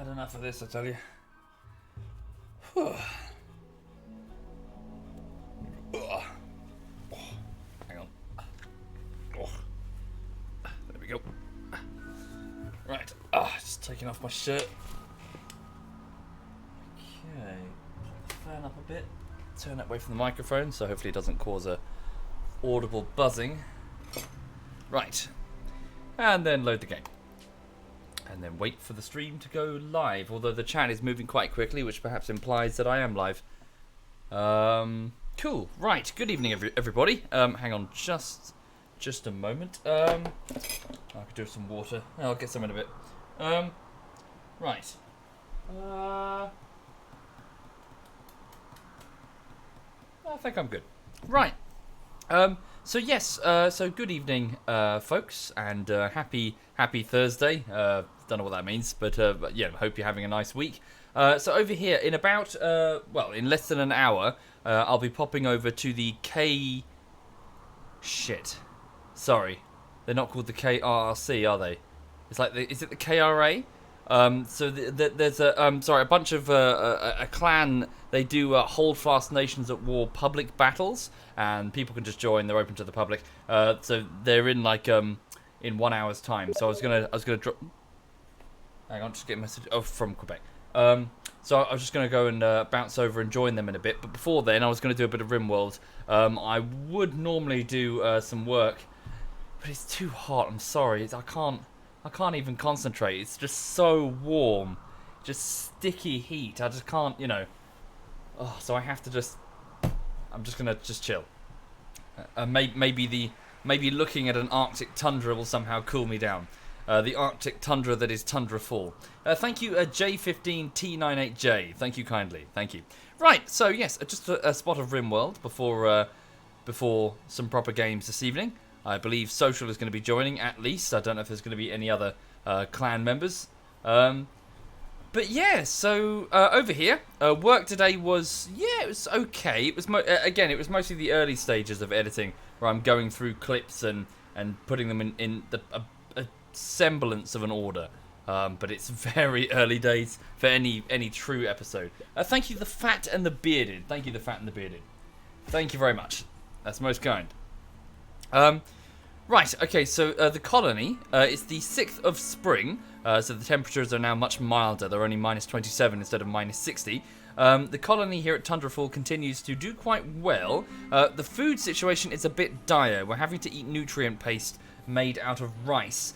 had enough of this, I tell you. Whew. Oh, hang on. Oh. There we go. Right. Just taking off my shirt. Okay. Fan up a bit. Turn that away from the microphone, so hopefully it doesn't cause a audible buzzing. Right. And then load the game. And then wait for the stream to go live, although the chat is moving quite quickly, which perhaps implies that I am live. Cool. Right. Good evening, everybody. Hang on just a moment. I could do some water. I'll get some in a bit. Right. I think I'm good. Right. So yes. So good evening, folks, and happy Thursday. Don't know what that means, but yeah, hope you're having a nice week. So over here, in about in less than an hour, I'll be popping over to the K. Shit. Sorry, they're not called the KRRC, are they? It's like is it the KRA? So there's a bunch of a clan. They do hold fast nations at war public battles, and people can just join. They're open to the public. So they're in like in 1 hour's time. So I was gonna drop. Hang on, just get a message. Oh, from Quebec. So I was just gonna go and bounce over and join them in a bit. But before then, I was gonna do a bit of RimWorld. I would normally do some work, but it's too hot. I'm sorry. I can't even concentrate. It's just so warm. Just sticky heat. I just can't, Oh, so I have to I'm just going to chill. Maybe looking at an Arctic tundra will somehow cool me down. The Arctic tundra that is Tundra Fall. Thank you, J15T98J. Thank you kindly. Thank you. Right, so yes, just a spot of RimWorld before some proper games this evening. I believe Social is going to be joining, at least. I don't know if there's going to be any other clan members. But yeah, so over here, work today was, it was okay. It was it was mostly the early stages of editing, where I'm going through clips and putting them in a semblance of an order. But it's very early days for any true episode. Thank you, the Fat and the Bearded. Thank you, the Fat and the Bearded. Thank you very much. That's most kind. Right, okay, so the colony, it's the 6th of spring, so the temperatures are now much milder. They're only minus 27 instead of minus 60. The colony here at Tundra Fall continues to do quite well. The food situation is a bit dire. We're having to eat nutrient paste made out of rice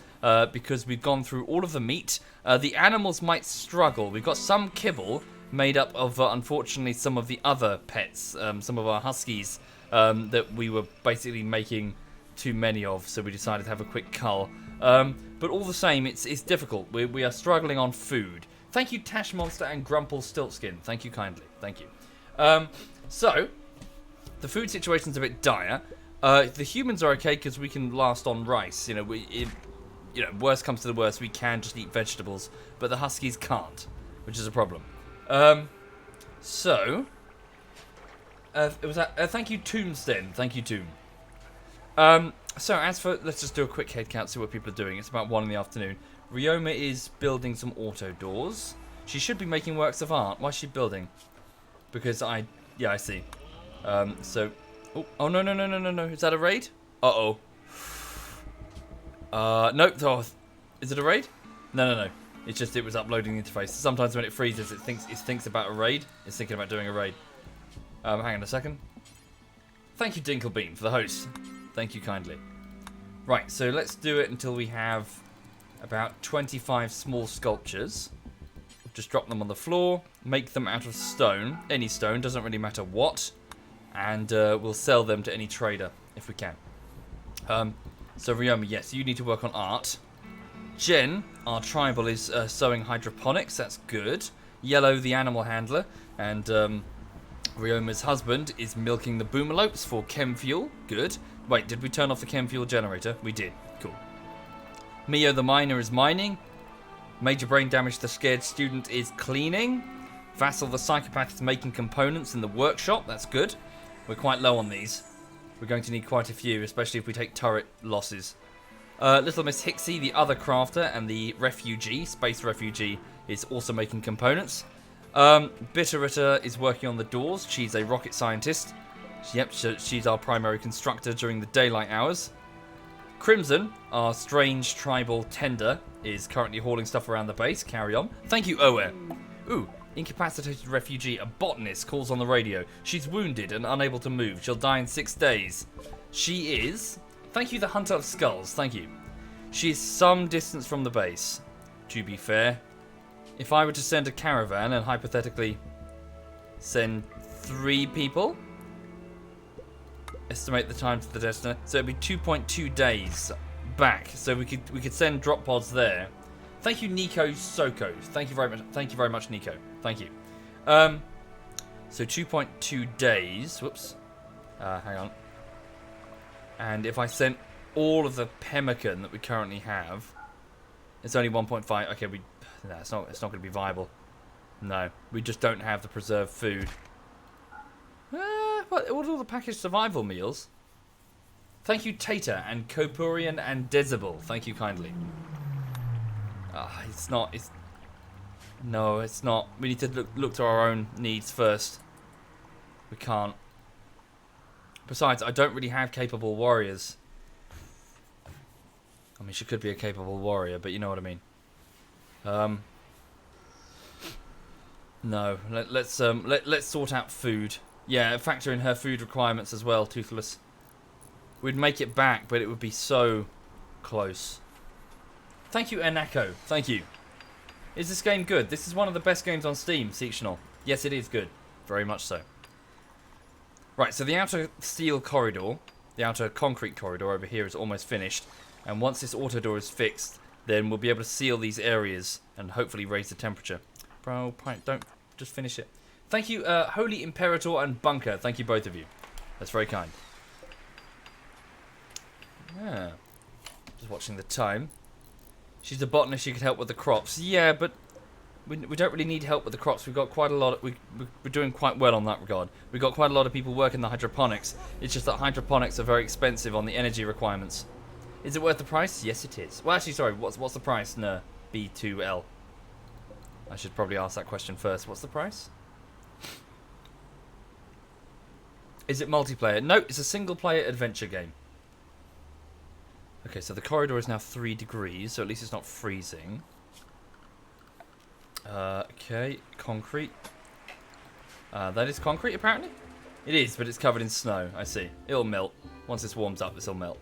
because we've gone through all of the meat. The animals might struggle. We've got some kibble made up of, unfortunately, some of the other pets, some of our huskies that we were basically making too many of, so we decided to have a quick cull. But all the same, it's difficult. We are struggling on food. Thank you, Tash Monster and Grumple Stiltskin. Thank you kindly. Thank you. So, the food situation's a bit dire. The humans are okay because we can last on rice. Worst comes to the worst, we can just eat vegetables, but the huskies can't, which is a problem. So, it was thank you, Tombstone. Thank you, Tomb. So as for, let's just do a quick head count, see what people are doing. It's about 1 in the afternoon. Ryoma is building some auto doors. She should be making works of art. Why is she building? Because I see. Oh no. Is that a raid? Uh-oh. No. Oh, is it a raid? No. It's just, it was uploading the interface. Sometimes when it freezes, it thinks about a raid. It's thinking about doing a raid. Hang on a second. Thank you, Dinklebean, for the host. Thank you kindly. Right, so let's do it until we have about 25 small sculptures. Just drop them on the floor, make them out of stone. Any stone, doesn't really matter what. And we'll sell them to any trader, if we can. So Ryoma, yes, you need to work on art. Jen, our tribal, is sowing hydroponics. That's good. Yellow, the animal handler. And Ryoma's husband is milking the boomalopes for chem fuel. Good. Wait, did we turn off the chem fuel generator? We did. Cool. Mio the miner is mining. Major brain damage, the scared student is cleaning. Vassal the psychopath is making components in the workshop. That's good. We're quite low on these. We're going to need quite a few, especially if we take turret losses. Little Miss Hixie, the other crafter, and the refugee, space refugee, is also making components. Bitterritter is working on the doors. She's a rocket scientist. Yep, she's our primary constructor during the daylight hours. Crimson, our strange tribal tender, is currently hauling stuff around the base. Carry on. Thank you, Owe. Ooh, incapacitated refugee, a botanist, calls on the radio. She's wounded and unable to move. She'll die in 6 days. She is... Thank you, the Hunter of Skulls. Thank you. She is some distance from the base. To be fair, if I were to send a caravan and hypothetically send 3 people... Estimate the time to the destination. So it'd be 2.2 days back. So we could send drop pods there. Thank you, Nico Soko. Thank you very much. Thank you very much, Nico. Thank you. So 2.2 days. Whoops. Hang on. And if I sent all of the pemmican that we currently have, it's only 1.5. Okay, no, it's not going to be viable. No, we just don't have the preserved food. What are all the packaged survival meals? Thank you, Tater and Copurian and Decibel. Thank you kindly. It's not. No, it's not. We need to look to our own needs first. We can't. Besides, I don't really have capable warriors. I mean, she could be a capable warrior, but you know what I mean. No, let's sort out food. Yeah, factor in her food requirements as well, Toothless. We'd make it back, but it would be so close. Thank you, Enako. Thank you. Is this game good? This is one of the best games on Steam, Sectional. Yes, it is good. Very much so. Right, so the outer steel corridor, the outer concrete corridor over here is almost finished. And once this auto door is fixed, then we'll be able to seal these areas and hopefully raise the temperature. Bro, don't just finish it. Thank you, Holy Imperator and Bunker. Thank you, both of you. That's very kind. Yeah. Just watching the time. She's a botanist. She could help with the crops. Yeah, but we don't really need help with the crops. We've got quite a lot. We're doing quite well on that regard. We've got quite a lot of people working the hydroponics. It's just that hydroponics are very expensive on the energy requirements. Is it worth the price? Yes, it is. Well, actually, sorry. What's the price? No, B2L. I should probably ask that question first. What's the price? Is it multiplayer? No, it's a single-player adventure game. Okay, so the corridor is now 3 degrees, so at least it's not freezing. Okay, concrete. That is concrete, apparently? It is, but it's covered in snow. I see. It'll melt. Once this warms up, this'll melt.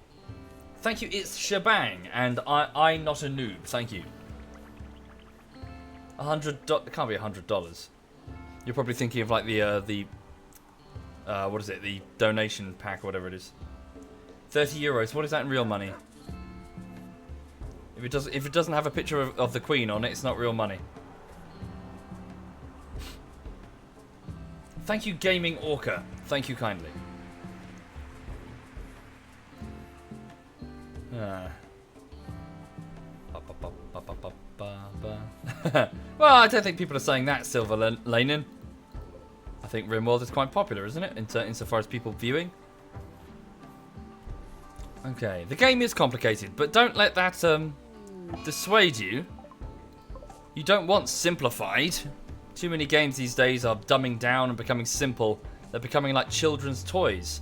Thank you, it's Shebang, and I not a noob. Thank you. $100. It can't be $100. You're probably thinking of like the what is it? The donation pack or whatever it is. 30 euros. What is that in real money? If it doesn't have a picture of the Queen on it, it's not real money. Thank you, Gaming Orca. Thank you kindly. Well, I don't think people are saying that, Silver Lanin. I think RimWorld is quite popular, isn't it? Insofar as people viewing. Okay, the game is complicated, but don't let that dissuade you. You don't want simplified. Too many games these days are dumbing down and becoming simple. They're becoming like children's toys.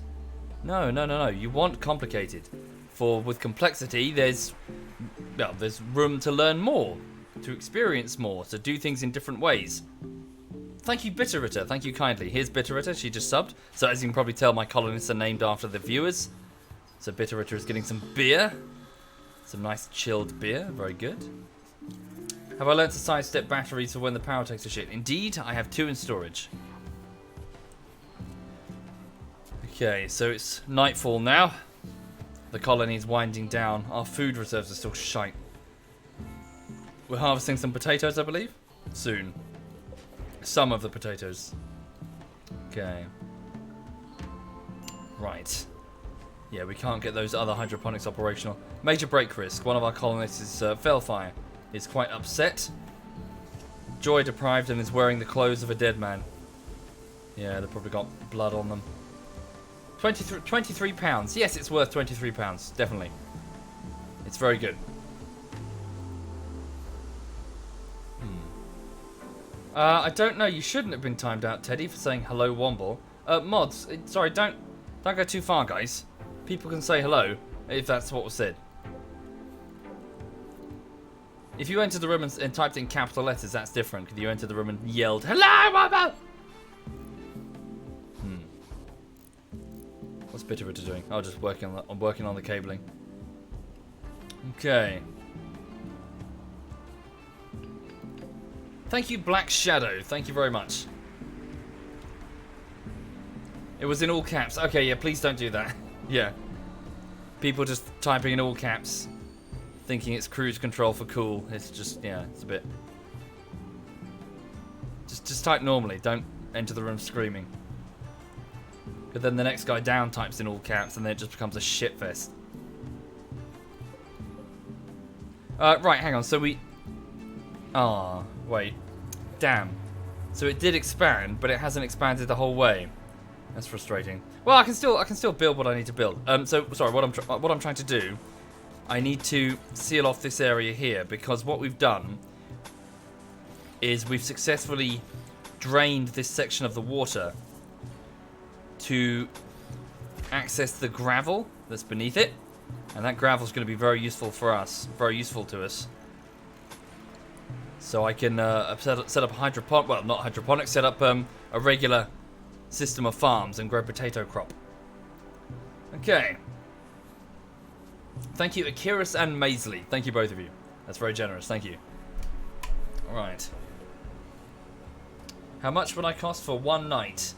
No. You want complicated. For with complexity, there's room to learn more, to experience more, to do things in different ways. Thank you, Bitterritter. Thank you kindly. Here's Bitterritter. She just subbed. So as you can probably tell, my colonists are named after the viewers. So Bitterritter is getting some beer. Some nice chilled beer. Very good. Have I learnt to sidestep batteries for when the power takes a shit? Indeed, I have 2 in storage. Okay, so it's nightfall now. The colony is winding down. Our food reserves are still shite. We're harvesting some potatoes, I believe. Soon. Some of the potatoes. Okay. Right. Yeah, we can't get those other hydroponics operational. Major break risk. One of our colonists is Felfire. Is quite upset. Joy deprived and is wearing the clothes of a dead man. Yeah, they've probably got blood on them. 23 pounds. Yes, it's worth 23 pounds. Definitely. It's very good. I don't know. You shouldn't have been timed out, Teddy, for saying hello, Womble. Mods, sorry, don't go too far, guys. People can say hello if that's what was said. If you entered the room and typed in capital letters, that's different. Because you entered the room and yelled, "Hello, Womble!" What's Bitterroot doing? Oh, just I'm working on the cabling. Okay. Thank you, Black Shadow. Thank you very much. It was in all caps. Okay, yeah, please don't do that. Yeah. People just typing in all caps, thinking it's cruise control for cool. It's just, yeah, it's a bit... Just type normally. Don't enter the room screaming. But then the next guy down types in all caps, and then it just becomes a shitfest. Right, hang on. So we... Ah, wait. Damn. So it did expand, but it hasn't expanded the whole way. That's frustrating. Well, I can still build what I need to build. So sorry, what I'm trying to do, I need to seal off this area here, because what we've done is we've successfully drained this section of the water to access the gravel that's beneath it, and that gravel is going to be very useful for us, very useful to us. So I can set up not hydroponics, set up a regular system of farms and grow potato crop. Okay. Thank you, Akiris and Maisley. Thank you, both of you. That's very generous. Thank you. All right. How much would I cost for one night?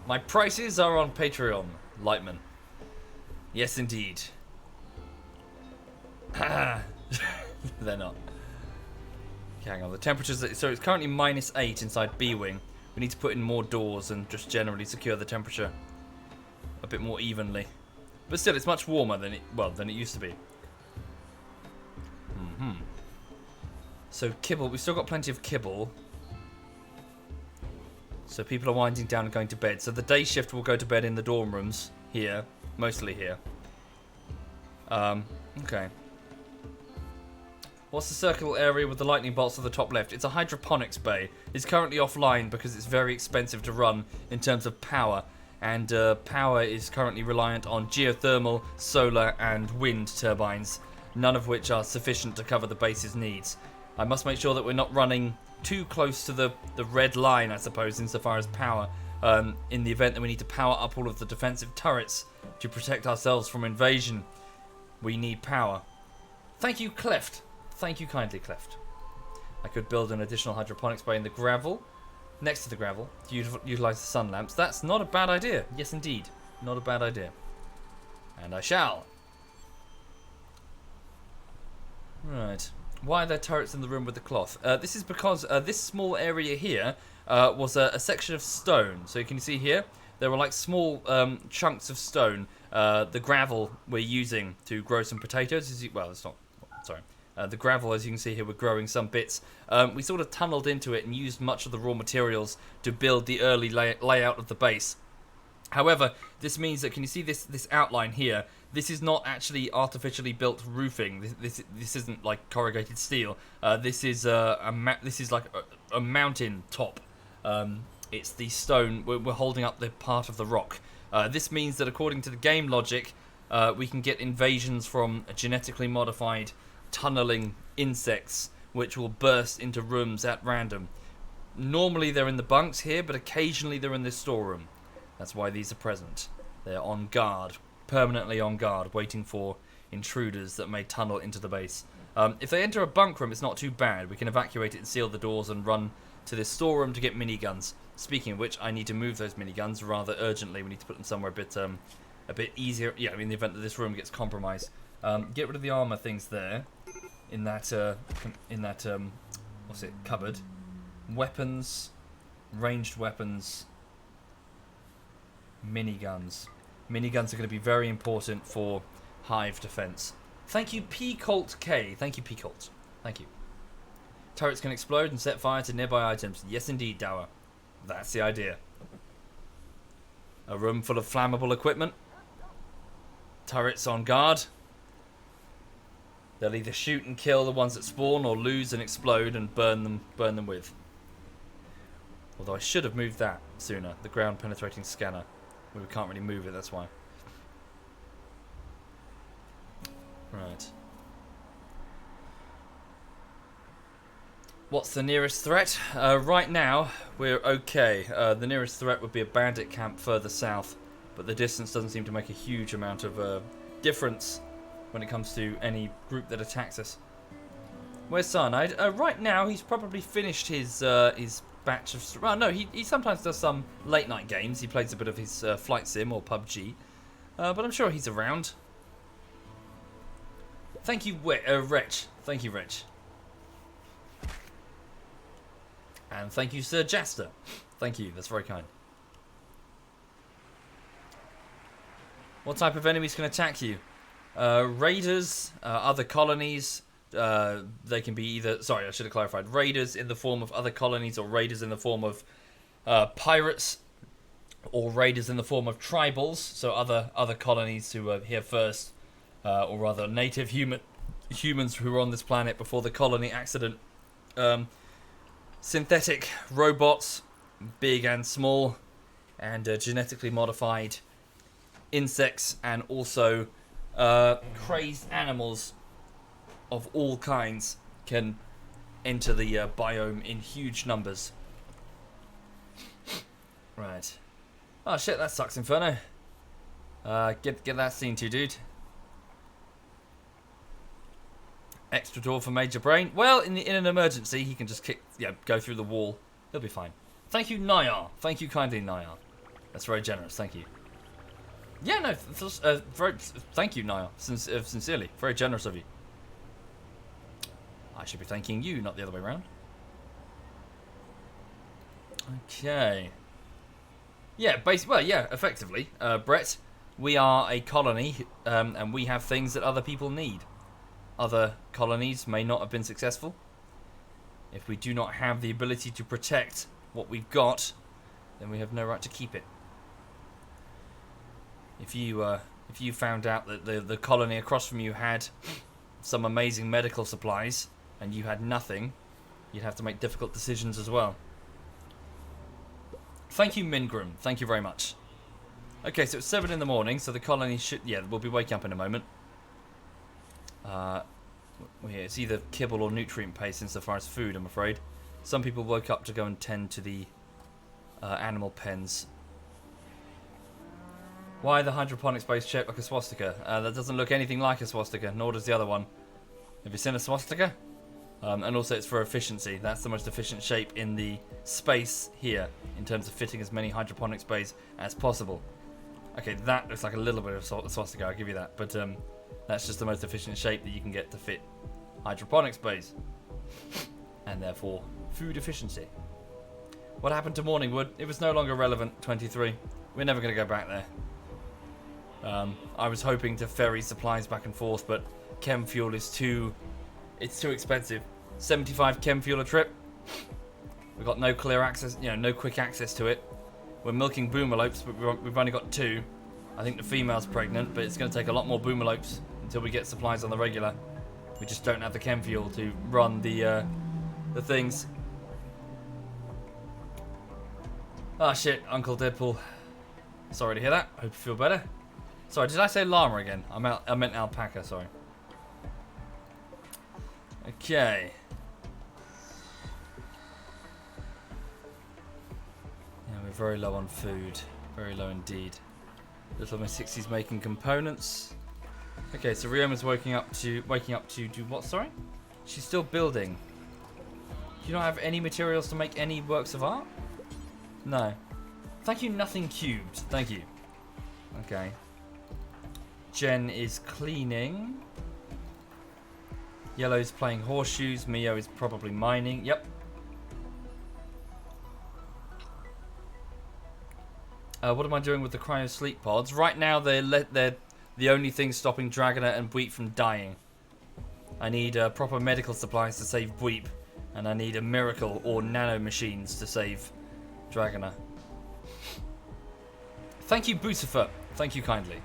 My prices are on Patreon, Lightman. Yes, indeed. They're not. Okay, hang on. The temperatures. So it's currently -8 inside B Wing. We need to put in more doors and just generally secure the temperature a bit more evenly. But still, it's much warmer than it used to be. So kibble, we've still got plenty of kibble. So people are winding down and going to bed. So the day shift will go to bed in the dorm rooms here, mostly here. Okay. What's the circle area with the lightning bolts at the top left? It's a hydroponics bay. It's currently offline because it's very expensive to run in terms of power. And power is currently reliant on geothermal, solar, and wind turbines, none of which are sufficient to cover the base's needs. I must make sure that we're not running too close to the red line, I suppose, insofar as power. In the event that we need to power up all of the defensive turrets to protect ourselves from invasion, we need power. Thank you, Cleft. Thank you kindly, Cleft. I could build an additional hydroponics bay in the gravel, next to the gravel, to utilize the sun lamps. That's not a bad idea. Yes, indeed. Not a bad idea. And I shall. Right. Why are there turrets in the room with the cloth? This is because this small area here was a section of stone. So you can see here, there were like small chunks of stone. The gravel we're using to grow some potatoes. Well, it's not. Sorry. The gravel, as you can see here, we're growing some bits. We sort of tunneled into it and used much of the raw materials to build the early layout of the base. However, this means that, can you see this outline here? This is not actually artificially built roofing. This isn't like corrugated steel. This is like a mountain top. It's the stone. We're holding up the part of the rock. This means that, according to the game logic, we can get invasions from genetically modified tunneling insects, which will burst into rooms at random. Normally they're in the bunks here, but occasionally they're in the storeroom. That's why these are present. They're on guard, permanently on guard, waiting for intruders that may tunnel into the base. If they enter a bunk room, it's not too bad. We can evacuate it and seal the doors and run to this storeroom to get miniguns. Speaking of which, I need to move those miniguns rather urgently. We need to put them somewhere a bit easier. Yeah, in the event that this room gets compromised. Get rid of the armor things there. In that what's it? Cupboard. Weapons, ranged weapons, miniguns. Miniguns are going to be very important for hive defense. Thank you, P Colt K. Thank you, P Colt. Thank you. Turrets can explode and set fire to nearby items. Yes, indeed, Dower. That's the idea. A room full of flammable equipment. Turrets on guard. They'll either shoot and kill the ones that spawn, or lose and explode and burn them with. Although I should have moved that sooner. The ground penetrating scanner. We can't really move it, that's why. Right. What's the nearest threat? Right now, we're okay. The nearest threat would be a bandit camp further south, but the distance doesn't seem to make a huge amount of difference when it comes to any group that attacks us. Where's Cyanide? Right now, he's probably finished his batch of... Well, no, he sometimes does some late-night games. He plays a bit of his Flight Sim or PUBG, but I'm sure he's around. Thank you, Wretch. Thank you, Wretch. And thank you, Sir Jaster. Thank you, that's very kind. What type of enemies can attack you? Raiders, other colonies. They can be either... Sorry, I should have clarified. Raiders in the form of other colonies, or raiders in the form of pirates, or raiders in the form of tribals, so other colonies who are here first, or rather native humans who were on this planet before the colony accident. Synthetic robots, big and small, and genetically modified insects, and also crazed animals of all kinds can enter the biome in huge numbers. Right. Oh shit, that sucks, Inferno. Get that scene too, dude. Extra door for Major Brain. Well, in an emergency, he can just go through the wall. He'll be fine. Thank you, Nayar. Thank you kindly, Nayar. That's very generous. Thank you. Yeah, no, thank you, Nayar. Sincerely, very generous of you. I should be thanking you, not the other way around. Okay. Yeah, effectively, Brett, we are a colony, and we have things that other people need. Other colonies may not have been successful. If we do not have the ability to protect what we've got, then we have no right to keep it. If you found out that the colony across from you had some amazing medical supplies and you had nothing, you'd have to make difficult decisions as well. Thank you, Mingrim. Thank you very much. Okay, so it's 7 in the morning, so the colony should... Yeah, we'll be waking up in a moment. It's either kibble or nutrient paste insofar as food, I'm afraid. Some people woke up to go and tend to the animal pens. Why the hydroponics base shaped like a swastika? That doesn't look anything like a swastika, nor does the other one. Have you seen a swastika? And also it's for efficiency. That's the most efficient shape in the space here, in terms of fitting as many hydroponics bays as possible. Okay, that looks like a little bit of swastika, I'll give you that. But that's just the most efficient shape that you can get to fit hydroponics bays. And therefore, food efficiency. What happened to Morningwood? It was no longer relevant, 23. We're never going to go back there. I was hoping to ferry supplies back and forth, but chem fuel is too expensive. 75 chem fuel a trip. We've got no clear access, no quick access to it. We're milking boomalopes, but we've only got 2. I think the female's pregnant, but it's going to take a lot more boomalopes until we get supplies on the regular. We just don't have the chem fuel to run the things. Ah, shit, Uncle Deadpool. Sorry to hear that. Hope you feel better. Sorry, did I say llama again? I meant alpaca, sorry. Okay. Yeah, we're very low on food. Very low indeed. Little Miss 60's making components. Okay, so Rioma's waking up to do what, sorry? She's still building. Do you not have any materials to make any works of art? No. Thank you, Nothing Cubed. Thank you. Okay. Jen is cleaning. Yellow's playing horseshoes. Mio is probably mining. Yep. What am I doing with the cryo sleep pods? Right now, they're the only thing stopping Dragoner and Bweep from dying. I need proper medical supplies to save Bweep, and I need a miracle or nano machines to save Dragoner. Thank you, Bootifer. Thank you kindly.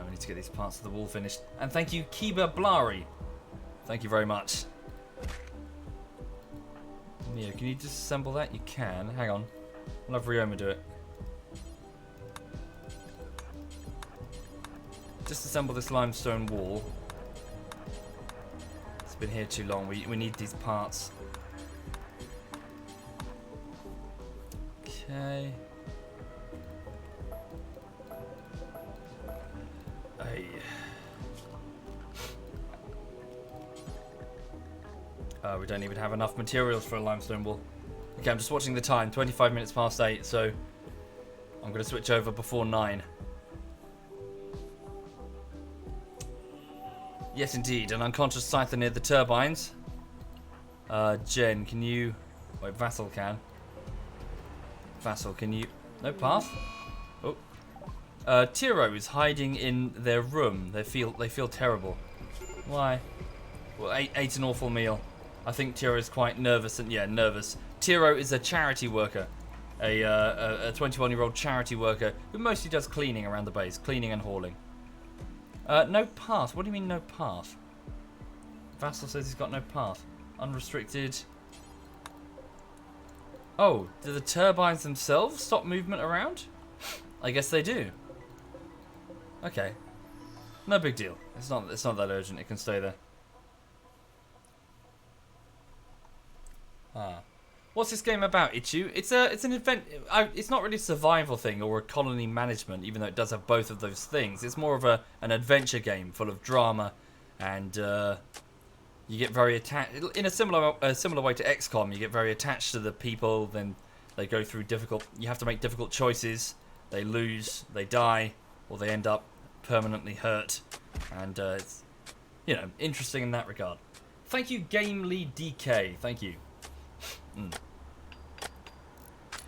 We need to get these parts of the wall finished. And thank you, Kiba Blari. Thank you very much. Mia, can you disassemble that? You can. Hang on. I'll have Ryoma do it. Disassemble this limestone wall. It's been here too long. We need these parts. Okay. We don't even have enough materials for a limestone wall. Okay, I'm just watching the time. 25 minutes past 8, so I'm going to switch over before 9. Yes, indeed. An unconscious scyther near the turbines. Jen, can you... Wait, Vassal can. Vassal, can you... No path? Oh. Tiro is hiding in their room. They feel terrible. Why? Well, ate an awful meal. I think Tiro is quite nervous and nervous. Tiro is a charity worker, a 21-year-old charity worker who mostly does cleaning around the base, cleaning and hauling. No path. What do you mean no path? Vassal says he's got no path. Unrestricted. Oh, do the turbines themselves stop movement around? I guess they do. Okay. No big deal. It's not that urgent. It can stay there. What's this game about, Ichu? It's an event. It's not really a survival thing or a colony management, even though it does have both of those things. It's more of an adventure game full of drama, and you get very attached in a similar way to XCOM. You get very attached to the people. Then they go through difficult. You have to make difficult choices. They lose, they die, or they end up permanently hurt, and it's interesting in that regard. Thank you, Game Lead DK. Thank you.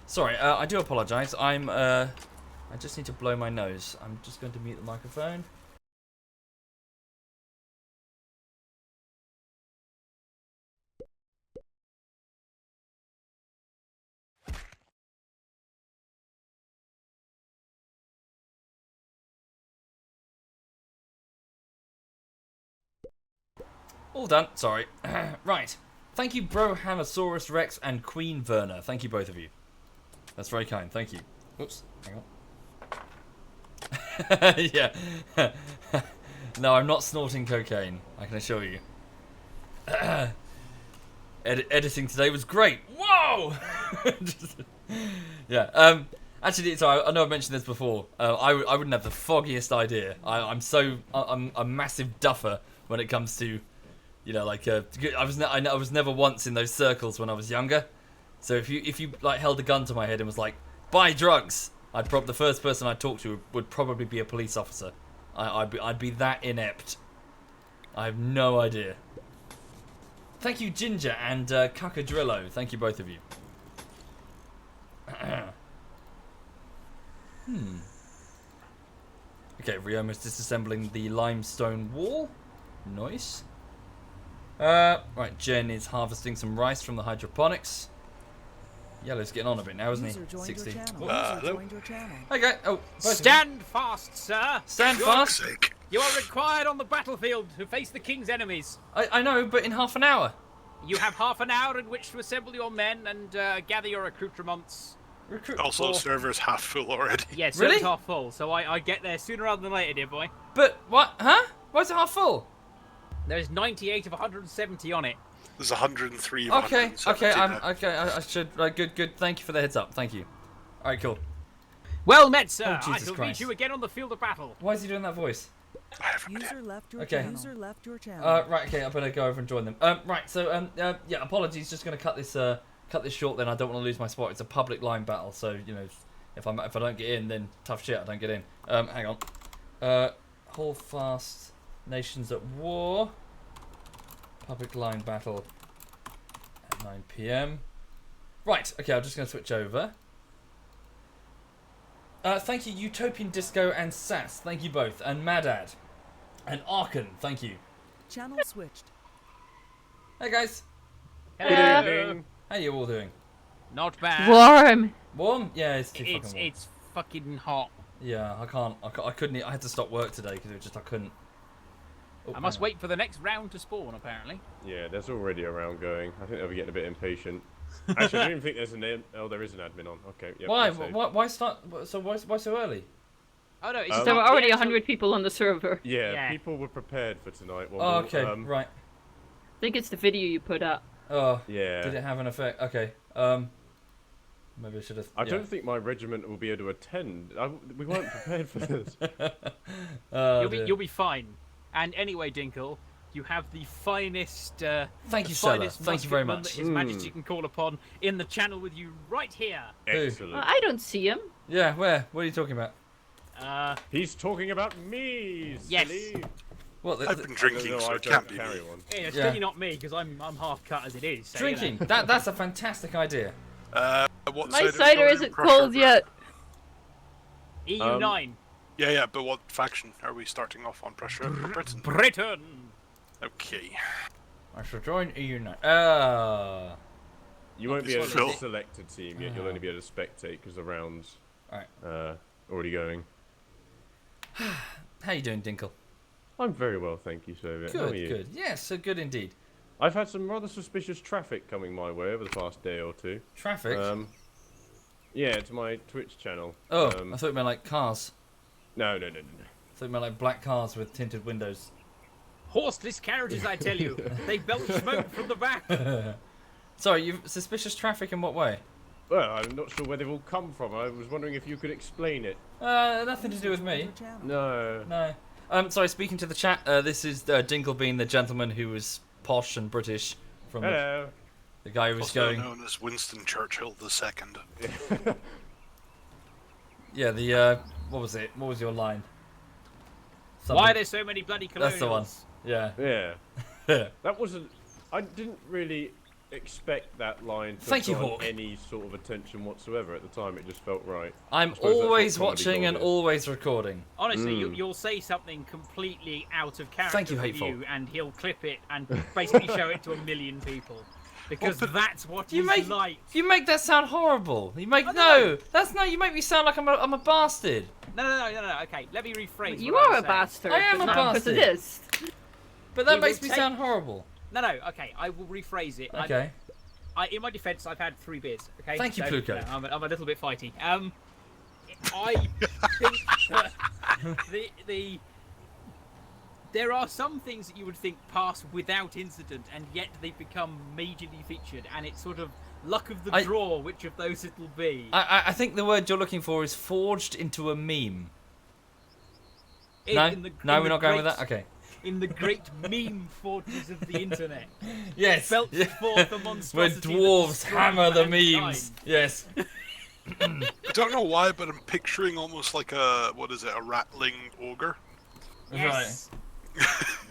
Sorry, I do apologise. I just need to blow my nose. I'm just going to mute the microphone. All done. Sorry. Right. Thank you, Brohanosaurus Rex and Queen Verna. Thank you, both of you. That's very kind. Thank you. Oops. Hang on. Yeah. No, I'm not snorting cocaine. I can assure you. Editing today was great. Whoa! Yeah. Actually, sorry. I know I've mentioned this before. I wouldn't have the foggiest idea. I'm a massive duffer when it comes to, I was never once in those circles when I was younger. So if you like held a gun to my head and was like, buy drugs, the first person I'd talk to would probably be a police officer. I'd be that inept. I have no idea. Thank you, Ginger and Cacadrillo. Thank you, both of you. Okay, Ryoma's disassembling the limestone wall. Nice. Right, Jen is harvesting some rice from the hydroponics. Yellow's getting on a bit now, isn't he? 60. Hello. Okay. Oh, stand fast, sir. Stand fast. You are required on the battlefield to face the king's enemies. I know, but in half an hour. You have half an hour in which to assemble your men and gather your accoutrements. Also, server's half full already. Yes, really? server's half full, so I get there sooner rather than later, dear boy. But what? Huh? Why is it half full? There's 98 of 170 on it. There's 103 of Okay. 170. Okay. I should. Good. Thank you for the heads up. Thank you. All right, cool. Well met, sir. Oh, I Jesus shall Christ. meet you again on the field of battle. Why is he doing that voice? I have no idea. User left your channel. Right. Okay. I better go over and join them. Right. So yeah. Apologies. Just gonna cut this short. Then I don't want to lose my spot. It's a public line battle. So if I don't get in, then tough shit. I don't get in. Hang on. Hold fast. Nations at war. Public line battle at 9 PM. Right, okay, I'm just going to switch over. Thank you, Utopian Disco and Sass. Thank you both. And Madad. And Arkan, thank you. Channel switched. Hey, guys. Hello. How you all doing? Not bad. Warm. Warm? Yeah, it's too fucking warm. It's fucking hot. Yeah, I couldn't. I had to stop work today because I couldn't. Oh, I must wait for the next round to spawn, apparently. Yeah, there's already a round going. I think they'll be getting a bit impatient. Actually, I don't even think there's there is an admin on. Okay. Yep, Why? that's safe. Why start? So why so early? Oh no, it's Um, not There were the already actual- 100 people on the server. Yeah, Yeah. people were prepared for tonight. Oh, Womble. okay, right. I think it's the video you put up. Oh, Yeah. did it have an effect? Okay. Maybe I should have. I don't think my regiment will be able to attend. We weren't prepared for this. You'll be fine. And anyway, Dinkle, you have the finest. Thank the you, Stella. finest Thank you very musketman much. that His Majesty can call upon in the channel with you right here. Excellent. Well, I don't see him. Yeah, where? What are you talking about? He's talking about me, Yes. silly. What? I've been drinking, No, so I it don't can't be carry me. one. It's Yeah. clearly not me because I'm half cut as it is. So, you know. Drinking. That's a fantastic idea. What My side cider are you isn't on? cold yet. EU9. Yeah, but what faction are we starting off on? Prussia or Britain? Britain. Okay. I shall join EU now. You won't be able to Phil. select a team yet. You'll only be able to spectate because the rounds Alright. already going. How you doing, Dinkle? I'm very well, thank you, Soviet. How are Good, you? good. Yes, so good indeed. I've had some rather suspicious traffic coming my way over the past day or two. Traffic? Yeah, to my Twitch channel. I thought you meant like cars. No. I thought you meant like black cars with tinted windows. Horseless carriages, I tell you. They belch smoke from the back. Sorry, you've suspicious traffic in what way? Well, I'm not sure where they've all come from. I was wondering if you could explain it. Nothing to do with me. Your channel. No. No. Sorry, speaking to the chat, this is Dinkle being the gentleman who was posh and British from Hello. the guy who was Also going... known as Winston Churchill II. Yeah, the, what was it? What was your line? Why are there so many bloody colonials? That's the one. Yeah. Yeah. That wasn't... I didn't really expect that line to Thank you, draw Hawk. any sort of attention whatsoever at the time. It just felt right. I'm I suppose that's always what comedy watching and gold is. always recording. Honestly, you'll say something completely out of character Thank you, from Hateful. you, and he'll clip it and basically show it to 1 million people. Because that's what You he's make like. you make that sound horrible. You make I don't know. You make me sound like I'm a bastard. No. Okay, let me rephrase. You what are I'm a saying. bastard. I am but a not because of bastard. this. But that You makes will me take- sound horrible. No. Okay, I will rephrase it. Okay. In my defence, I've had 3 beers. Okay. Thank you, Pluko. Yeah, I'm a little bit fighty. I think that there are some things that you would think pass without incident, and yet they become majorly featured, and it's sort of luck of the draw which of those it'll be. I think the word you're looking for is forged into a meme. No, we're not going with that. Okay. In the great meme forges of the internet, Yes. belched yeah. forth a Where monstrosity that dwarves destroyed hammer the mankind. memes. Yes. I don't know why, but I'm picturing almost like a rattling ogre. Yes.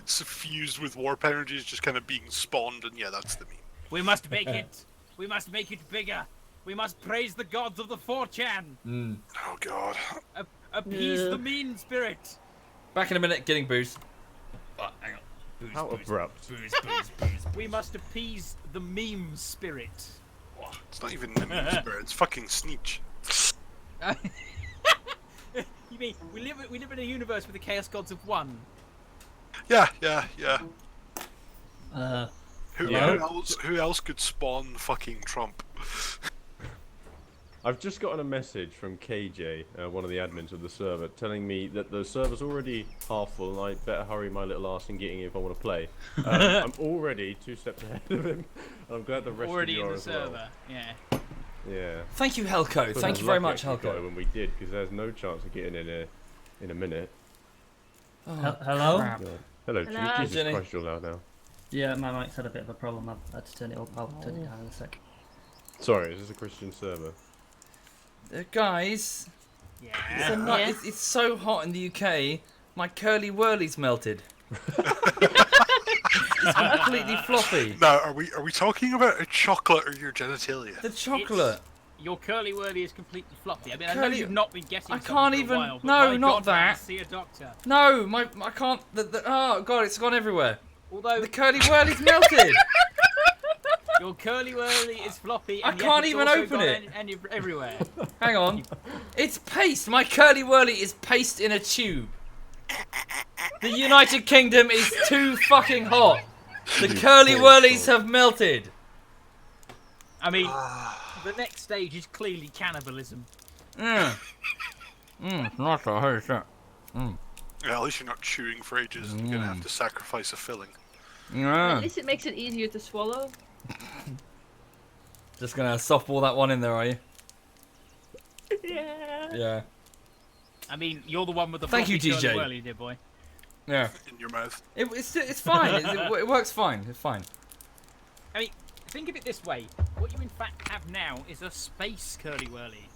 Suffused with warp energies, just kind of being spawned, and yeah, that's the meme. We must make it. We must make it bigger. We must praise the gods of the 4chan. Oh god. Appease the mean spirit. Back in a minute, getting booze. Oh, hang on. Booze, How booze, abrupt. Booze, booze, booze. We must appease the meme spirit. It's not even the meme spirit, it's fucking Sneech. You mean we live in a universe with the chaos gods of one? Yeah. Uh, Who else could spawn fucking Trump? I've just gotten a message from KJ, one of the admins of the server, telling me that the server's already half full and I better hurry my little ass in getting in if I want to play. I'm already 2 steps ahead of him, and I'm glad the rest Already of you in are the as well. server. Yeah. Yeah. Thank you, Helco. But Thank I'm you very lucky much, actually got it Helco. when we did, because there's no chance of getting in a minute. hello? Crap. Yeah. Hello, Hello. Chief. Jesus Jenny. Christ, you're loud now. Yeah, my mic's had a bit of a problem. I've had to turn it up. I'll turn it down in a sec. Sorry, is this a Christian server? Guys, it's, Yeah. it's so hot in the UK, my curly whirly's melted. It's completely floppy. Now, are we talking about a chocolate or your genitalia? The chocolate. Your curly whirly is completely floppy. I mean, I know Curly- you've not been getting I some can't for a even- while, but no, my not God, man, that. see a doctor. No, I can't. Oh god, it's gone everywhere. Although The curly whirly's melted. your curly whirly is floppy, I and yet can't it's even also open gone it. everywhere. Hang on. It's paste. My curly whirly is paste in a tube. The United Kingdom is too fucking hot. The curly whirlies have melted. I mean, the next stage is clearly cannibalism. Not so hard, sir. Yeah, at least you're not chewing for ages and gonna have to sacrifice a filling. At least it makes it easier to swallow. Just gonna softball that one in there, are you? Yeah. Yeah. I mean, you're the one with the Thank you, floppy DJ. whirly, dear boy. Yeah. In your mouth. It's fine. It works fine. It's fine. I mean, think of it this way. What you in fact have now is a space curly whirly.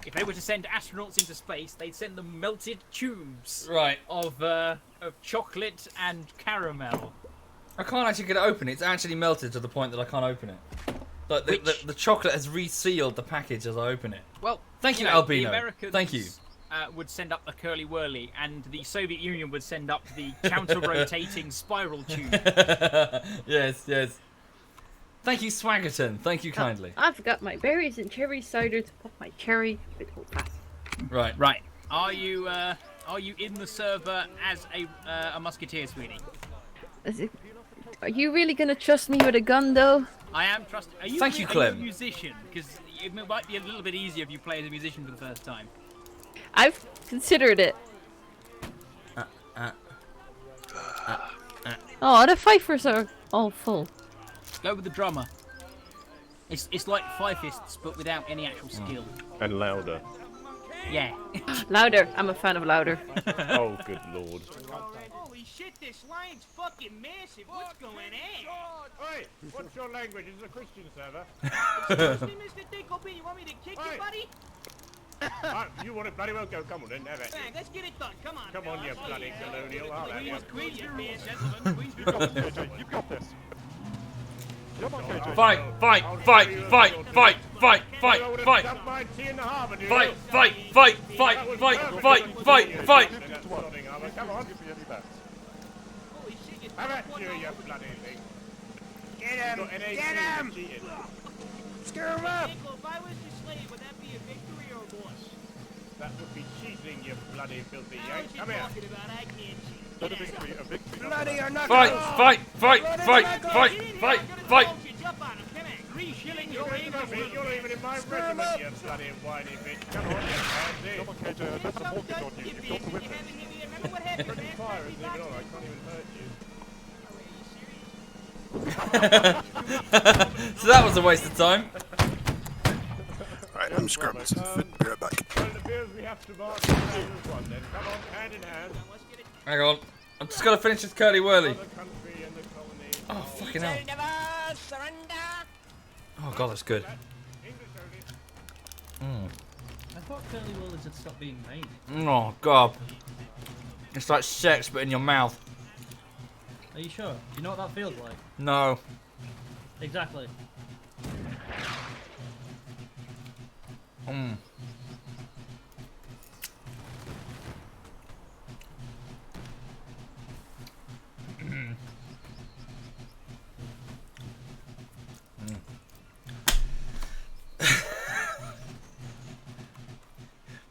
If they were to send astronauts into space, they'd send them melted tubes Right. of chocolate and caramel. I can't actually get it open. It's actually melted to the point that I can't open it. Like the chocolate has resealed the package as I open it. Well, Thank you, know, Albino. The Americans, Thank you. Would send up a curly whirly, and the Soviet Union would send up the counter-rotating spiral tube. Yes. Thank you, Swaggerton. Thank you kindly. I've got my berries and cherry cider to pop my cherry with old fast. Right. Right. Are you in the server as a musketeer, sweetie? Are you really gonna trust me with a gun, though? I am trusting. Thank you, Are you a Clem. musician? Because it might be a little bit easier if you play as a musician for the first time. I've considered it. Oh, the fifers are all full. Go with the drummer. It's like Five Fists, but without any actual skill. And louder. Yeah. Louder. I'm a fan of louder. Oh, good lord. Holy shit, this line's fucking massive. What's going on? Oi, what's your language? Is it a Christian server? Excuse me, Mr. Dickleby, you want me to kick you, Oi. buddy? You want it bloody well go. Come on then, have it. Thanks, let's get it done. Come on. Come on, you bloody colonial. I'll have you. Queen's the rules, gentlemen. Queen's the rules. You've got this. Come on, KJ. Fight. Dump my tea in the harbour, do you? Fight. Come on. Give me any bets. Holy shit, you Have it, you bloody thing. Get him! Get him! Screw him up! If I was the slave, would that be a victory or a loss? That would be cheating, you bloody filthy I yank. was Come here. talking about I can't cheat. Not a victory, a victory. Bloody or not. Fight. Jump on him, come on. 3 shillings, you're in. You're even in my regiment, you bloody whiny bitch. Come on, you pansy. Come on, KJ, let's have walking on you. You've got to win this. Remember what happened, man? Fire isn't even on, I can't even hurt you. So that was a waste of time. Alright, I'm just grabbing some food. Be right back. Well, it appears we have to march as one then. Come on, hand in hand. Hang on. I'm just gonna finish this curly whirly. The country and the colony. Oh, fucking hell. Oh, God, that's good. I thought curly whirlies had stopped being made. Oh, God. It's like sex, but in your mouth. Are you sure? Do you know what that feels like? No. Exactly.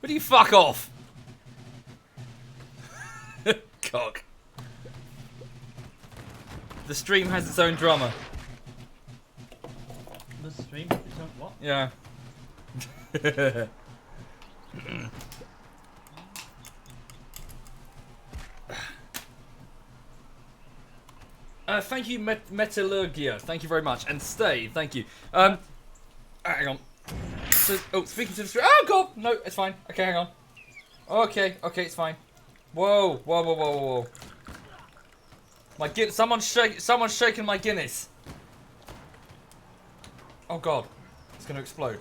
Will you fuck off? Cock. The stream has its own drummer. The stream is on what? Yeah. Thank you, Metallurgia. Thank you very much. And Stay, thank you. Hang on. So, speaking to the stream. Oh, God! No, it's fine. Okay, hang on. Okay, it's fine. Whoa. My someone's shaking my Guinness. Oh, God. It's going to explode.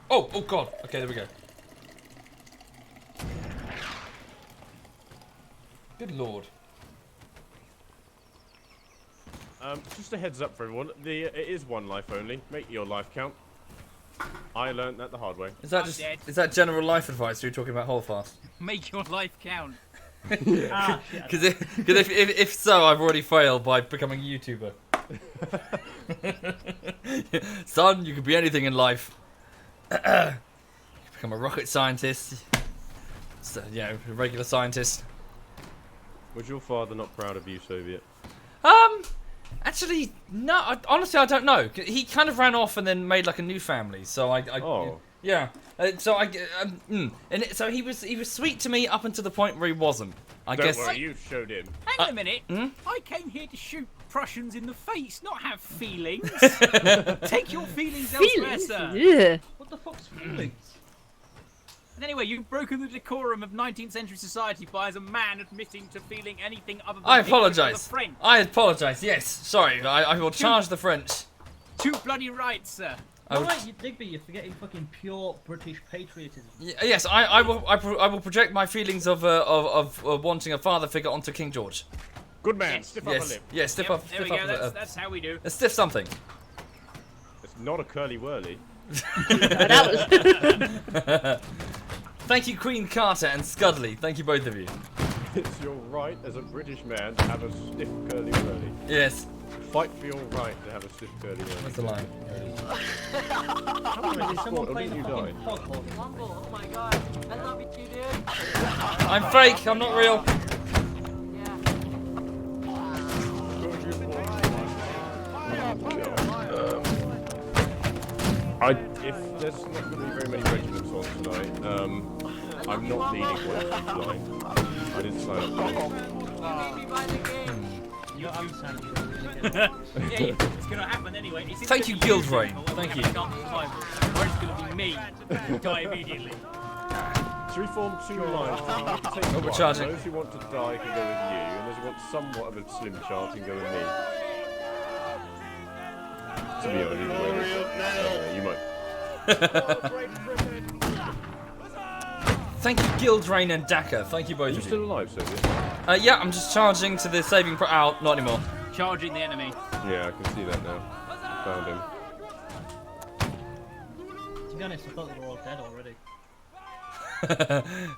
Oh, God. Okay, there we go. Good Lord. Just a heads up for everyone. It is one life only. Make your life count. I learned that the hard way. Is that I'm dead. is that general life advice? Or are you talking about Holdfast? Make your life count. Ah, shit. Because if so, I've already failed by becoming a YouTuber. Son, you could be anything in life. You could become a rocket scientist. So, a regular scientist. Was your father not proud of you, Soviet? Actually, no. Honestly, I don't know. He kind of ran off and then made like a new family. So Oh. yeah. So so he was sweet to me up until the point where he wasn't. I Don't guess. worry, you showed him. Hang on a minute. I came here to shoot Prussians in the face, not have feelings. Take your feelings elsewhere, Feelings? sir. Yeah. What the fuck's feelings? And anyway, you've broken the decorum of 19th century society by as a man admitting to feeling anything other than I hatred for the apologise. French. I apologise. Yes, sorry. I will charge the French. Too bloody right, sir. I would- Alright, you Digby, you're forgetting fucking pure British patriotism. Yes, I will project my feelings of wanting a father figure onto King George. Good man. Yes. Stiff upper Yes, lip. yes, stiff Yep, up, there we stiff go. up, That's how we do. a stiff something. It's not a curly whirly. That was. Thank you, Queen Carter and Scudley. Thank you, both of you. It's your right as a British man to have a stiff curly whirly. Yes, Fight for your right to have a stiff curly whirly. that's the line. Is someone Or playing didn't a you fucking die? fog horn? Womble, oh my god. I love you, dude. I'm fake. I'm not real. If there's not going to be very many regiments on tonight, I'm not needing one to flying. I didn't sign up for it. You made me buy the game. You understand? Yeah, it's gonna happen anyway. It's Thank you, gonna be Gildrain. or Thank we're you. gonna come to survival, or it's gonna be me. Die immediately. Should we form two lines? Take we're one. charging. Those who want to die can go with you, and those who want somewhat of a slim chance can go with me. To be honest, you might. Thank you, Gildrain and Daka. Thank you Are both you of still you. alive, Soviet? Yeah, I'm just charging to the saving out. Not anymore. Charging the enemy. Yeah, I can see that now. Found him. To be honest, I thought they were all dead already.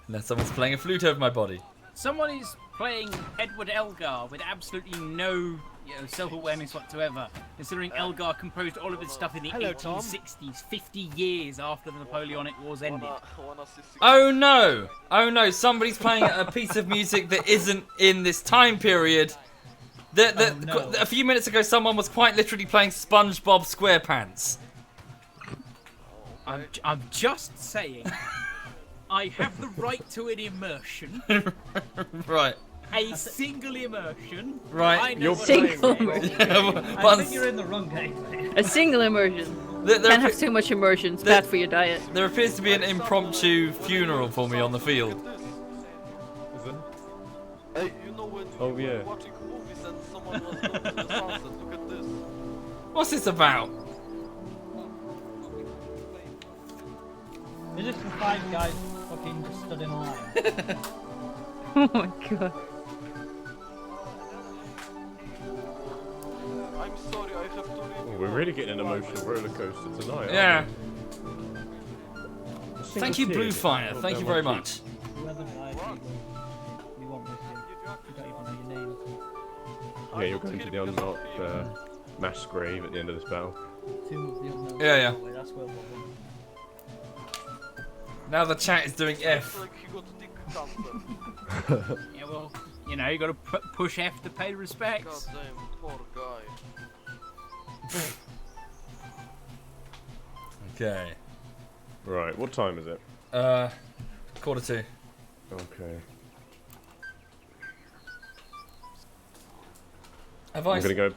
Unless someone's playing a flute over my body. Someone is playing Edward Elgar with absolutely no self-awareness whatsoever, considering Elgar composed all of his stuff in the 1860s, 50 years after the Napoleonic Wars ended. Oh no! Oh no! Somebody's playing a piece of music that isn't in this time period. No. A few minutes ago, someone was quite literally playing SpongeBob SquarePants. I'm just saying, I have the right to an immersion, Right. a single immersion. Right. I know You're what Single I'm saying. immersion. I Once, think you're in the wrong game, mate. A single immersion. there, Can't have too much immersion. It's bad for your diet. there appears to be an impromptu funeral for me on the field. Is it? Hey, you know when Oh, you yeah. were watching movies and someone was going to the sunset, look at this. What's this about? Is this the 5 guys fucking just stood in line? Oh my god. I'm sorry, I have to leave. Oh, we're really getting an emotional roller coaster tonight. aren't Yeah. we? Thank you, Single tear Bluefire. just Thank you rolled very down my much. Whoever died, we won't miss you. We don't even know your name. cheek. Yeah, you're going to the unmarked mass grave at the end of this battle. Tomb of the Unknown. Yeah, yeah. Wait, that's World War One. Now the chat is doing It's F. like he got dick cancer. Yeah, well, you know, you got to push F to pay God respects. damn, poor guy. Okay. Right, what time is it? 1:45. Okay. Have I'm I? gonna go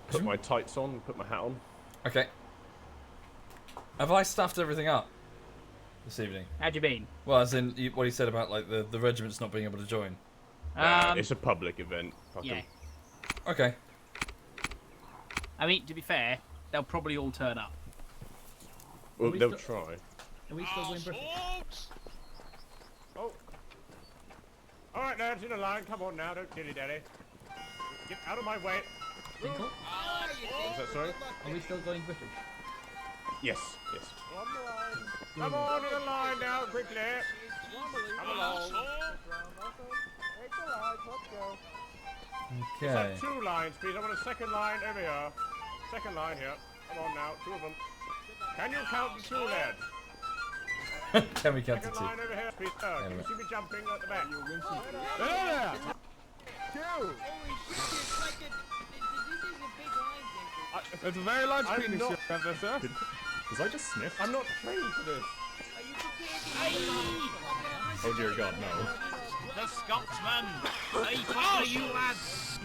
put my tights on, put my hat on. Okay. Have I stuffed everything up this evening? How do you mean? Well, as in what he said about like the regiments not being able to join. It's a public event. Fuck Yeah. 'em. Okay. I mean, to be fair, they'll probably all turn up. Well, we they'll still- try. Are we still going British? Oh. Alright, lads, in a line. Come on now, don't dilly-dally. Get out of my way. Tinkle? Is that so? Are we still going British? Yes, yes. Come on in the line now, quickly. Come along. Okay. Let's have 2 lines, please. I want a second line over here. Second line here. Come on now, 2 of them. Can you count to 2, lads? Can we count to Second 2? line over here, please. Can you Anyway. see me jumping at the back? There! 2! Holy shit, it's like a, this is a big That's a very large I'm penis not- you have there, sir. Was I just sniffed? I'm not trained for this. Oh dear God, no. The Scotsman! Hey, follow you lads!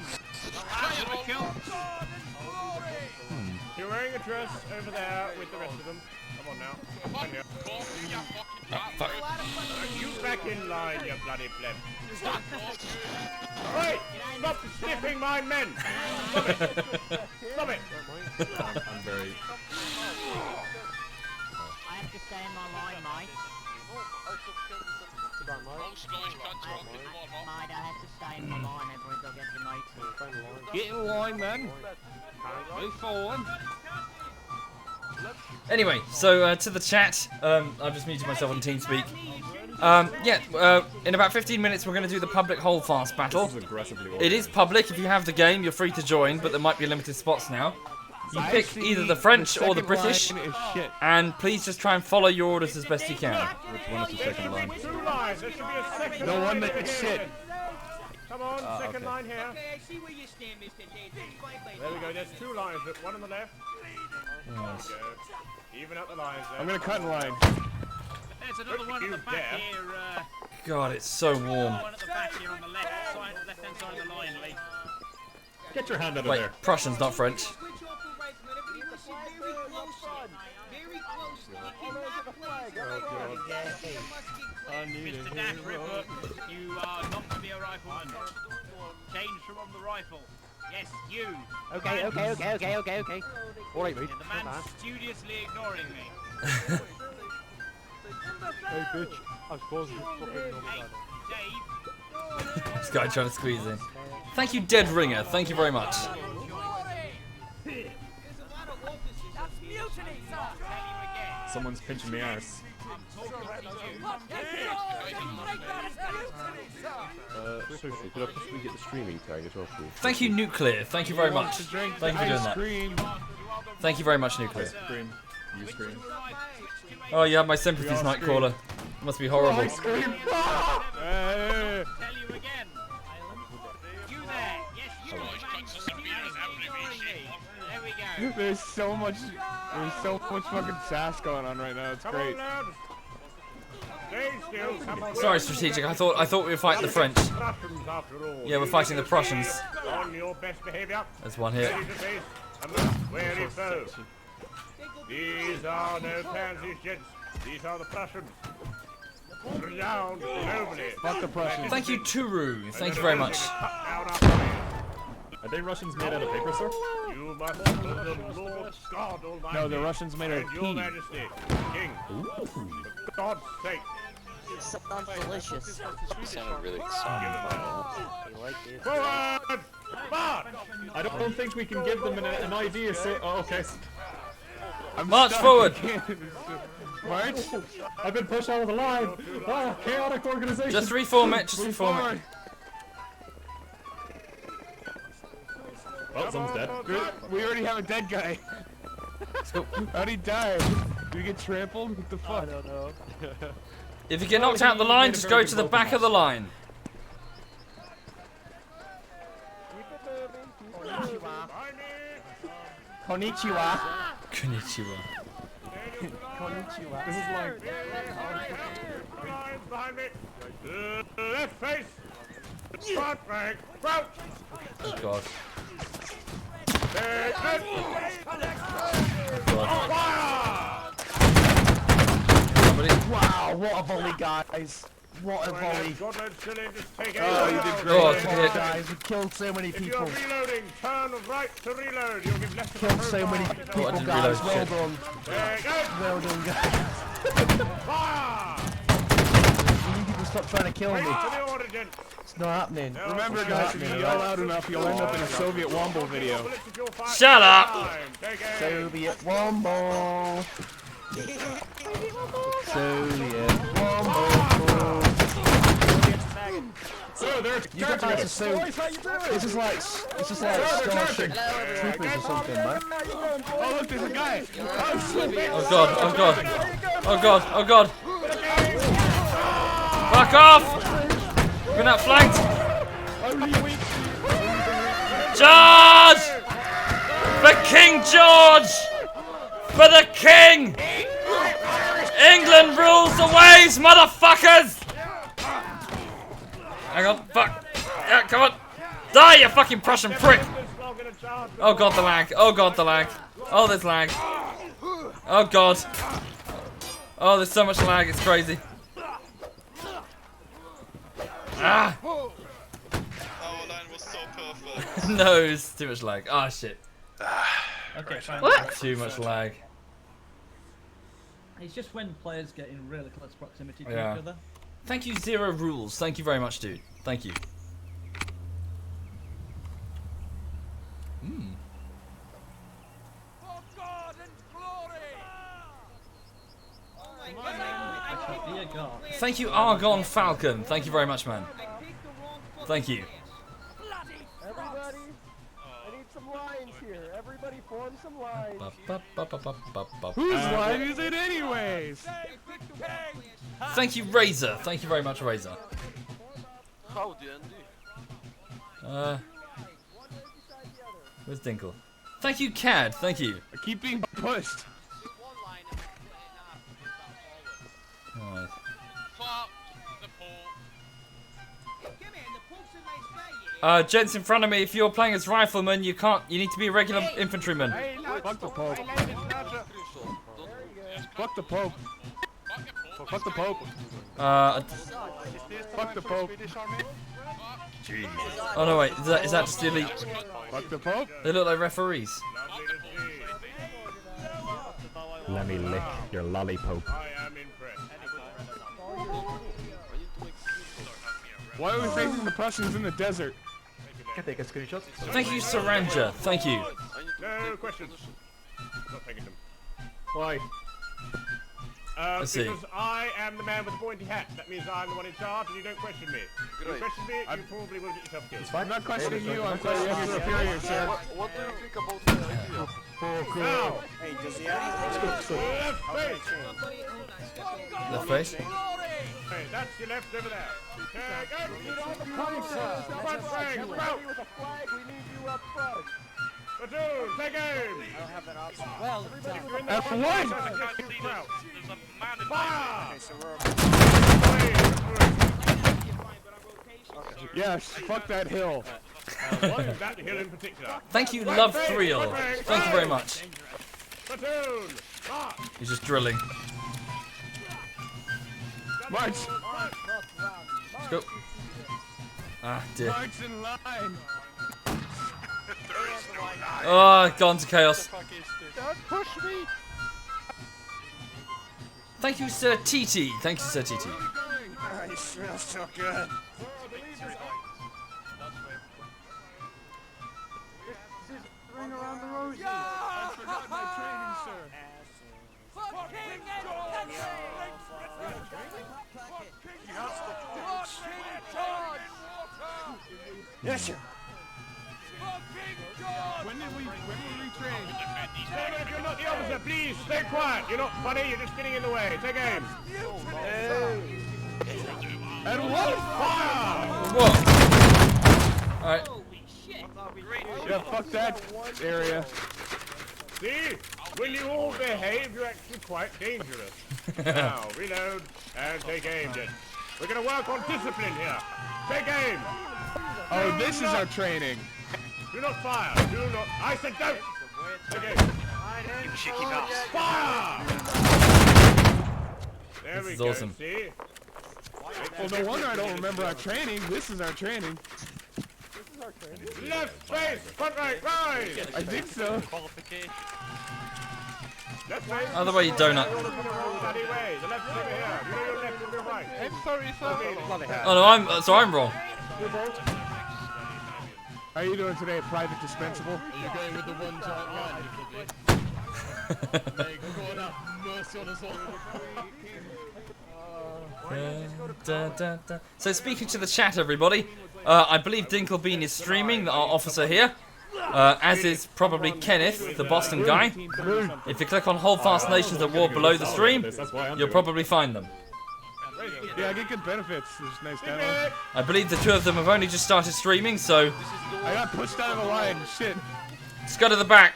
Lads of the kilt! You're wearing a dress over there with the rest of them. Come on now. Come here. Fuck. You back in line, you bloody pleb. Hey! Stop sniffing my men! Stop it! Stop it! I'm very... I have to stay in my line, mate. Mate, I have to stay in my line, otherwise I'll get demoted. Get in line, man. Move forward. Anyway, so to the chat. I've just muted myself on TeamSpeak. In about 15 minutes we're going to do the public holdfast battle. This is aggressively It is public. If you have the game, you're free to join, but there might be limited spots now. You pick either the French or the British, and please just try and follow your orders as best you can. Which one is the second line? Two lines. There should be a second The line one over that's here. shit. Come on, second okay. line here. Okay, I see where you stand, Mr. Davis. There we go. There's two lines. One on the left. Yes. There we go. Even up the lines there. I'm gonna cut in line. There's another one at the back here, God, it's so warm. one at the back here on the left-hand side of the line, Lee. Get your hand out of Wait, there. Prussians, not French. Switch off the right, man. Everybody listen very closely. Very closely. You cannot place your Mr. Dash Ripper, you are not to be a rifleman. Change from on the rifle. Yes, you. Okay. Alright, mate. The man studiously ignoring me. Hey bitch, I suppose you fucking know Hey, Dave. This guy trying to squeeze in. Thank you, Dead Ringer. Thank you very much. Someone's pinching my arse. Social, could I possibly get the streaming tag as well, please? Thank you, Nuclear. Thank you very much. Thank you for doing that. Thank you very much, Nuclear. Scream. You scream. Oh, you have my sympathies, Nightcrawler. It must be horrible. Tell you again. You there. Yes, you. Man studiously ignoring me. There we go. There's so much fucking sass going on right now. It's Come great. on, lads. Stay still. Come on. Sorry, Strategic. I thought we were fighting the French. Prussians after all. Yeah, we're fighting the Prussians. On your best behavior. There's one here. Ready to face a most wary foe. These are no pansies, gents. These are the Prussians. Renowned globally. Fuck the Prussians. Thank you, Turu. Thank you very much. Are they Russians made out of paper, sir? You must serve the Lord God Almighty. No, the Russians made out of and Your pee. Majesty, King. For God's sake. Sounds delicious. Sounded really exciting. Forward! March! I don't think we can give them an idea, so... Oh, okay. March forward! March? I've been pushed out of the line! Ah, chaotic organization! Just reform it, just reform it. Oh, someone's dead. We already have a dead guy. How'd he die? Did we get trampled? What the fuck? I don't know. If you get knocked out the line, just go to the back of the line. Konnichiwa. Konnichiwa. Konnichiwa. This is like... Lines behind me. Left face. Front rank. Crouch. Oh, God. Very good. God. Fire! Somebody. Wow, what a volley, guys. What a volley. Scotland still in, just take it. Oh, you did great. God, What a hit. guys. We killed so many If you're people. reloading, turn right to reload. You'll give less of a Killed so many profile. people, didn't guys. reload Well shit. done. Very good. Well done, guys. Fire! You need to stop trying to kill Wait me. to the origin. It's not happening. Remember, It's guys, not if you happening, yell alright? loud enough, you'll end up in a SovietWomble video. Bullets if you're fighting. Shut up! Take aim. SovietWomble. SovietWomble. So, they're You got to so. This is like Starship Troopers or something, man. Oh, look, there's a guy. Oh, God. Oh, God. Oh, God. Oh, God. Back off! We're been outflanked. Charge! The King King George! For the King! England rules the waves, motherfuckers! Hang on, fuck. Yeah, come on. Die, you fucking Prussian prick! Oh god, the lag. Oh god, the lag. Oh, there's lag. Oh god. Oh, there's so much lag, it's crazy. Ah! Oh, line was so perfect. No, it's too much lag. Oh shit. Okay, fine. What? Too much lag. It's just when players get in really close proximity to Yeah. each other. Thank you, Zero Rules. Thank you very much, dude. Thank you. Hmm. Dear God. Thank you, Argon Falcon. Thank you very much, man. Thank you. Everybody, I need some lines here. Everybody form some lines. Whose line is it anyways? Thank you, Razor. Thank you very much, Razor. Howdy, Andy. Where's Dinkle? Thank you, Cad. Thank you. I keep being pushed. Alright. Gents in front of me, if you're playing as rifleman, you can't. You need to be a regular infantryman. Fuck the Pope. Fuck the Pope. Fuck the Pope. Fuck the Pope. Oh no, wait. Is that just the elite? Fuck the Pope. They look like referees. Let me lick your lollipop. I am impressed. Why are we facing the Prussians in the desert? Can I take a screenshot? Thank you, Saranja. Thank you. No questions. Not taking them. Why? Let's see. Because I am the man with the pointy hat. That means I'm the one in charge, and you don't question me. If you question me, you probably will get yourself killed. I'm not questioning you. I'm questioning your superior, sir. What do you think about the idea? Now, Hey, does he have left face. Left face. Hey, that's your left over there. Front flank, route. with a flag? We need you up front. Platoon, take aim. I don't have that option. Well, F1. Fire. okay, so we're Yes, fuck that hill. That hill in particular. Thank you, Love Thrill. Thank you very much. Platoon, march. He's just drilling. March. Let's go. Ah, dear. March in line. Oh, gone to chaos. don't push me. Thank you, Sir TT. Thank you, Sir TT. Oh, you smell so good. Ring around the rosy. I forgot my training, sir. Yes, sir. When will we train? If you're not the officer, please stay quiet. You're not funny. You're just getting in the way. Take aim. And what? Fire! Whoa. Alright. Yeah, fuck that area. See? When you all behave, you're actually quite dangerous. Now, reload and take aim, then. We're gonna work on discipline here. Take aim. Oh, this is our training. Do not fire. Do not. I said don't. Take aim. You cheeky bastard. Fire! There This we is go. awesome. See? Well, no wonder I don't remember our training. This is our training. Left face, front right, right. I think so. Left face. Other way, you donut. Bloody way. The left is over here. You know your left and your right. I'm sorry, sir. Oh no, I'm wrong. How are you doing today, Private Dispensable? Are you going with the one-time line, you May God have mercy on us all. So speaking to the chat, everybody, I believe Dinklebean is streaming, our officer here, as is probably Kenneth, the Boston guy. If you click on Hold Fast Nations at War below the stream, you'll probably find them. Yeah, I get good benefits. There's nice demo. I believe the two of them have only just started streaming, so I got pushed out of the line. Shit. let's go to the back.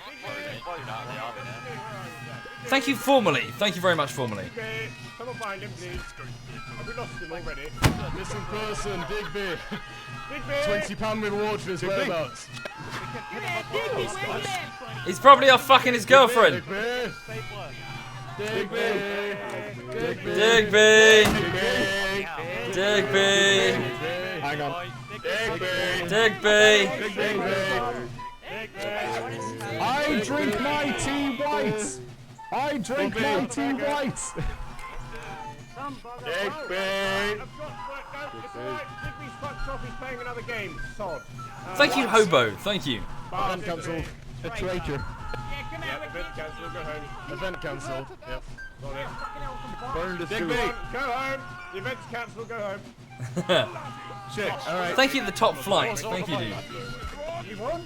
Thank you formally. Thank you very much formally. Someone find him, please. Have we lost him already? Missing person, Digby. Digby! £20 reward for his whereabouts. He's probably off fucking his girlfriend. Digby. Digby. Digby. Hang on. Digby. I drink my tea white. I drink my tea white. Digby's fucked off, he's playing another game. Sod. Thank you, Hobo. Thank you. Event cancelled. A traitor. Event cancelled, go home. Event cancelled. Yep. Burn the Digby, suit. go home. The event's cancelled, go home. Shit, alright. Thank you, the top flight. Thank you, dude. You won?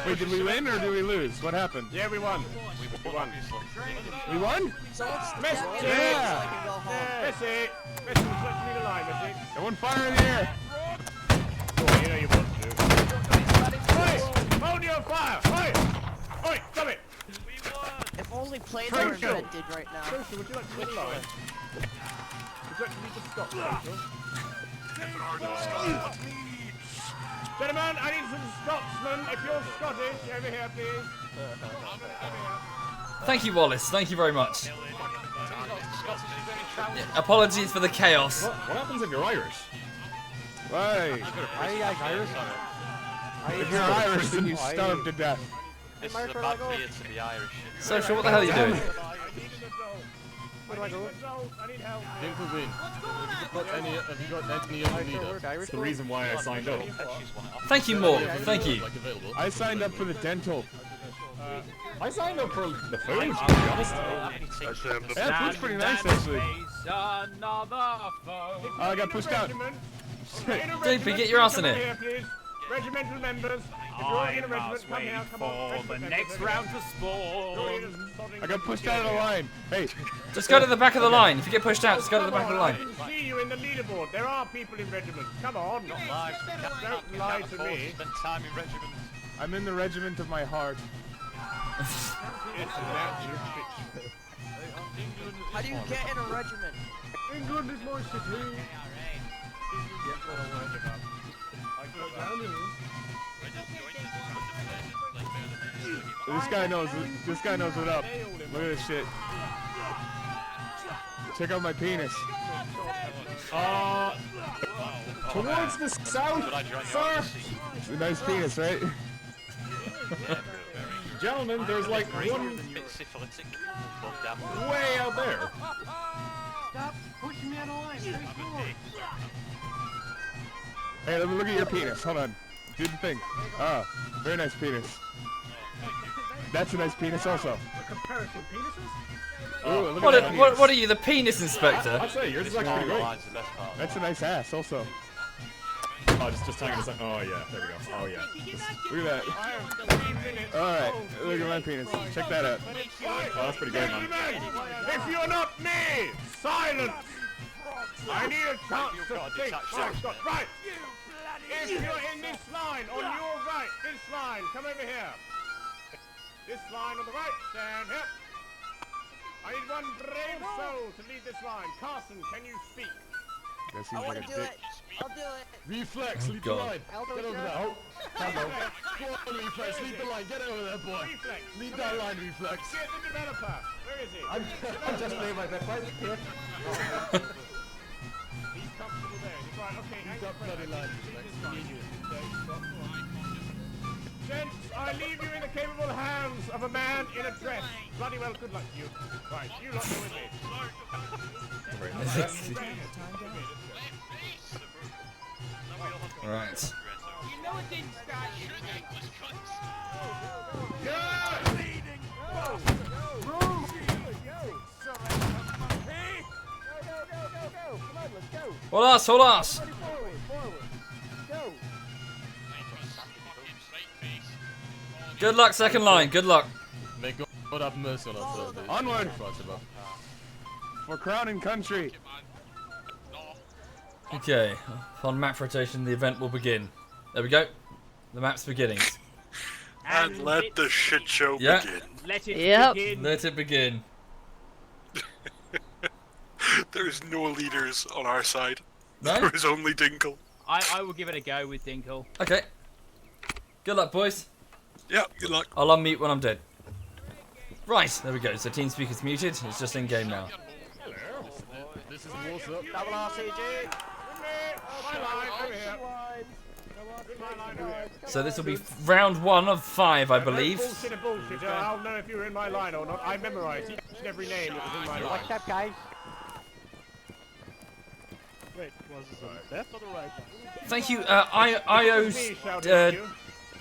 Wait, did we win or did we lose? What happened? Yeah, we won. We won. We won? Missy! Yeah! Missy! Missy, would you like to lead a line, Missy? Everyone fire in the air! Oh, you know you want to. Oi! Hold your fire! Oi! Oi, stop it! If only planes were invented right now. Tracer, would you like to lead a line? Would you like to lead the Scotch, Tracer? Gentlemen, I need some Scotsmen. If you're Scottish, over here, please. Thank you, Wallace. Thank you very much. Yeah, apologies for the chaos. What happens if you're Irish? Right. Are you guys Irish? If you're Irish, then you starve to death. This is a bad beer to be Irish. Social, what the hell are you doing? Where do I go? I need help. Dinkelbean, have you got any other leader? That's the reason why I signed up. Thank you, Morg. Thank you. Like available. I signed up for the dental. I signed up for the food, to be honest. Yeah, food's pretty nice, actually. I got pushed out. Digby, get your ass in it. Regimental members, if you're in a regiment, come here, come on. For the next round to spawn. I got pushed out of the line. Hey, Just go to the back of the line. If you get pushed out, just go to the back of the I line. can see you in the leaderboard. There are people in regiments. Come on. Don't lie to me. Spend time in regiment. I'm in the regiment of my heart. How do you get in a regiment? England is my city. This guy knows. This guy knows what up. Look at this shit. Check out my penis. Towards the south, sir. It's a nice penis, right? Gentlemen, there's like one Syphilitic. way out there. Stop pushing me out of line. Hey, let me look at your penis. Hold on. Do the thing. Ah, very nice penis. That's a nice penis also. Comparison penises? Ooh, look at that penis. What are you, the penis inspector? I'd say yours is actually pretty great. That's a nice ass also. Oh, just hanging this. Oh yeah, there we go. Oh yeah. Look at that. Alright, look at my penis. Check that out. Oh, that's pretty good, man. If you're not me, silence! I need a chance to think. Right! If you're in this line, on your right, this line, come over here. This line on the right, stand here. I need one brave soul to lead this line. Carson, can you speak? That seems like a dick. I'll do it. Reflex, lead the God. line. Get over there. Oh, hello. Go on, Reflex, lead the line. Get over there, boy. Reflex. Lead that line, Reflex. Get the developer. Where is he? I'm just playing my best fight here. He's comfortable there. He's right. Okay, Lead that bloody line, Reflex. We need you. Gents, I leave you in the capable hands of a man in a dress. Bloody well, good luck to you. Right, you lot go with me. Right. You know it didn't start shooting. Hold us, hold us. Good luck, second line. Good luck. May God have mercy on us Thursday. Onward. For crown and country. Okay. Upon map rotation, the event will begin. There we go. The map's beginning. And let the shit show begin. Let it begin. Let it begin. There's no leaders on our side. No? There is only Dinkle. I will give it a go with Dinkle. Okay. Good luck, boys. Yeah, good luck. I'll unmute when I'm dead. Right, there we go. So TeamSpeaker's muted. It's just in game now. This is what's up. Double RCG. My line, over here. So this will be round 1 of 5, I believe. Bullshitter. I'll know if you're in my line or not. I memorized each and every name that was in my line. What's up, guys? Wait, was this on the left or the right? Thank you,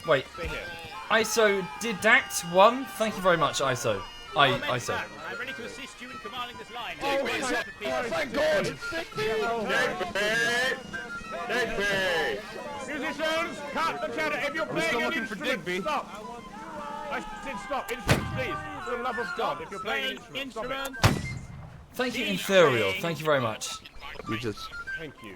wait. ISO Didact 1. Thank you very much, ISO. ISO. I'm ready to assist you in commanding this line. Thank God! Digby! Musicians, cut the chatter. If you're playing an instrument, stop. I said stop. Instruments, please. For the love of God, if you're playing an instrument, stop it. Thank you, Inferior. Thank you very much. You just... Thank you.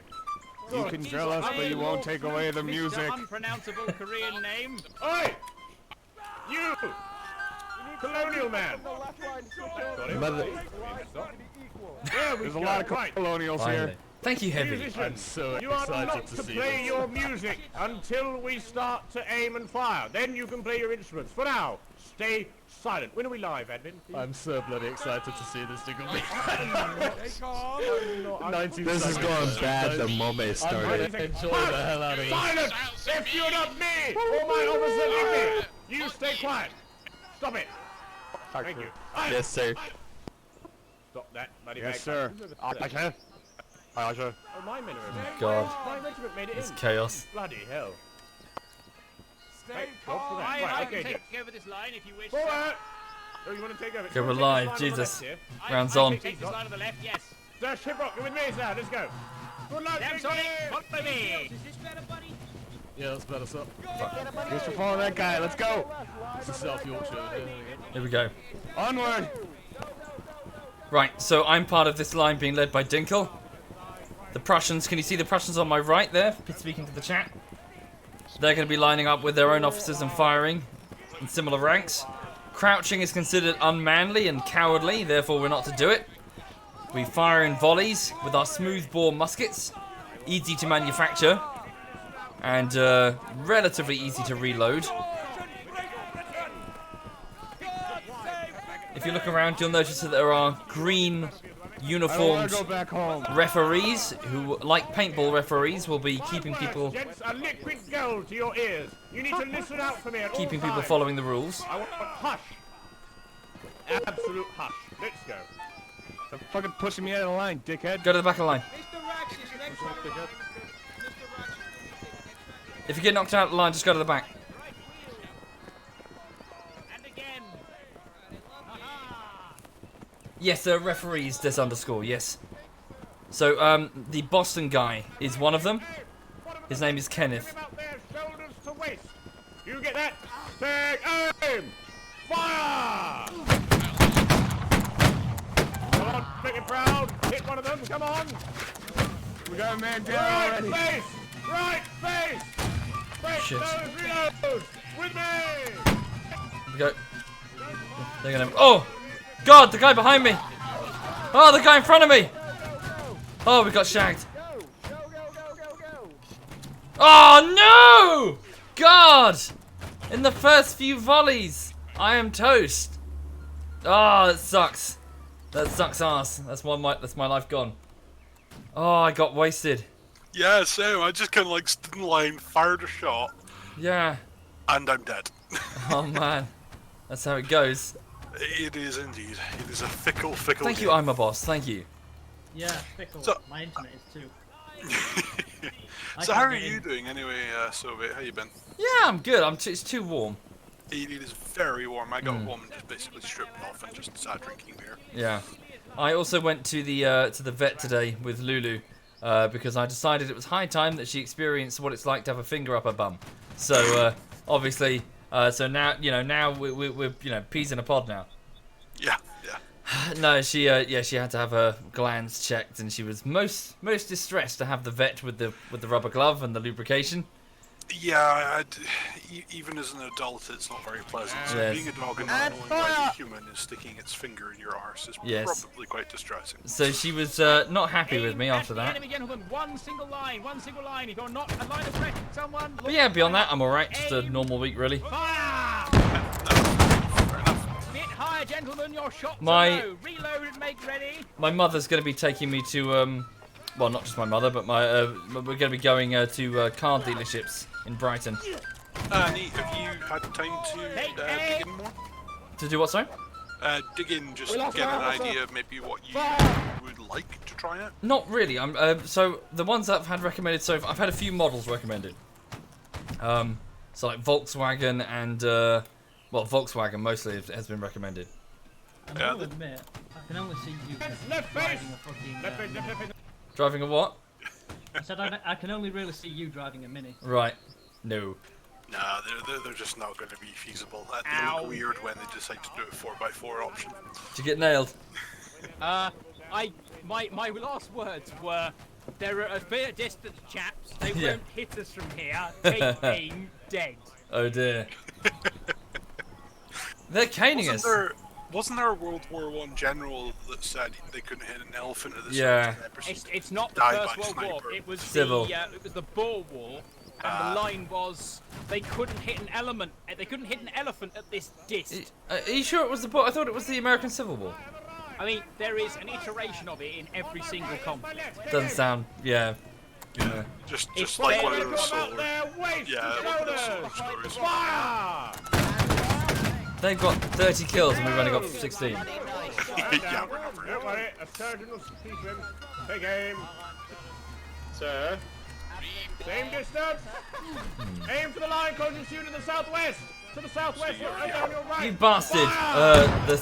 You can drill us, but you won't take away the music. Unpronounceable Korean name. Oi! You! Colonial man! There's a lot of colonials here. Thank you, Heavy. Musicians, I'm so you are excited not to to see play this. your music until we start to aim and fire. Then you can play your instruments. For now, stay silent. When are we live, Edwin? I'm so bloody excited to see this thing. This is going bad the moment it started. Enjoy the hell out of it. Silence! If you're not me or my officer Nicky, you stay quiet. Stop it. Thank you. Yes, sir. Stop that, bloody Yes, bagpipe. sir. I can. Aye, sir. Oh, my men are Oh, God. My regiment made it It's in. chaos. Bloody hell. Thank God for that. I Right, can okay, take over this line if you wish. forward! Oh, you want to take over? Okay, You we're wanna take live. this line on the Jesus. left here? Round's I on. can take this line on the left, yes. Sir Shiprock, you're with me, sir. Let's go. Good luck, Damn, Nicky. Sonic, follow me. Is this better, buddy? Yeah, that's better, sir. Just to follow that guy. Let's go. This is South Yorkshire. Here we go. Onward. Right, so I'm part of this line being led by Dinkle. The Prussians, can you see the Prussians on my right there, speaking to the chat? They're going to be lining up with their own officers and firing in similar ranks. Crouching is considered unmanly and cowardly, therefore we're not to do it. We fire in volleys with our smoothbore muskets, easy to manufacture, and relatively easy to reload. If you look around, you'll notice that there are green uniformed referees who, like paintball referees, will be keeping people Gents, a liquid gold to your ears. You need to listen out for me at all keeping people times. following the rules. I want a hush. Absolute hush. Let's go. They're fucking pushing me out of the line, dickhead. Go to the back of the line. If you get knocked out of the line, just go to the back. And again. Yes, they're referees, this underscore, yes. So, the Boston guy is one of them. His name is Kenneth. About their shoulders to waist. You get that? Take aim. Fire! Come on, make it proud. Hit one of them. Come on. We got a man down Right already. face. Right face. Break Shit. those reloads. With me. Here we go. They're gonna. Oh! God, the guy behind me! Oh, the guy in front of me! Oh, we got shagged. Oh no! God! In the first few volleys, I am toast. Oh, that sucks. That sucks ass. That's my life gone. Oh, I got wasted. Yeah, same. I just kind of like stood in line, fired a shot, Yeah. and I'm dead. Oh man, that's how it goes. It is indeed. It is a fickle, fickle Thank you, game. I'm a boss. Thank you. Yeah, fickle. So- My internet is too. So how are you doing anyway, Soviet? How you been? Yeah, I'm good. It's too warm. It is very warm. I got home and just basically stripped off and just started drinking beer. Yeah. I also went to the vet today with Lulu because I decided it was high time that she experienced what it's like to have a finger up her bum. So obviously, so now we're peas in a pod now. Yeah. No, she had to have her glands checked, and she was most distressed to have the vet with the rubber glove and the lubrication. Yeah, even as an adult, it's not very pleasant. So Yes. being a dog and not knowing why the human is sticking its finger in your arse is probably quite distressing. So she was not happy with me after that. Enemy gentlemen, one single line. If you're not a line of threat, someone. But yeah, beyond that, I'm alright. Just a normal week, really. Fire! Bit higher, gentlemen. Your shots My- are low. Reload and make ready. My mother's going to be taking me to, well, not just my mother, but my we're going to be going to car dealerships in Brighton. Neat. Have you had time to dig in more? To do what, sorry? Dig in, just get an idea of maybe what you would like to try out. Not really. So the ones that I've had recommended, so I've had a few models recommended. So like Volkswagen and well, Volkswagen mostly has been recommended. I will admit, I can only see you driving a fucking. Driving a what? I said I can only really see you driving a Mini. Right. No. Nah, they're just not going to be feasible. They look weird when they decide to do a 4x4 option. Did you get nailed? My last words were, they're at a fair distance, chaps. They won't hit us from here. Take aim, dead. Oh dear. They're caning us. Wasn't there a World War I general that said they couldn't hit an elephant at the Yeah. It's not the First World War. It was Civil. it was the Boer War, and the line was they couldn't hit an element. They couldn't hit an elephant at this dist. Are you sure it was the I thought it was the American Civil War. I mean, there is an iteration of it in every single conflict. Doesn't sound, yeah. Just like one of those solar. Yeah, one of those solar stories. Fire! They've got 30 kills and we've only got 16. Yeah, we're not very Don't worry, a surgeon will speak in. Take aim. Sir. Same distance. Aim for the line closest to you to the southwest. To the southwest, you're on your right. You bastard! The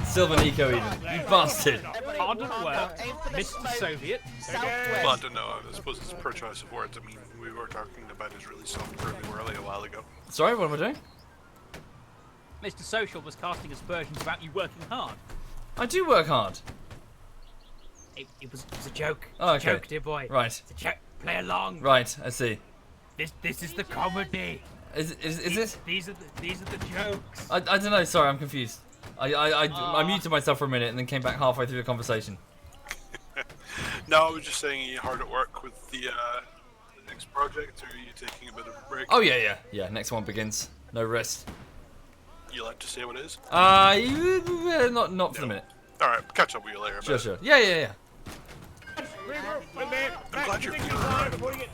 silver Nico even. You bastard! Pardon work, Mr. Soviet. Well, I don't know. I suppose it's per choice of words. I mean, we were talking about his really soft curly a while ago. Sorry, what am I doing? Mr. Social was casting aspersions about you working hard. I do work hard. It was a joke. Oh, It's a okay. joke, dear boy. Right. It's a joke. Play along. Right, I see. This is the comedy. Is this? These are the jokes. I don't know. Sorry, I'm confused. I muted myself for a minute and then came back halfway through the conversation. No, I was just saying, are you hard at work with the next project, or are you taking a bit of a break? Oh yeah. Next one begins. No rest. You like to say what it is? Not for the minute. All right, catch up with you later. Sure. Yeah. I'm glad your beer arrived.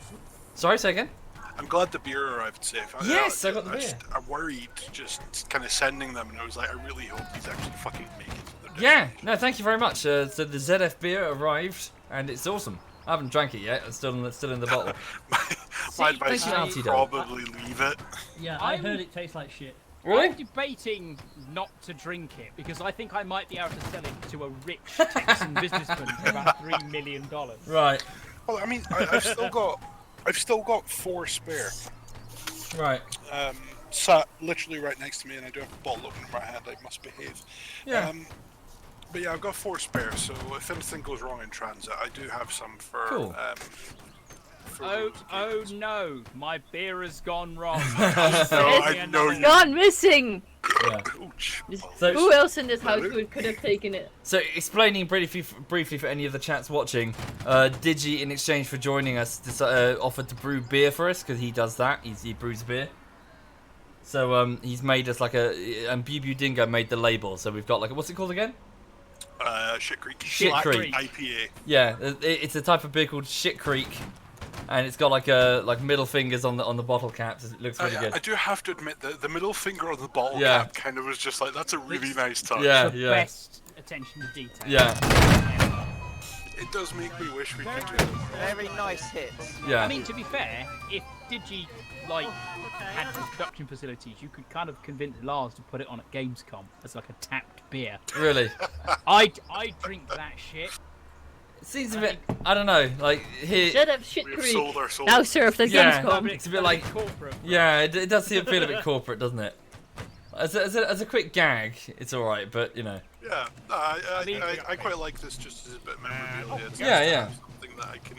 Sorry, say again. I'm glad the beer arrived safe. Yes, I got the beer. I'm worried just kind of sending them, and I was like, I really hope these actually fucking make it. Yeah, no, thank you very much. So the ZF beer arrived, and it's awesome. I haven't drank it yet. It's still in the bottle. My advice thank you, is probably leave it. Yeah, I heard it tastes like shit. Really? I'm debating not to drink it because I think I might be able to sell it to a rich Texan businessman for about $3 million. Right. Well, I mean, I've still got 4 spare. Right. Sat literally right next to me, and I do have a bottle opener in my hand. I must behave. Yeah. But yeah, I've got 4 spare, so if anything goes wrong in transit, I do have some for. Cool. Oh no, my beer has gone wrong. I know you. Gone missing. Yeah. So, who else in this house could have taken it? So, explaining briefly for any of the chats watching, Digi, in exchange for joining us, offered to brew beer for us because he does that. He brews beer. So he's made us like and BB Dingo made the label. So we've got like what's it called again? Shit Creek. Shit Creek. IPA. Yeah, it's a type of beer called Shit Creek. And it's got like middle fingers on the bottle caps. It looks really good. I do have to admit that the middle finger on the bottle cap kind of was just like, that's a really nice touch. Yeah. Best attention to detail. Yeah. It does make me wish we could do it more. Very nice hits. Yeah. I mean, to be fair, if Digi had some production facilities, you could kind of convince Lars to put it on at Gamescom as like a tapped beer. Really? I drink that shit. It seems a bit, I don't know, like here. Instead of Shit We've Creek, sold our soul. now served at Gamescom. It's a bit like corporate. Yeah, it does feel a bit corporate, doesn't it? As a quick gag, it's all right, but you know. Yeah, I quite like this just as a bit of memorabilia. It's Yeah. something that I can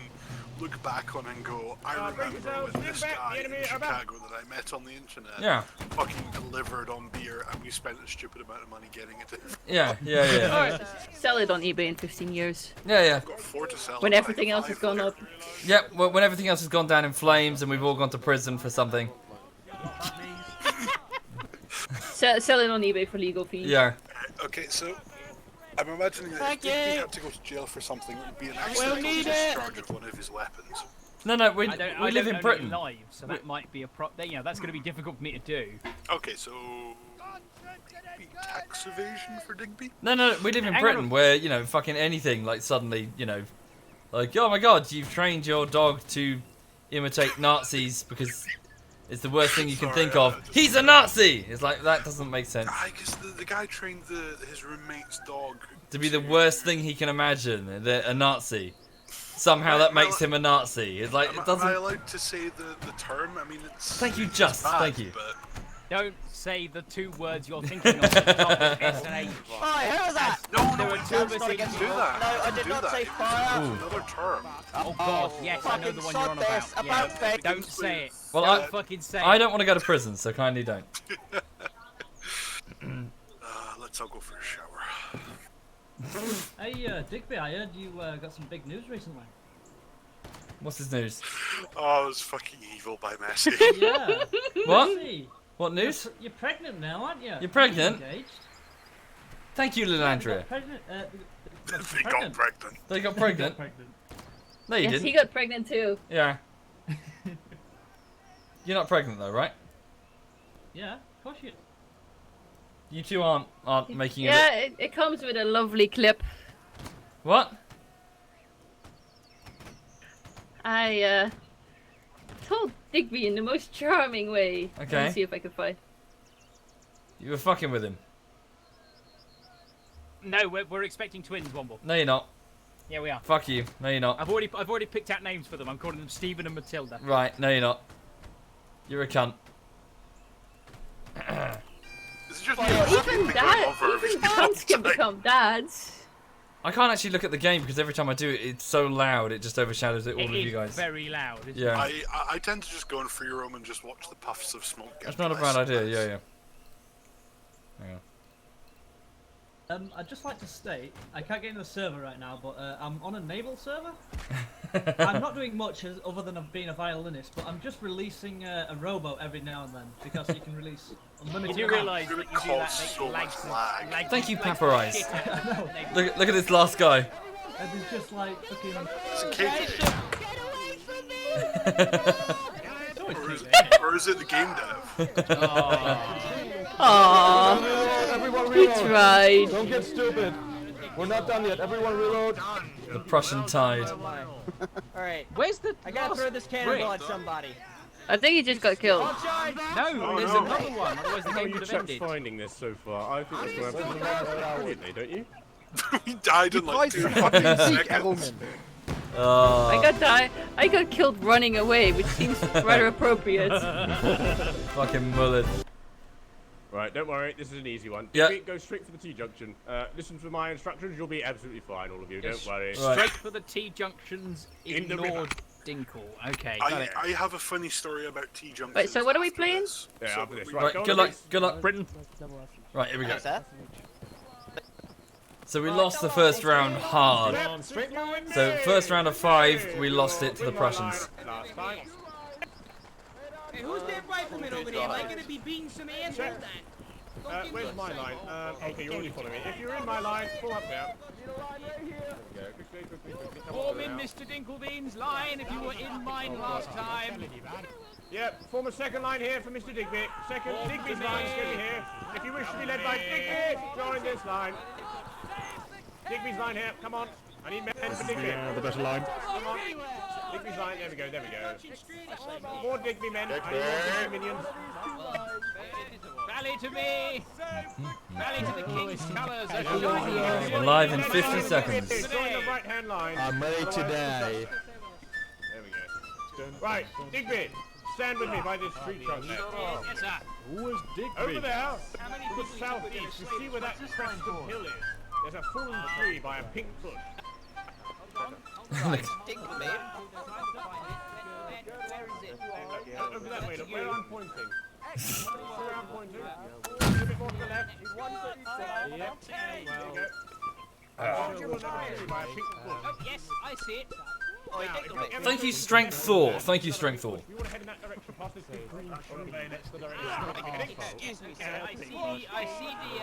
look back on and go, I remember when this guy in Chicago that I met on the internet fucking delivered on beer and we spent a stupid amount of money getting it. Or sell it on eBay in 15 years. Yeah. I've got 4 to sell When everything else has gone up. Yeah, well, when everything else has gone down in flames and we've all gone to prison for something. Sell it on eBay for legal fees. Yeah. Okay, so I'm imagining that if Digby had to go to jail for something, it would be an accidental discharge of one of his weapons. No, we I live in don't Britain. own it live, so that might be a you know, that's going to be difficult for me to do. Okay, so tax evasion for Digby? No, we live in Britain where, you know, fucking anything, like suddenly, you know, like, oh my god, you've trained your dog to imitate Nazis because it's the worst thing you can think of. He's a Nazi! It's like, that doesn't make sense. Because the guy trained his roommate's dog To be the worst thing he can imagine, a Nazi. Somehow that makes him a Nazi. It's like, it doesn't... Am I allowed to say the term? I mean, it's... Thank you, it's Just. bad, Thank you. But... Don't say the 2 words you're thinking of. S and H. Hi, who was that? No, There were 2 of us not in do that. No, I did not say fire. Ooh. Another term. Oh god, yes, I know the one you're on about. Yeah, don't say it. Well, don't fucking say it. I don't want to go to prison, so kindly don't. Let's all go for a shower. Hey, Digby, I heard you got some big news recently. What's his news? Oh, I was fucking evil by message. Yeah. What? See, What news? you're pregnant now, aren't you? You're pregnant? Engaged. Thank you, Yeah, Lilandria. They got pregnant. They got pregnant? No, you Yes, didn't. he got pregnant too. Yeah. You're not pregnant though, right? Yeah, of course you. You two aren't making it. Yeah, it comes with a lovely clip. What? I told Digby in the most charming way. Let Okay. me see if I can find. You were fucking with him. No, we're expecting twins, Womble. No, you're not. Yeah, we are. Fuck you. No, you're not. I've already picked out names for them. I'm calling them Stephen and Matilda. Right. No, you're not. You're a cunt. Is it just Even cunts can become dads. I can't actually look at the game because every time I do it, it's so loud it just overshadows all of you guys. Very loud. Isn't Yeah. I tend to just go in free roam and just watch the puffs of smoke. That's not a bad idea. Yeah. I'd just like to state, I can't get into the server right now, but I'm on a naval server. I'm not doing much other than being a violinist, but I'm just releasing a rowboat every now and then because you can release unlimited. You do realise that you do that lags. Thank you, Paparized. shit out. Look at this last guy. And it's just like fucking. Or is it the game dev? Aww. Everyone He reload. tried. Don't get stupid. We're not done yet. Everyone reload. The Prussian tide. Alright. Where's the? I gotta throw this cannonball at somebody. I think he just got killed. No, there's another one. Otherwise the How are game you would have chaps ended. finding this so far? I think that's going to happen brilliantly, don't you? He died in like 2 fucking seconds. I got killed running away, which seems rather appropriate. Fucking mullet. Right, don't worry, this is an easy one. Yeah. Go straight for the T-junction. Listen to my instructions, you'll be absolutely fine, all of you, don't worry. Straight for the T-junctions, In the ignore river. Dinkle. Okay, got it. I have a funny story about T-junctions. Wait, so what are we playing? Yeah, So after this. we- Right, go Good on, luck. Good luck. Britain. Right, here we go. What's that? So we lost the first round hard. So first round of 5, we lost it to the Prussians. Last time. Hey, who's that rifleman over there? Am I gonna be beating some ass with that? Where's my line? Okay, you're already following me. If you're in my line, pull up now. Form in Mr. Dinklebean's line if you were in mine last time. Yep, form a second line here for Mr. Digby. Digby's line is going to be here. If you wish to be led by Digby, join this line. Digby's line here, come on. I need men for Digby. The better line. Come on. Digby's line, there we go. More Digby men. I need more Digby minions. Rally to me! Rally to the king's colours! We're live in 50 seconds. Join the right-hand line. I'm ready to die. There we go. Right, Digby, stand with me by this tree trunk there. Yes, sir. Who is Digby? Over there, to the southeast, you see where that crested hill is? There's a fallen tree by a pink bush. Right, dig for me. Over that way, look where I'm pointing. Where I'm pointing. A bit more to the left. Yep. There you go. Oh, yes, I see it. Oh, he digged a bit. Thank you, Strength 4. Thank you, Strength 4. You want to head in that direction past this big green tree next to the Excuse me, sir. I see the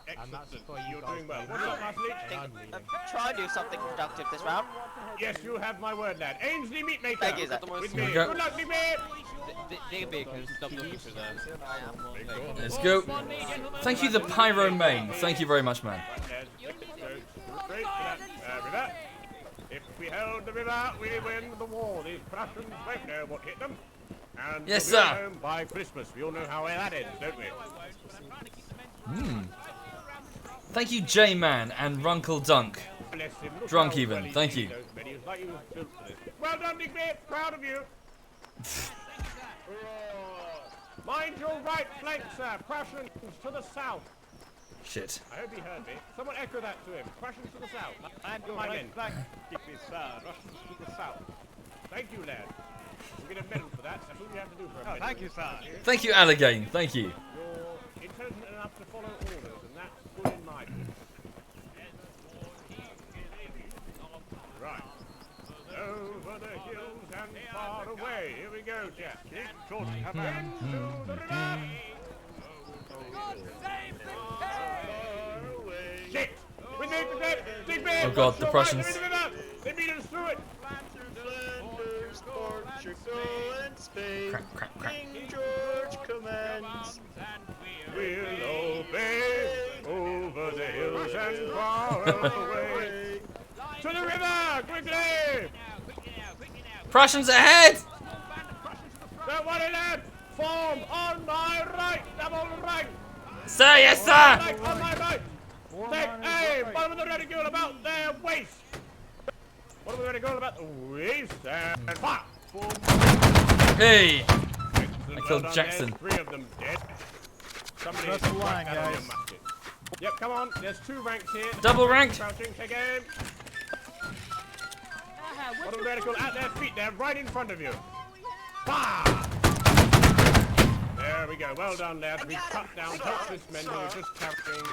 Excellent. You're doing well. What's up, athlete? Try and do something productive this round. Yes, you have my word, lad. Ainsley Meatmaker. Thank you, sir. With Here me. we go. Good luck, big man. Let's go. Thank you, the Pyro Main. Thank you very much, man. River. If we hold the river, we win the war. These Prussians won't know what hit them. And Yes, we'll be sir. home by Christmas. We all know how that ends, don't we? Thank you, J-Man and Runkle Dunk. Bless him. Look Drunk how even. well he Thank did you. those men. He was like he was built for this. Well done, big man. Proud of you. Mind your right flank, sir. Prussians to the south. Shit. I hope he heard me. Someone echo that to him. Prussians to the south. And your Right right in. flank, Russians To the south. Thank you, lad. We'll get a medal for that. That's all you have to do for a medal. Thank you, sir. Thank you, Allegain. Thank you. You're intelligent enough to follow orders, and that's good in my book. Right. Over the hills and far away. Here we go, Jack. Short command to the river. Shit! We need to get dig man. Oh God, the Prussians. They beat us through it. Flanders, Portugal, and Spain. Crap, crap, crap. King George commands. We'll obey over the hills and far away. To the river, quickly! Prussians ahead! Don't worry, lad. Form on my right, double right. Sir, yes, sir! Right, on my right. Take aim. Bottom of the reticule about their waist. Bottom of the reticule about the waist. And fire. Hey! Excellent. I killed Well done, Jackson. there's 3 of them dead. Somebody That's is the line, out of guys. your musket. Yep, come on. There's 2 ranks here. Double ranked. Crouching, take aim. Bottom of the reticule at their feet. They're right in front of you. Fire! There we go. Well done, lads. We cut down Texas men who were just carrying.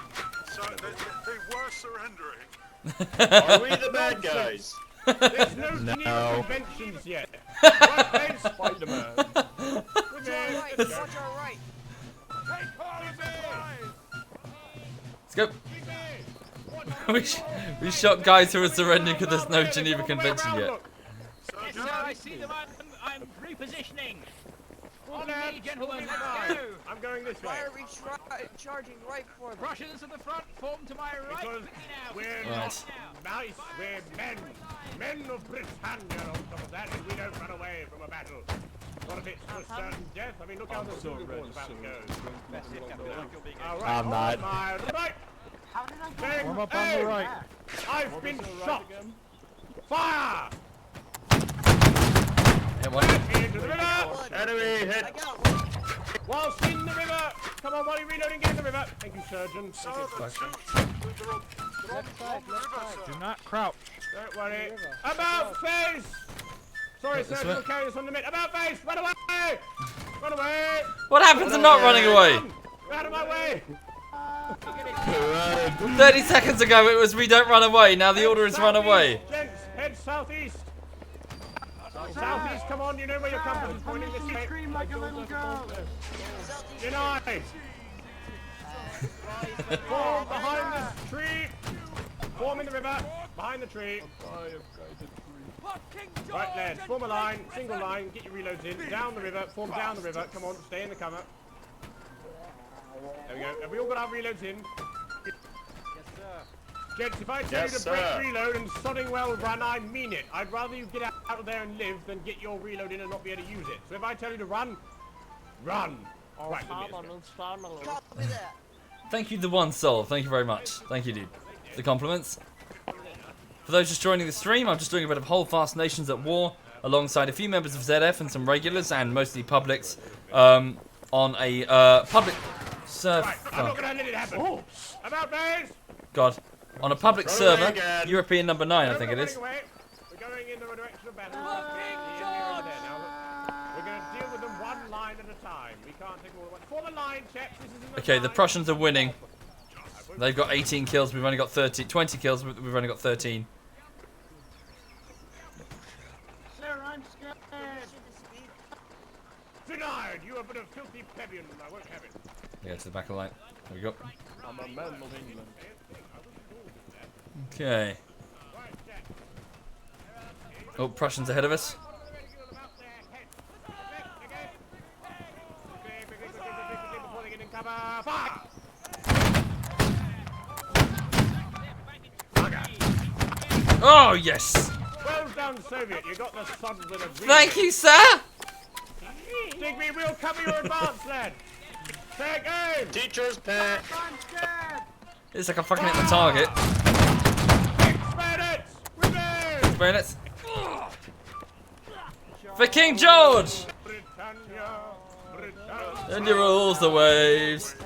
So they were surrendering. Are we the bad guys? There's no Geneva conventions yet. Right place, Spider-Man. Watch our right. Watch our right. Let's go. we shot guys who were surrendering because there's no Geneva Convention yet. Yes, sir, I see them. I'm repositioning. On me, gentlemen, let's go. I'm going this way. Fire recharging right for them. Prussians at the front, form to my right. Because we're Right. not nice, we're men. Men of Britannia on top of that, and we don't run away from a battle. What if it's to certain death? I mean, look how the Civil War's about to go. All right, I'm not. on my right. Bang, Warm up on the aim. right. I've been shot. Fire! Yeah, what? Into the river. Enemy hit. Whilst in the river. Come on, while you're reloading, get in the river. Thank you, surgeon. Do not crouch. Don't worry. About face! Sorry, This surgeon, way? we'll carry this on the mid. About face! Run away! Run away! What happened to not running away? Out of my way! 30 seconds ago it was we don't run away, now the order is run away. Gents, head southeast. Southeast, come on, you know where your compass is pointing this way. Scream like a little girl. Deny! Form behind this tree! Form in the river, behind the tree. Right, lads, form a line, single line, get your reloads in, down the river, form down the river, come on, stay in the cover. There we go, have we all got our reloads in? Yes, sir. Gents, if I tell you to break reload and sodding well run, I mean it. I'd rather you get out of there and live than get your reload in and not be able to use it. So if I tell you to run, run. Right, Thank you, the one soul. Thank you very much. Thank you, dude. The compliments. For those just joining the stream, I'm just doing a bit of Holdfast Nations at War alongside a few members of ZF and some regulars and mostly publics on a public server. Right, I'm not going to let it happen. Oh. About face! God. On a public server, European number 9, I think it is. We're going in the direction of battle. We're going to deal with them one line at a time. We can't take all at once. Form a line, chaps. This is Okay, the Prussians are winning. They've got 18 kills. We've only got 20 kills. We've only got 13. Sir, I'm scared. Denied. You are but a filthy plebeian. I won't have it. Yeah, to the back of the line. There we go. I'm a man of England. Okay. Oh, Prussians ahead of us. Oh, yes! Well done, Soviet. You got the sod with a breeze. Thank you, sir! Digby, we'll cover your advance, lad. Take aim! Teacher's pet! It's like I'm fucking hitting the target. Bayonets! Bayonets. For King George! And he rules the waves.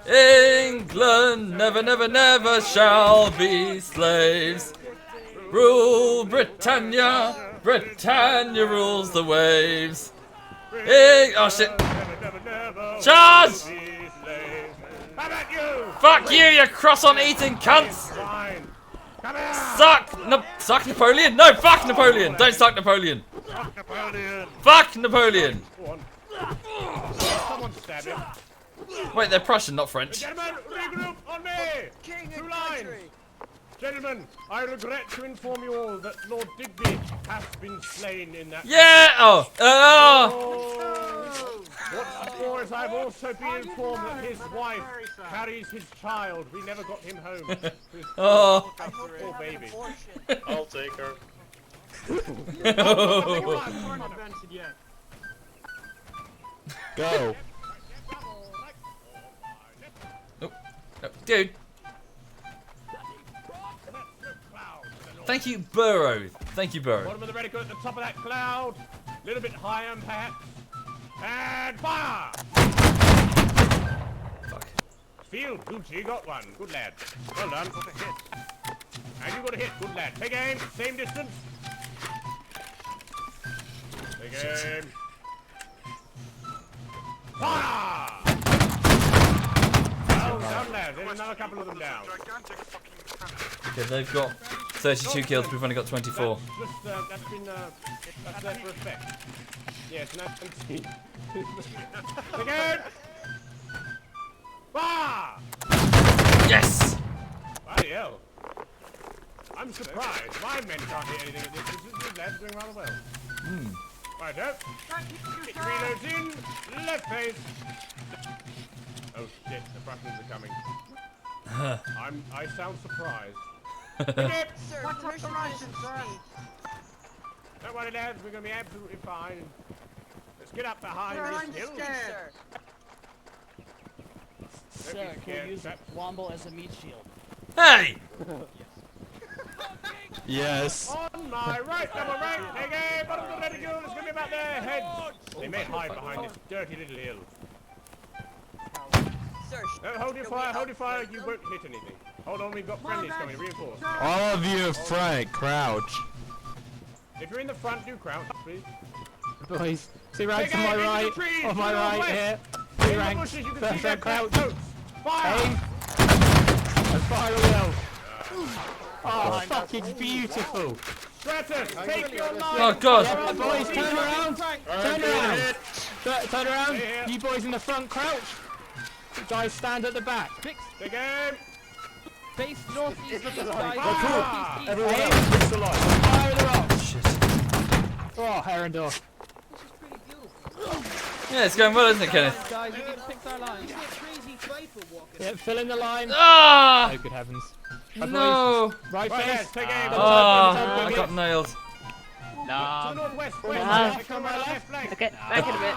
England never, never, never shall be slaves. Rule Britannia, Britannia rules the waves. Oh shit! Charge! Fuck you, you cross-on-eating cunts! Suck Napoleon? No, fuck Napoleon! Don't suck Napoleon! Fuck Napoleon! Someone stab him. Wait, they're Prussian, not French. Gentlemen, regroup on me! Two lines! Gentlemen, I regret to inform you all that Lord Digby has been slain in that... Yeah! Oh! What's more is I've also been informed that his wife carries his child. We never got him home. Oh! Poor baby. I'll take her. Go. Oh, dude. Thank you, Burrow. Thank you, Burrow. Bottom of the reticle at the top of that cloud. A little bit higher, perhaps. And fire! Fuck. Field, Gucci, you got one. Good lad. Well done. Got a hit. And you got a hit. Good lad. Take aim. Same distance. Take aim. Fire! Well done, lad. There's another couple of them down. Okay, they've got 32 kills. We've only got 24. That's been, that's there for effect. Yes, and that's been again! Bah! Yes! Bloody hell. I'm surprised. My men can't hit anything at this. This lad's doing rather well. Right up. Reloads in. Left face. Oh shit, the Prussians are coming. I sound surprised. Sir, what's the Russians, sir? Don't worry, lads. We're going to be absolutely fine. Let's get up behind this hill. Sir, can we use Womble as a meat shield? Hey! Yes. On my right, double right. Take aim. Bottom of the reticle. It's going to be about their heads. They may hide behind this dirty little hill. Hold your fire, hold your fire. You won't hit anything. Hold on, we've got friendlies coming. Reinforce. All of you Frank, crouch. If you're in the front, do crouch, please. Boys, two ranks on my right, on my right here. Two ranks, first rank crouch. Aim. And fire well. Oh, fucking beautiful. Stratus, take your line. Oh, God. Yeah, boys, turn around. Turn around. Turn around. You boys in the front, crouch. You guys stand at the back. Take aim. Face northeast of this guy. Everyone else, fix the line. Fire the rock. Shit. Oh, Herondor. Yeah, it's going well, isn't it, Kenneth? Guys, you can fix our line. Yeah, fill in the line. Ah! Oh, good heavens. No! Right face. Take aim. Oh, I got nailed. Nah. To the northwest. Come right left flank. Okay, back in a bit.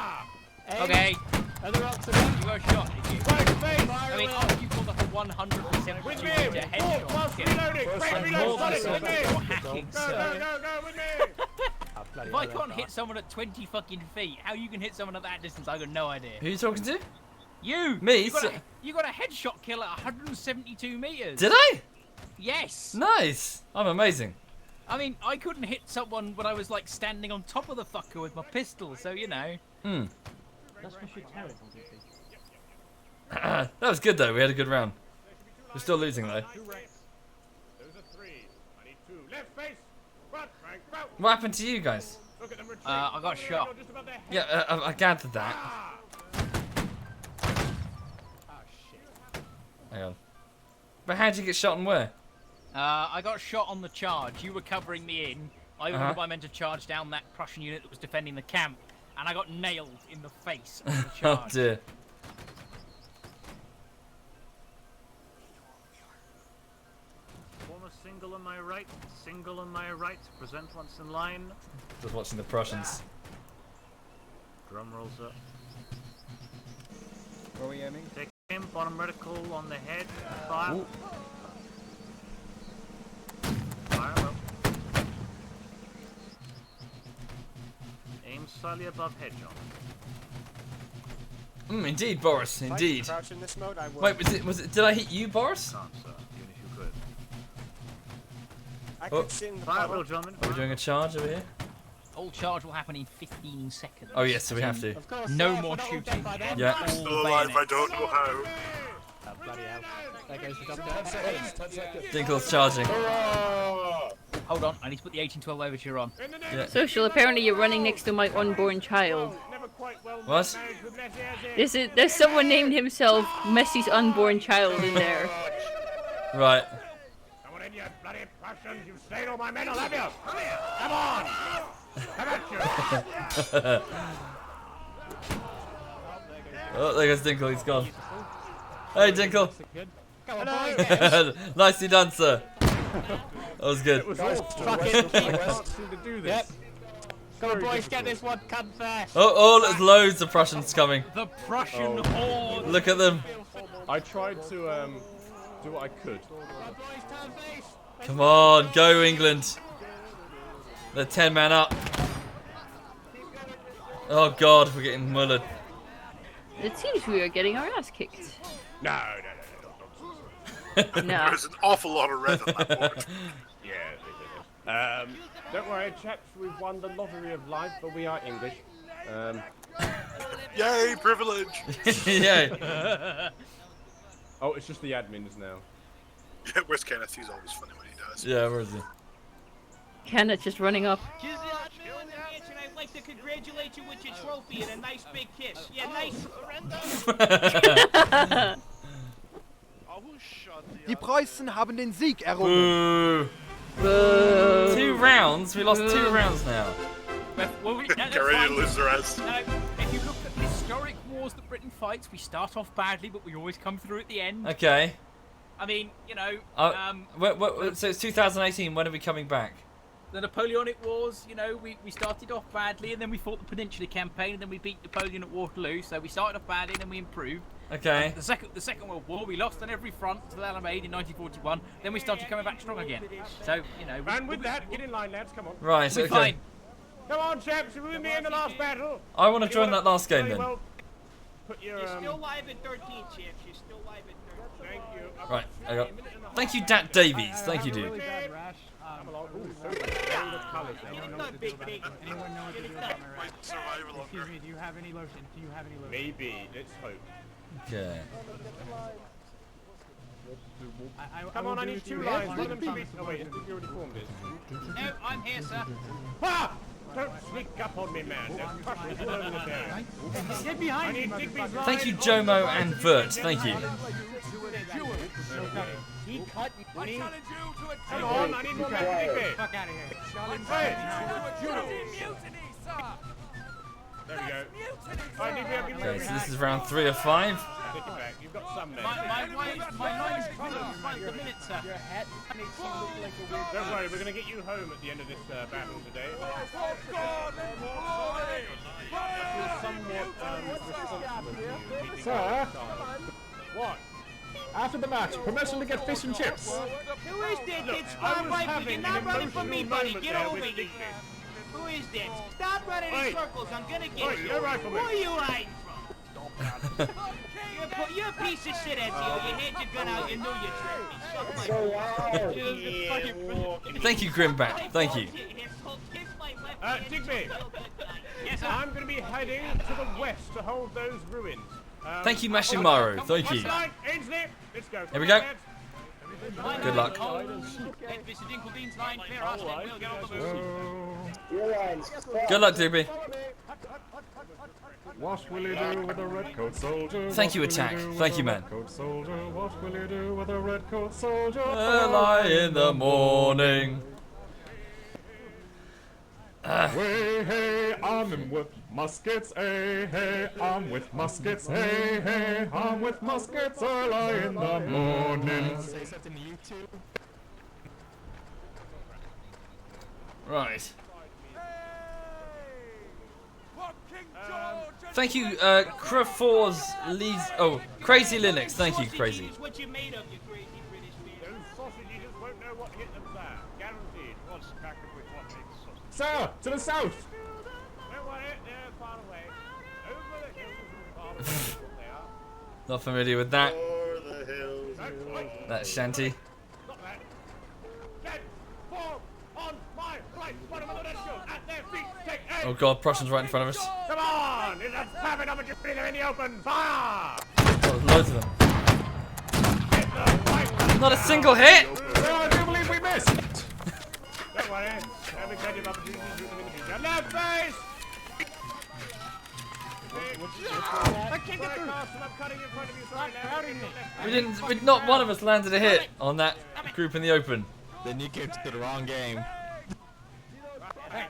Okay. And the rocks again. You got a shot, did you? Right face. I mean, after you called up a 100% With me. precision to headshot. Whilst reloading. Great reload. Solid. With me. You're hacking, Go, sir. go, go, go with me. If I can't hit someone at 20 fucking feet, how you can hit someone at that distance, I've got no idea. Who are you talking to? You! Me? You got a headshot kill at 172 meters. Did I? Yes. Nice. I'm amazing. I mean, I couldn't hit someone when I was like standing on top of the fucker with my pistol, so you know. Hmm. That's because you're terrible, DP. That was good though. We had a good round. We're still losing though. What happened to you guys? I got shot. Yeah, I gathered that. Hang on. But how'd you get shot and where? I got shot on the charge. You were covering me in. I ordered my men to charge down that Prussian unit that was defending the camp, and I got nailed in the face on the charge. Oh dear. Single on my right, single on my right. Present once in line. Just watching the Prussians. Drum rolls up. Where are we aiming? Take aim, bottom reticle on the head. Fire. Ooh. Fire up. Aim slightly above head, John. Indeed, Boris. Indeed. Crouch in this mode, I will. Wait, was it? Did I hit you, Boris? Can't, sir. Even if you could. I could sit in the Fire, puddle. gentlemen. Are we doing a charge over here? All charge will happen in 15 seconds. Oh yes, so we have to. Of course, No sir, more if we're not all shooting. dead by then. Yeah. I'm still alive, I don't know how. Oh, bloody hell. There goes the doctor. 10 seconds. Dinkle's charging. Hold on, I need to put the 1812 overture on. Yeah. Social, apparently you're running next to my unborn child. What? There's someone named himself Messi's unborn child in there. Right. Come on in, you bloody Prussians. You've slain all my men, I'll have you. Come on. Come at you. Oh, there goes Dinkle. He's gone. Hey, Dinkle. Hello. Nicely done, sir. That was good. Fucking to do this. Yep. Come on, boys, get this one confessed. Oh, there's loads of Prussians coming. The Prussian horde. Look at them. I tried to do what I could. Come on, go England. They're 10 man up. Oh God, we're getting mullered. It seems we are getting our ass kicked. No. No. There's an awful lot of red on that board. Yeah. Don't worry, chaps. We've won the lottery of life, but we are English. Yay, privilege! Yay. Oh, it's just the admins now. Yeah, where's Kenneth? He's always funny when he does. Yeah, where is he? Kenneth just running up. I'd like to congratulate you with your trophy and a nice big kiss. Yeah, nice. Die Preußen haben den Sieg errungen. Boo. 2 rounds? We lost 2 rounds now. Well, Get ready to lose the rest. If you look at historic wars that Britain fights, we start off badly, but we always come through at the end. Okay. I mean, you know. So it's 2018. When are we coming back? The Napoleonic Wars, you know, we started off badly, and then we fought the Peninsula Campaign, and then we beat Napoleon at Waterloo. So we started off badly, and then we improved. Okay. The Second World War, we lost on every front to the Allied in 1941. Then we started coming back strong again. So you know. And with that, get in line, lads. Come on. Right. We're Okay. fine. Come on, chaps. You're with me in the last battle. I want to join that last game then. Well, put your. You're still live at 13, champs. You're still live at 13. Thank you. Right. I got. Thank you, Dat Davies. Thank you, dude. Excuse me, do you have any lotion? Maybe. Let's hope. Okay. Come on, I need 2 lines. One of them speaks. Oh wait, you already formed it. No, I'm here, sir. Ha! Don't sneak up on me, man. There's Prussians all over the place. Get behind me. Thank you, Jomo and Vert. Thank you. He cut me. Come on, I need more men. Fuck out of here. There we go. Okay, so this is round 3 of 5. Take it back. You've got some men. My line's quite the minute, sir. Your hat makes you look like a weird. Don't worry, we're gonna get you home at the end of this battle today. I feel somewhat responsible for you meeting Sir? What? After the match, permission to get fish and chips. Who is that? Look, It's I my was wife. having You're not an running from me, emotional buddy. moment Get there over with here. Dickness. Who is that? Stop running Oi. in circles. I'm gonna get Oi, you. no rifleman. Who are you hiding from? You're Well, you're a piece of shit, Ezio. You had your gun out, you knew you tricked me. Thank you, Grimback. Thank you. Digby. Yes, sir. I'm going to be heading to the west to hold those ruins. Thank you, Mashimaru. Thank you. Ainsley, let's go. Here we go. Good luck. Good luck, Digby. What will you do with a red coat soldier? Thank you, Attack. Thank you, man. What will you do with a red coat soldier? Early in the morning. Way, hey, arm with muskets, hey, hey, arm with muskets, hey, hey, arm with muskets early in the morning. Say something to you two. Right. Thank you, Crafor's Leeds. Oh, Crazy Linux. Thank you, Crazy. What you made of, you crazy British beer. Those sausages just won't know what hit them there. Guaranteed. What's cracking with what makes sausage? Sir, to the south. Don't worry, they're far away. Over the hills and far away is what they are. Not familiar with that. Over the hills. That shanty. Stop that. Get form on my right. Bottom of the let's go. At their feet. Take aim. Oh god, Prussians right in front of us. Come on! It's a perfect opportunity. They're in the open. Fire! Oh, loads of them. Not a single hit! I do believe we missed! Don't worry. There'll be plenty of opportunities to shoot them in the future. Left face! I can't get through. I'm cutting in front of you. Sorry, Not one of us landed a hit on that group in the open. Then you came to the wrong game. Hey,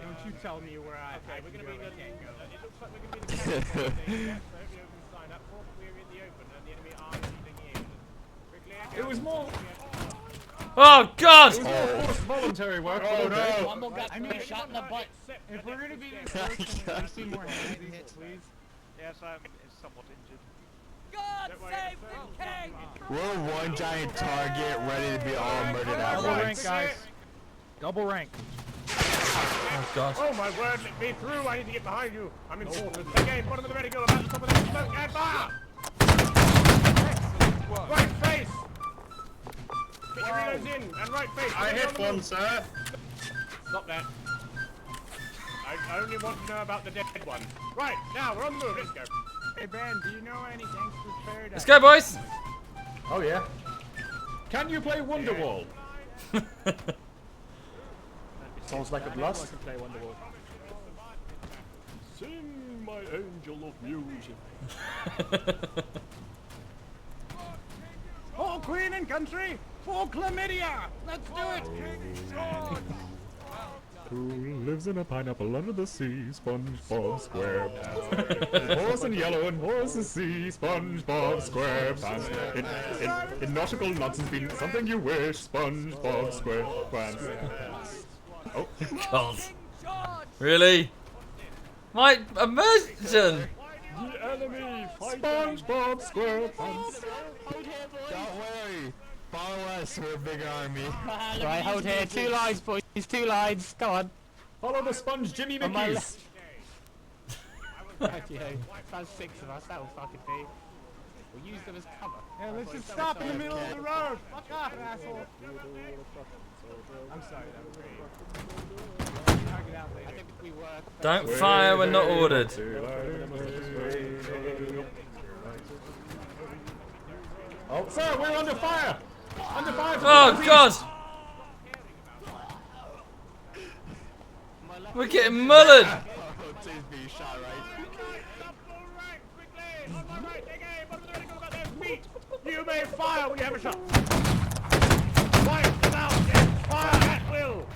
don't you tell me where I... Okay, we're going to be good. It looks like we're going to be the captain today. Yes, I hope you can sign up for. We're in the open and the enemy aren't leaving in. Quickly, It was more... Oh god! It was more forced voluntary work. Oh no! Womble got shot in the butt. If we're going to be this close, can we see more hands hits, please? Yes, I'm somewhat injured. God save the king! We're one giant target ready to be all murdered at Double rank, once. guys. Double rank. Oh god. Oh my word, let me through. I need to get behind you. I'm in forces. Again, bottom of the ready, go about the top of the smoke and fire! Right face! Get your reloads in and right face. I hit one, sir. Stop that. I only want to know about the dead one. Right, now we're on the move. Let's go. Hey Ben, do you know any gangsters paradise? Let's go, boys! Oh yeah. Can you play Wonderwall? Sounds like a blast. I can play Wonderwall. Sing my angel of music. Oh, Queen and country! For chlamydia! Let's do it! Who lives in a pineapple under the sea? SpongeBob SquarePants. Horse in yellow and horse in sea. SpongeBob SquarePants. In nautical nonsense, being something you wish. SpongeBob SquarePants. Oh god. Really? My immersion! The enemy! SpongeBob SquarePants. Don't worry. Follow us, we're a big army. Right, hold here. 2 lines, boys. 2 lines. Come on. Follow the sponge Jimmy Mickeys. Right, that's 6 of us. That will fucking be. We'll use them as cover. Yeah, let's just stop in the middle of the road! Fuck off, asshole! I'm sorry, that was really... Talk it out later. I think we were... Don't fire when not ordered. Oh, sir, we're under fire! Under fire! Oh god! We're getting mullered! You may fire when you have a shot! Wipe them out! Yes, fire at will!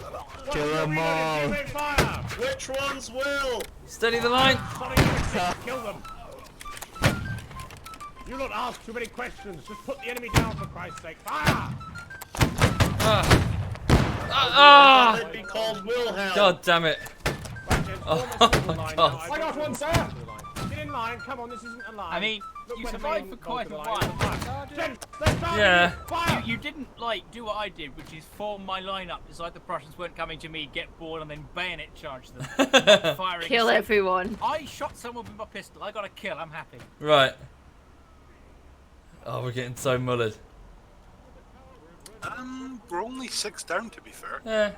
Kill them all! You may fire! Which ones will? Steady the line! Kill them! You not ask too many questions. Just put the enemy down for Christ's sake. Fire! It'd be called Wilhelm. God damn it! Oh my god! I got one, sir. Get in line. Come on, this isn't a line. I mean, you survived for quite a while. Yeah. You didn't like do what I did, which is form my lineup, decide the Prussians weren't coming to me, get bored, and then bayonet charge them. Firing Kill everyone. I shot someone with my pistol. I got a kill. I'm happy. Right. Oh, we're getting so mullered. We're only 6 down, to be fair. Yeah.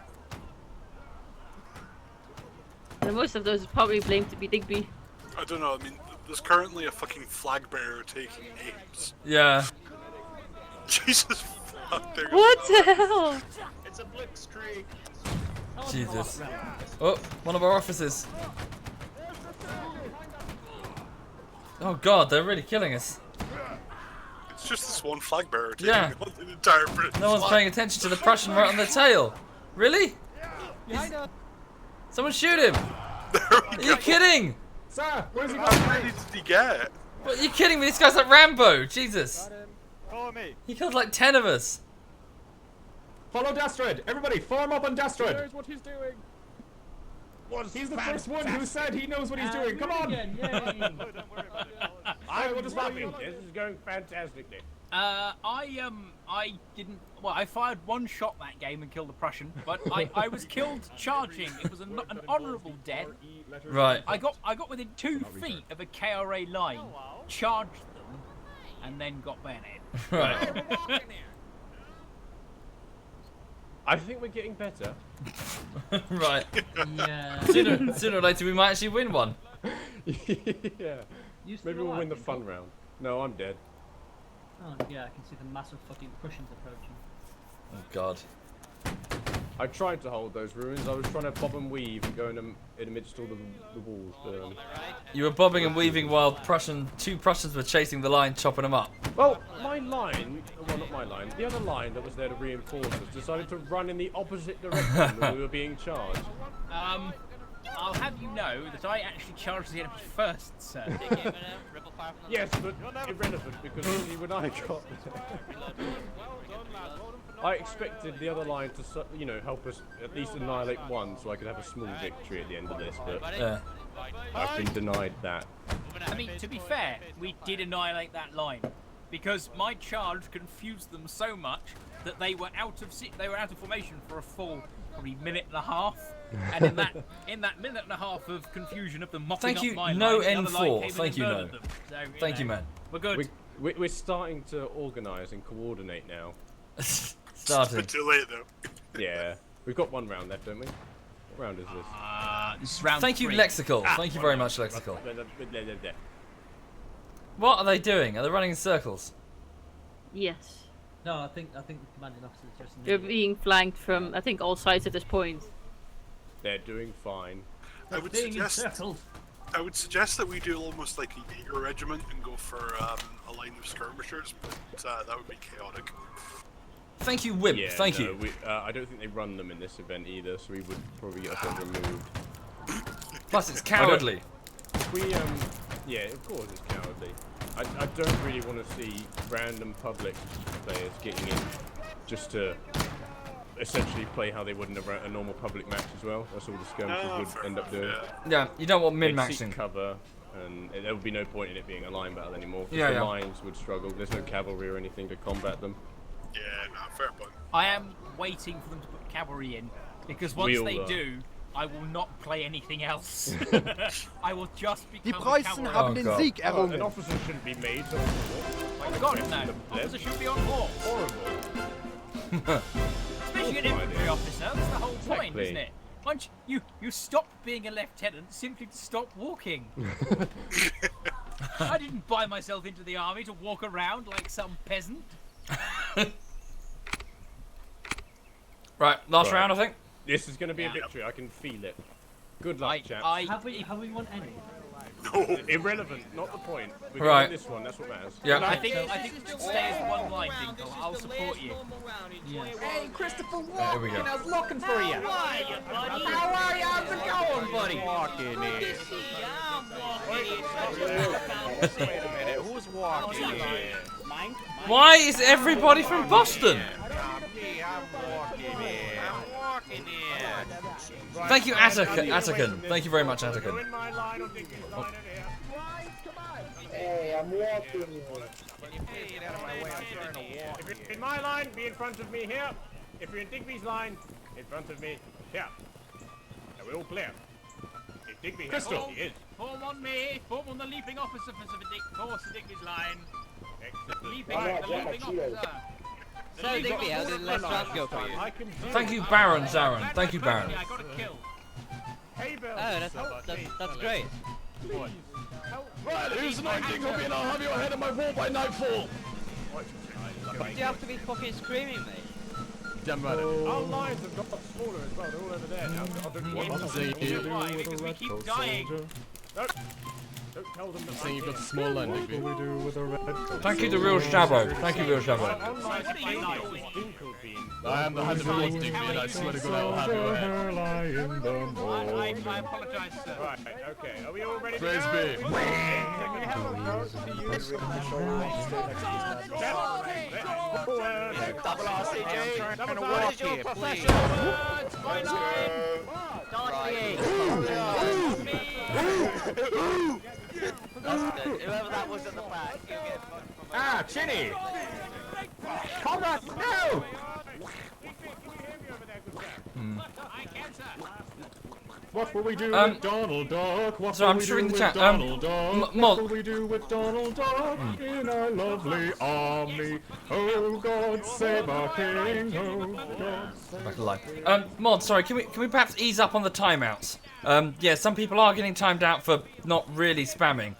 And most of those is probably blamed to be Digby. I don't know, I mean, there's currently a fucking flag bearer taking names. Yeah. Jesus fuck. What the hell? It's a blitzkrieg. Jesus. Oh, one of our officers. Oh god, they're really killing us. It's just this one flag bearer taking Yeah. on the entire British No one's flag. paying attention to the Prussian right on their tail. Really? Someone shoot him! Are you kidding? Sir, where's he going? How many did he get? What, are you kidding me? This guy's like Rambo. Jesus. Follow me. He killed like 10 of us. Follow Dastred. Everybody, form up on Dastred. Here's what he's doing. He's the first one who said he knows what he's doing. Come on. I will just follow you. This is going fantastically. I didn't. Well, I fired one shot that game and killed the Prussian, but I was killed charging. It was an honourable death. Right. I got within 2 feet of a KRA line, charged them, and then got bayoneted. Right. I think we're getting better. Right. Yeah. Sooner or later we might actually win one. Yeah. You still Maybe we'll alive, win the Dinky? fun round. No, I'm dead. Oh yeah, I can see the massive fucking Prussians approaching. Oh god. I tried to hold those ruins. I was trying to bob and weave and go in amidst all the walls. But, You were bobbing and weaving while two Prussians were chasing the line, chopping them up. well, my line, well not my line, the other line that was there to reinforce us decided to run in the opposite direction when we were being charged. I'll have you know that I actually charged the enemy first, sir. Yes, but irrelevant because only when I got there. I expected the other line to, you know, help us at least annihilate one, so I could have a small victory at the end of this. But I've been denied that. I mean, to be fair, we did annihilate that line because my charge confused them so much that they were out of formation for a full probably minute and a half. And in that minute and a half of confusion of them mopping up my line, the other line came in Thank and you, No. murdered them. So, Thank you, man. We're good. We're starting to organise and coordinate now. Starting. It's too late though. Yeah, we've got one round left, don't we? What round is this? This is round Thank you, 3. Lexical. Thank you very much, Lexical. What are they doing? Are they running in circles? Yes. No, I think the commanding officer is just. They're being flanked from, I think, all sides at this point. They're doing fine. I would suggest that we do almost like a Jaeger regiment and go for a line of skirmishers, but that would be chaotic. Thank you, Wimp. Yeah, Thank no, you. I don't think they run them in this event either, so we would probably get ourselves removed. Plus, it's cowardly. Yeah, of course it's cowardly. I don't really want to see random public players getting in just to essentially play how they would in a normal public match as well. That's all the skirmishers would end up doing. Yeah, you don't want They'd min-maxing. seek cover, and there would be no point in it being a line battle anymore. Because Yeah, the yeah. lines would struggle. There's no cavalry or anything to combat them. Yeah, no, fair point. I am waiting for them to put cavalry in because once they do, I will not play anything else. I will just become Die Preußen haben den Sieg errungen. An officer shouldn't be made to My God, no. Officer should be on war. Horrible. Especially an infantry officer. That's the whole point, Exactly. isn't it? Once you stop being a lieutenant simply to stop walking. I didn't buy myself into the army to walk around like some peasant. Right, last round, I think. This is going to be a victory. I can feel it. Good luck, chaps. Have we won any? No, irrelevant. Not the point. We're going Right. to this one. That's what matters. Yeah. I think we should stay as one line, Dinko. I'll support you. Hey, Christopher Here we go. Walken, I was looking for you. How are you, buddy? How are you? How's it going, buddy? Walking in. Good to see you. I'm walking in. Wait a minute. Who's walking in? Why is everybody from Boston? I'm walking in. I'm walking in. Thank you, Attican. Thank you very much, Attican. in my line or Digby's line over here. Hey, I'm walking. Hey, get out of my way. I'm trying to walk. If you're in my line, be in front of me here. If you're in Digby's line, in front of me here. Now we're all clear. If Digby has Crystal. he is. Form on me. Form on the leaping officer for Sir Digby's line. Leaping officer. So Digby, how did the last round go for you? Thank you, Baron Zaron. Thank you, Baron. I got a kill. Oh, that's great. Right, who's the night king will be and I'll have your head on my wall by nightfall. Do you have to be fucking screaming, mate? Damn right. Our lines have got smaller as well. They're all over there now. Why? Because we keep dying. Don't tell them that Saying you've got a small line, Digby. Thank you, the real Shabo. Thank you, real Shabo. I am the hand of the Lord, Digby, and I swear to God I will have your head. I apologise, sir. Right, okay. Are we all ready to Praise go? Double RCG. Double What is your profession? That's good. Whoever that was at the back, you get fucked from Chinny! Comrade, no! What will we do with Donald Duck? What So will I'm we sure do in the with chat, Donald Duck? Mod. What will we do with Donald Duck in our lovely army? Oh God, save our king! Oh God. Back alive. Mod, sorry, can we perhaps ease up on the timeouts? Yeah, some people are getting timed out for not really spamming.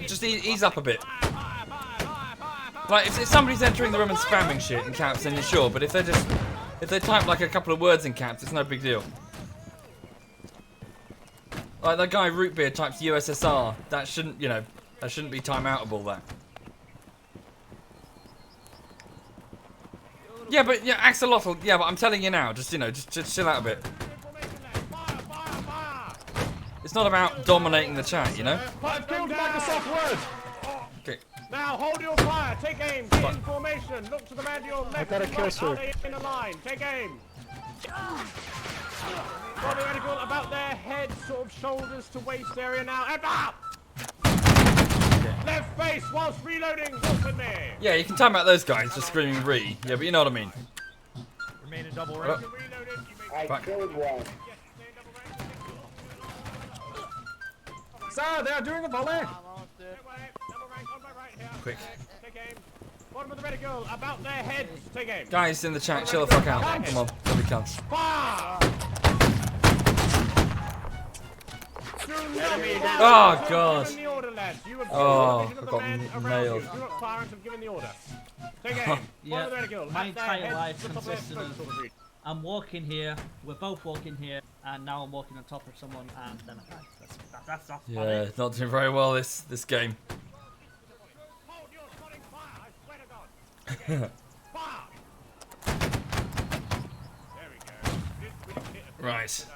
Just ease up a bit. Like, if somebody's entering the room and spamming shit in caps, then sure, but if they type like a couple of words in caps, it's no big deal. Like that guy Rootbeer types USSR, that shouldn't, that shouldn't be timeoutable, that. Yeah, but, Axolotl, yeah, but I'm telling you now, just chill out a bit. It's not about dominating the chat, you know? I've killed Microsoft Word! Okay. Now hold your fire, take aim, get in formation, look to the man to your left. I got a kill, sir. Are they in a line? Take aim. Body reticle about their head, sort of shoulders to waist area now. And left face whilst reloading, Wilson me. Yeah, you can time out those guys just screaming re. Yeah, but you know what I mean. Remain in double range. I killed one. Sir, they are doing a volley! Quick. Take aim. Bottom of the reticle, about their heads. Take aim. Guys in the chat, chill the fuck out. Come on, don't be cunts. Fire! Oh god. Oh, I got nailed. Do not fire until given the order. Take aim. Yeah, Bottom of the reticle, my at their entire heads, life the top consisted left, of I'm walking here, we're both walking here, and now I'm walking on top of someone, and then I die. That's Yeah, not doing very well this game. Right.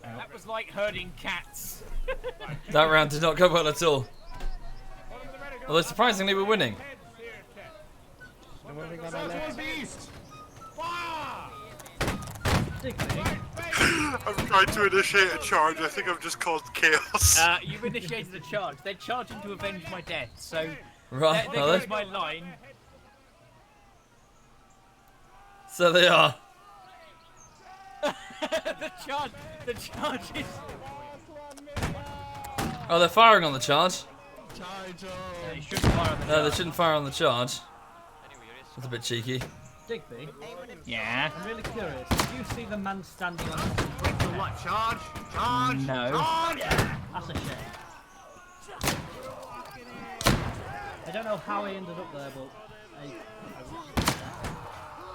That was like herding cats. That round did not go well at all. Although surprisingly we're winning. I've tried to initiate a charge. I think I've just caused chaos. You've initiated a charge. They're charging to avenge my death, so right, there goes my line. So they are. the charge is. Oh, they're firing on the charge. They shouldn't fire on the No, they shouldn't fire on the charge. That's a bit cheeky. Digby? Yeah? I'm really curious. Did you see the man standing on top of the brick? What? Charge! Charge! No. Charge! That's a shame. I don't know how he ended up there, but I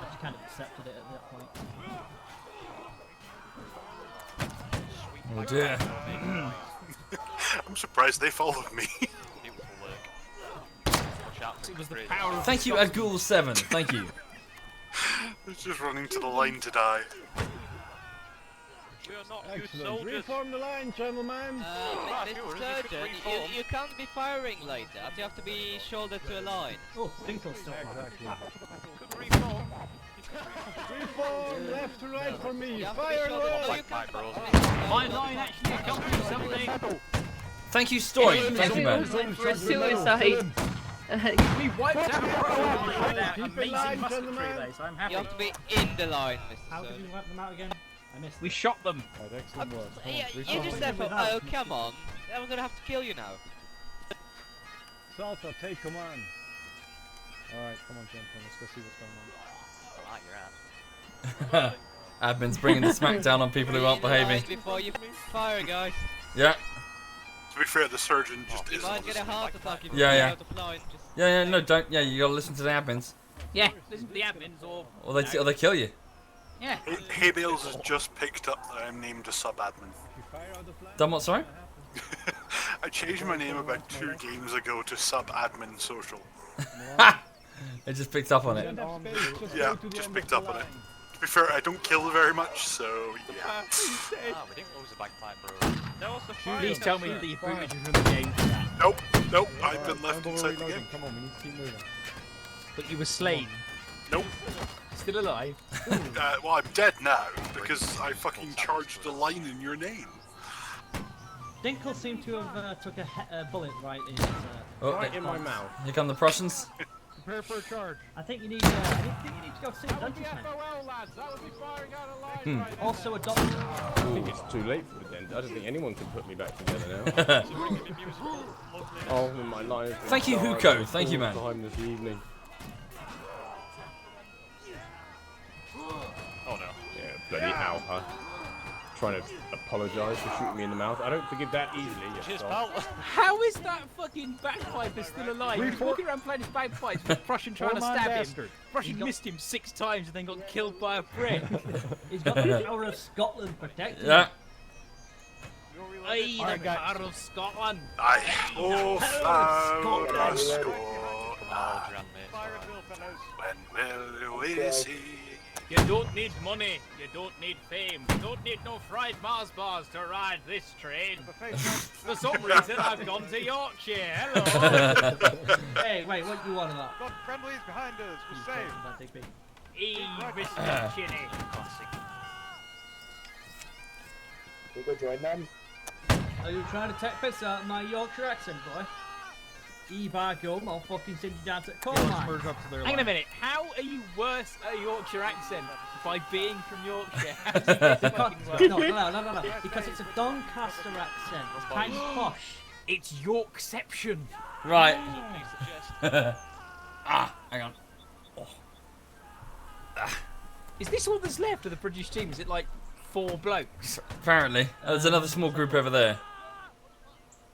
just kind of accepted it at that point. Oh dear. I'm surprised they followed me. It was the power of Thank you, Agul7. Thank you. It's just running to the line to die. We are not good Excellent. soldiers. Reform the line, gentlemen. Mr. Surgeon, you can't be firing like that. You have to be shoulder to a line. Oh, Dinkle's still Could reform. Reform left to right for me. You have to be Fire shoulder away. to line. My line actually accomplished something. Thank you, Stoin. Thank you, man. For suicide. We wiped out with that amazing musketry though, so I'm happy. You have to be in the line, Mr. How did Surgeon. you wipe them out again? I missed We it. shot them. Right, excellent work. Yeah, Come on, you just said, Without. oh, come on. I'm gonna have to kill you now. Salta, take command. Alright, come on, gentlemen, let's go see what's going on. Right, you're out. Admin's bringing the smackdown on people who aren't behaving. Before you fire, guys. Yeah. To be fair, the surgeon just You isn't might get a listening. heart attack if you Yeah, go yeah. out of line. Just... Yeah, no, don't. Yeah, you gotta listen to the admins. Yeah, listen to the admins Or they kill you. Yeah. Hay Bales has just picked up that I'm named a sub-admin. Done what, sorry? I changed my name about 2 games ago to sub-admin social. It just picked up on it. Yeah, just picked up on it. To be fair, I don't kill very much, so yeah. Ah, we didn't lose the bagpipe, bro. Please tell me that you've booted you from the game for that. Nope, I've been left inside the game. Come on, we need to keep moving. But you were slain. Nope. Still alive. Well, I'm dead now, because I fucking charged a line in your name. Dinkle seemed to have took a bullet right in. Right in my mouth. Here come the Prussians. Prepare for a charge. I think you need. I think you need to go see the dentist, man. Also a doctor. I think it's too late for the dentist. I don't think anyone can put me back together now. Oh, my life. Thank you, Huko. Thank you, man. Time this evening. Oh no. Yeah, bloody Alpha. Trying to apologise for shooting me in the mouth. I don't forgive that easily. Cheers, pal. How is that fucking bagpiper still alive? He's walking around playing his bagpipes with Prussian trying to stab him. Prussian missed him 6 times and then got killed by a prick. He's got the power of Scotland protecting him. Yeah. Aye, the power of Scotland. Aye. Oh, Scotland. When will we see? You don't need money, you don't need fame, you don't need no fried Mars bars to ride this train. For some reason, I've gone to Yorkshire. Hello. Hey, wait, what do you want about? Got friendlies behind us. We're safe. Mr. Chinny. We go join them. Are you trying to take piss out of my Yorkshire accent, boy? Back home, I'll fucking send you down to coal mine. Hang on a minute, how are you worse at a Yorkshire accent by being from Yorkshire? How does this fucking work? No, because it's a Doncaster accent. It's kind of posh. It's Yorkception. Right. Hang on. Oh. Is this all that's left of the British team? Is it like 4 blokes? Apparently. There's another small group over there.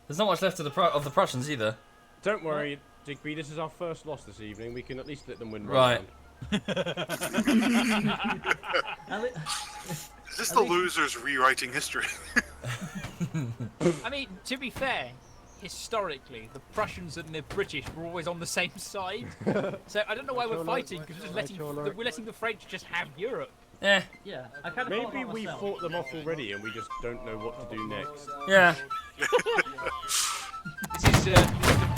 There's not much left of the Prussians either. Don't worry, Digby, this is our first loss this evening. We can at least let them win right. Is this the losers rewriting history? I mean, to be fair, historically, the Prussians and the British were always on the same side. So I don't know why we're fighting, because we're letting the French just have Europe. Yeah. Yeah, I kind of Maybe we fought them off already and we just don't know what to do next. Yeah. This is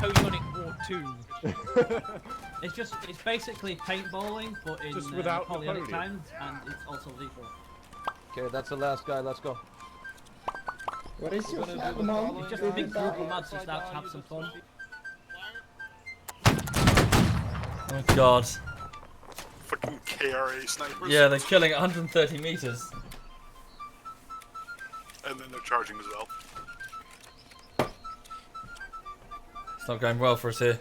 Napoleonic War 2. It's basically paintballing, but in just without Napoleonic times, and it's also lethal. Okay, that's the last guy. Let's go. What is your It's just a big group of lads just out to have some fun. Oh god. Fucking KRA snipers. Yeah, they're killing at 130 meters. And then they're charging as well. It's not going well for us here.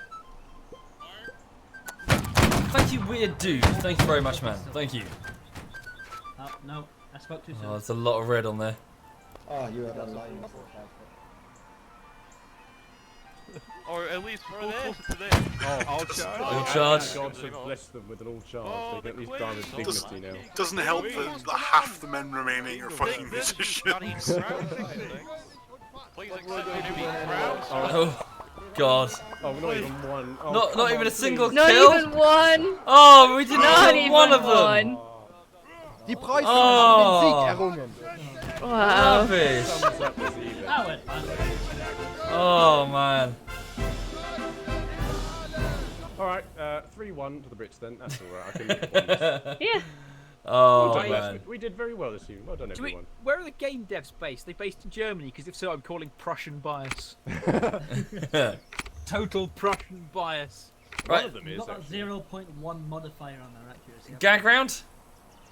Thank you, weird dude. Thank you very much, man. Thank you. Oh, no, I spoke too soon. Oh, there's a lot of red on there. Oh, you have a line. Or at least go closer to them. Oh, I'll charge. All charge. God so bless them with an all charge. They can at least die with dignity now. Doesn't help that half the men remaining are fucking musicians. Oh, God. Oh, not even one. Oh, not even a single Not kill? even one. Oh, we didn't Not kill even one of them. one. Die Preußen haben den Sieg errungen. Wow. Rubbish. Oh, man. Alright, 3-1 to the Brits then. That's alright. I can live with this. Yeah. Oh, Well done, man. lads. We did very well this evening. Well done, everyone. Where are the game devs based? Are they based in Germany? Because if so, I'm calling Prussian bias. Total Prussian bias. Right. One of them is, Got a actually. 0.1 modifier on their accuracy. Gag round?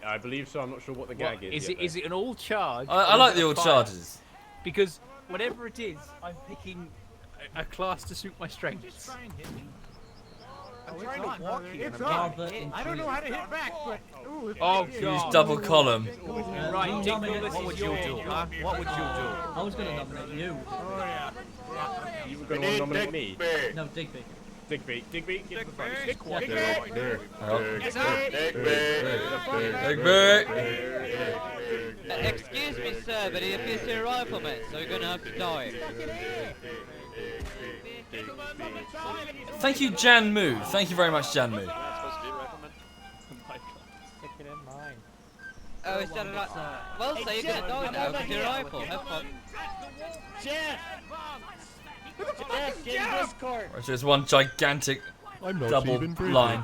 I believe so. I'm not sure what the gag is. Is it an all charge? I like the all charges. Because whatever it is, I'm picking a class to suit my strengths. I'm trying to walk here. It's on. I don't know how to hit back, but oh, use double column. Right, Dick, what would you do? Huh? What would you do? I was going to nominate you. Oh yeah. You were going to nominate me? No, Digby. Digby, get to the front. Excuse me, sir, but it appears you're a rifleman, so you're gonna have to die. Thank you, Jan Moo. Thank you very much, Jan Moo. Oh, is that right? Well, so you're gonna die now with your rifle. Have fun. Jeff! Jeff, get in Discord! Right, so there's one gigantic double line.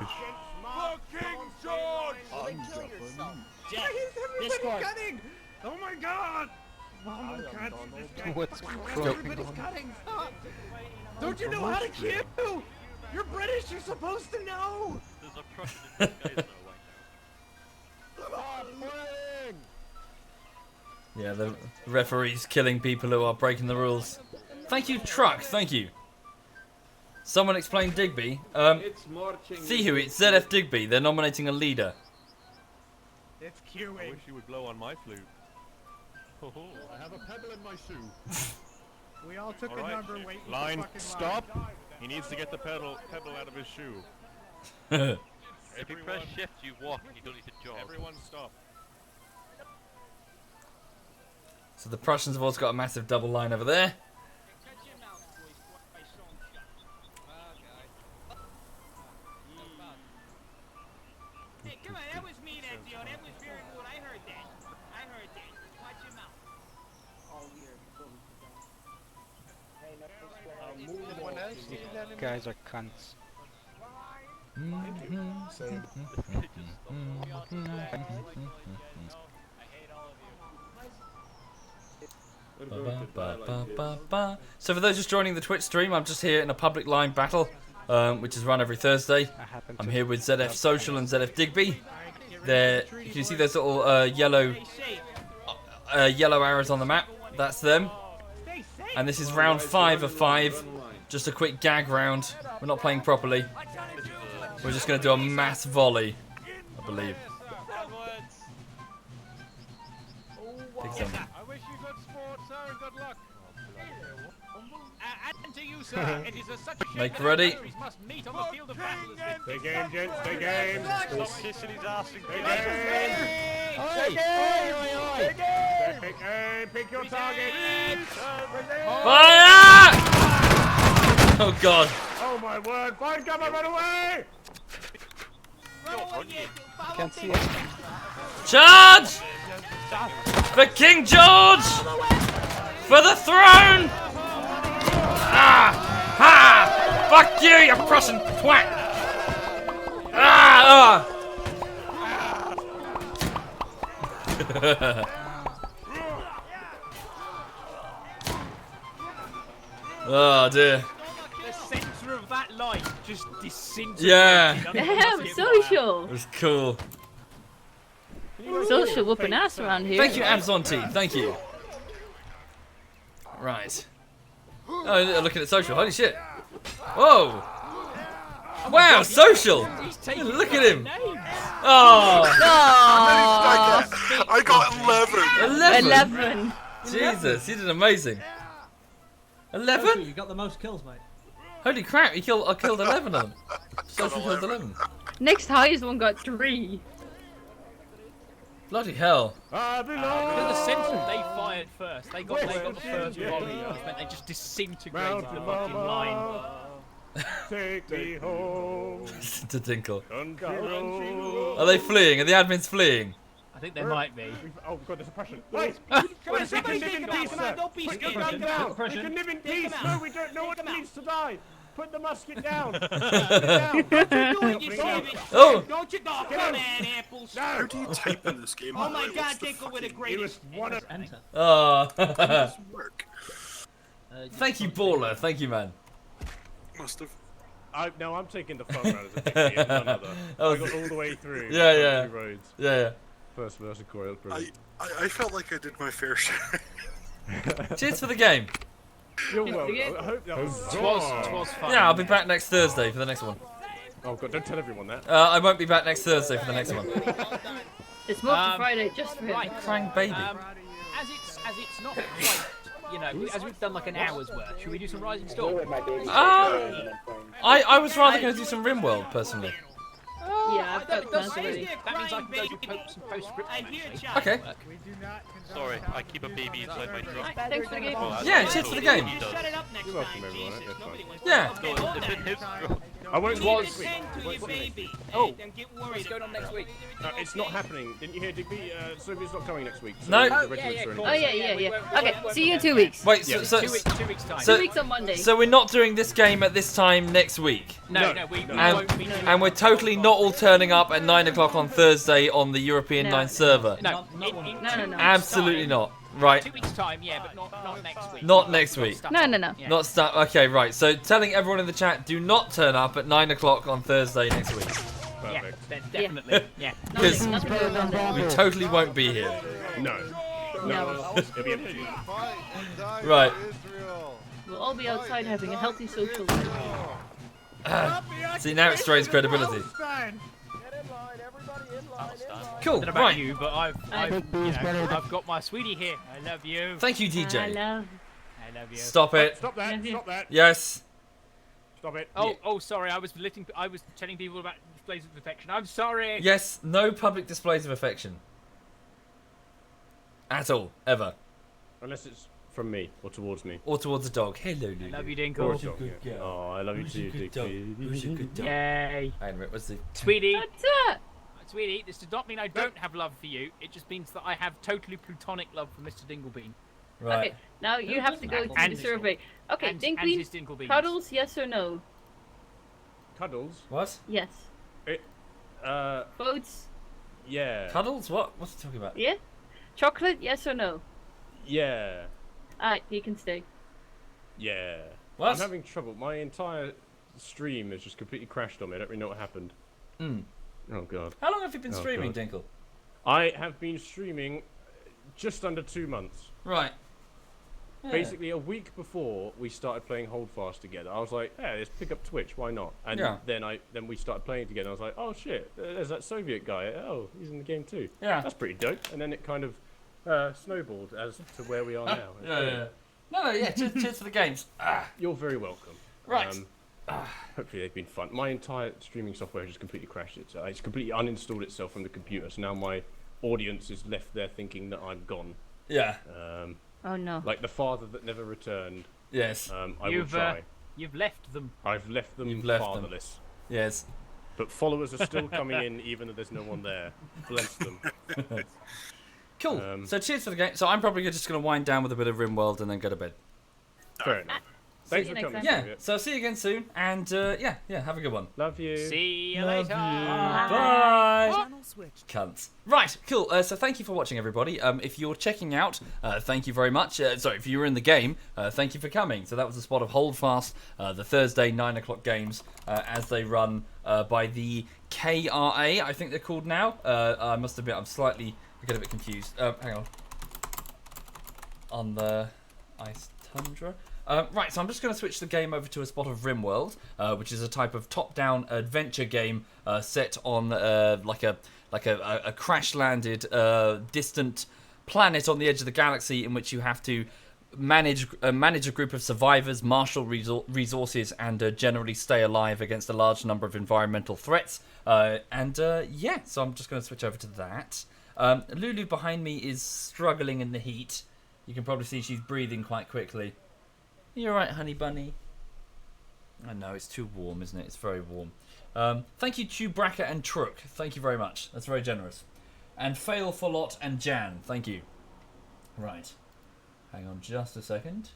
Jeff, Discord! Oh my god! Oh my god! What's Everybody's cutting! Stop! Don't you know how to kill? You're British, you're supposed to know! There's a Prussian in this guys Yeah, the referee's killing people who are breaking the rules. Thank you, Truck. Thank you. Someone explain Digby. Thihu, it's ZF Digby. They're nominating a leader. It's queuing. I wish you would blow on my flute. I have a pebble in my shoe. We all took a number waiting for Line, fucking stop. line. He needs to get the pebble out of his shoe. If you press shift, you walk. You don't need to jog. Everyone stop. So the Prussians have also got a massive double line over there. Hey, come on, that was me, that deal. That was very good. I heard that. I heard that. Watch your mouth. You guys are cunts. So for those just joining the Twitch stream, I'm just here in a public line battle, which is run every Thursday. I'm here with ZF Social and ZF Digby. There, you can see those little yellow arrows on the map. That's them. And this is round 5 of 5. Just a quick gag round. We're not playing properly. We're just going to do a mass volley, I believe. Take some. I wish you good sport, sir, and good luck. And to you, sir, it is such a shame Make that ready. countries must meet on the field of battle as this. Stay game, gents. Stay game. Stop kissing his ass and Stay get game. Stay game. Pick your target. Fire! Oh god. Oh my word. Find cover, run away. Can't see it. Charge! For King George! For the throne! Ah! Ha! Fuck you, you Prussian twat! Ah! Oh dear. The centre of that line just disintegrated. Yeah. Damn, Social! It was cool. Social whooping ass around here. Thank you, Abson Team. Thank you. Right. Oh, looking at Social. Holy shit. Whoa. Wow, Social. Look at him. Oh. I got 11. 11. Jesus, he did amazing. 11? You got the most kills, mate. Holy crap, I killed 11 of them. Social killed 11. Next highest one got 3. Bloody hell. But the centre, they fired first. They got the first volley, which meant they just disintegrated the fucking line. Take me home. To Tinkle. Country Are they fleeing? Are the admins fleeing? I think there might be. Oh god, there's oppression. Wait! Come on, We somebody can live take in him peace, out. Come on, sir. don't be Put the scared. gun down. We Oppression. can live in Take peace. him No, out. we don't know what Take it him means to die. Put the musket down. Don't you see me? Oh. Don't you go? Come on, apples. How do you type in this game? Oh my god, Dinkle with a great. One of Enter. Oh. work. Thank you, Baller. Thank you, man. Must have. No, I'm taking the fun round as a Digby and none other. Oh, I got all the way through. Yeah, yeah. Roads. Yeah, yeah. first verse of Corey. I felt like I did my fair share. Cheers for the game. You're welcome. I hope that was fun. Yeah, I'll be back next Thursday for the next one. Oh god, don't tell everyone that. I won't be back next Thursday for the next one. It's Multi Friday just for him. Right, Krang baby. As it's not quite, you know, as we've done like an hour's worth, should we do some Rising Storm? I was rather going to do some RimWorld personally. Yeah, I've got plans already. That means I can go do some postscript. Okay. Sorry, I keep a baby inside my drum. Thanks for the game. Yeah, cheers for the game. Shut it up next You're welcome, time, everyone. Jesus. That's fine. Yeah. No, it's been his drum. I won't Keep was. it tend to your baby. Oh, Don't get what's worried. going on next week? It's not happening. Didn't you hear, Digby? Soviet's not coming next week. So No. the Oh, yeah, regiments are in. Oh, yeah. Okay, see you in 2 weeks. Wait, Yeah. so 2 weeks time. 2 weeks on Monday. So we're not doing this game at this time next week. No, we won't be doing And we're totally not all turning up at 9 o'clock on Thursday on the European No. 9 server. No, No. Absolutely not. Right. 2 weeks time, yeah, but not next week. Not next week. No. Yeah. Not start. Okay, right. So telling everyone in the chat, do not turn up at 9 o'clock on Thursday next week. Yeah, Perfect. definitely. Yeah. Because Nothing to do with that. we totally won't be here. No. No. It'll be empty. Right. We'll all be outside having a healthy social life. See, now it strains credibility. Cool. I don't know about Right. you, but I've got my sweetie here. I love you. Thank you, I DJ. love. I love you. Stop it. Stop that. Stop that. Yes. Stop it. Oh, sorry. I was telling people about displays of affection. I'm sorry. Yes. No public displays of affection. At all. Ever. Unless it's from me or towards me. Or towards a dog. Hello, Lulu. Love you, Or a Dinkle. dog, yeah. Oh, I love you too, Digby. Who's a good dog? Yay. Hang on a minute. What's the... Sweetie. That's it. Sweetie, this does not mean I don't have love for you. It just means that I have totally plutonic love for Mr. Dinglebean. Right. Okay, now you have to go to And- the survey. Okay, and his Dinkley, Dinglebeans. cuddles, yes or no? Cuddles? What? Yes. Votes? Yeah. Cuddles? What? What's he talking about? Yeah? Chocolate, yes or no? Yeah. Alright, you can stay. Yeah. What? I'm having trouble. My entire stream has just completely crashed on me. I don't really know what happened. Oh, God. How long have you been Oh, streaming, God. Dinkle? I have been streaming just under 2 months. Right. Yeah. Basically, a week before we started playing Holdfast together, I was like, "Hey, let's pick up Twitch. Why not?" And Yeah. then we started playing together. I was like, "Oh shit, there's that Soviet guy. Oh, he's in the game too. Yeah. That's pretty dope." And then it kind of snowballed as to where we are now. It's Yeah, great. yeah. No, yeah. Cheers for the games. You're very welcome. Right. Hopefully they've been fun. My entire streaming software just completely crashed. It's completely uninstalled itself from the computer. So now my audience is left there thinking that I'm gone. Yeah. Oh no. Like the father that never returned. Yes. I will try. You've left them. I've left them You've left them. fatherless. Yes. But followers are still coming in even though there's no one there. Bless them. Cool. So cheers for the game. So I'm probably just going to wind down with a bit of RimWorld and then go to bed. Fair enough. Thanks you for next coming. time. Yeah. So I'll see you again soon. And yeah, have a good one. Love you. See you Love later. you. Bye. Channel switched. Cunts. Right, cool. So thank you for watching, everybody. If you're checking out, thank you very much. Sorry, if you were in the game, thank you for coming. So that was a spot of Holdfast, the Thursday 9 o'clock games as they run by the KRA, I think they're called now. I must admit, I get a bit confused. Hang on the Ice Tundra. Right, so I'm just going to switch the game over to a spot of RimWorld, which is a type of top-down adventure game set on like a crash-landed, distant planet on the edge of the galaxy, in which you have to manage a group of survivors, marshal resources, and generally stay alive against a large number of environmental threats. Yeah, so I'm just going to switch over to that. Lulu behind me is struggling in the heat. You can probably see she's breathing quite quickly. You're right, honey bunny. I know, it's too warm, isn't it? It's very warm. Thank you, Chewbracker and Trook. Thank you very much. That's very generous. And Fail for Lot and Jan. Thank you. Right. Hang on just a second.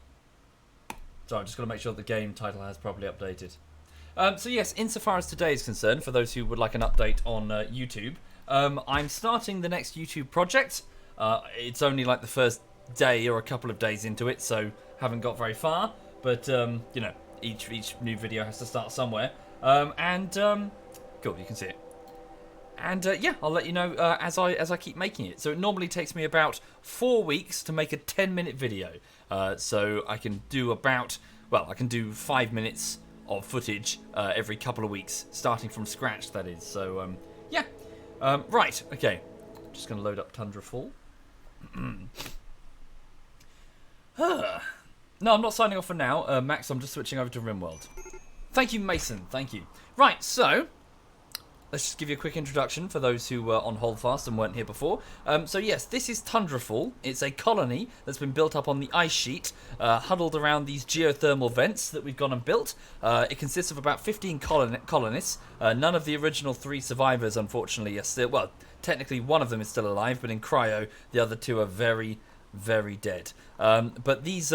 Sorry, I'm just going to make sure the game title has properly updated. So yes, insofar as today is concerned, for those who would like an update on YouTube, I'm starting the next YouTube project. It's only like the first day or a couple of days into it, so haven't got very far. But you know, each new video has to start somewhere. Cool, you can see it. And yeah, I'll let you know as I keep making it. So it normally takes me about 4 weeks to make a 10-minute video. So I can do I can do 5 minutes of footage every couple of weeks, starting from scratch, that is. So yeah. Right, okay. Just going to load up Tundra Fall. No, I'm not signing off for now. Max, I'm just switching over to RimWorld. Thank you, Mason. Thank you. Right, so let's just give you a quick introduction for those who were on Holdfast and weren't here before. So yes, this is Tundrafall. It's a colony that's been built up on the ice sheet, huddled around these geothermal vents that we've gone and built. It consists of about 15 colonists. None of the original 3 survivors, unfortunately, are still... Well, technically one of them is still alive, but in cryo, the other 2 are very, very dead. But these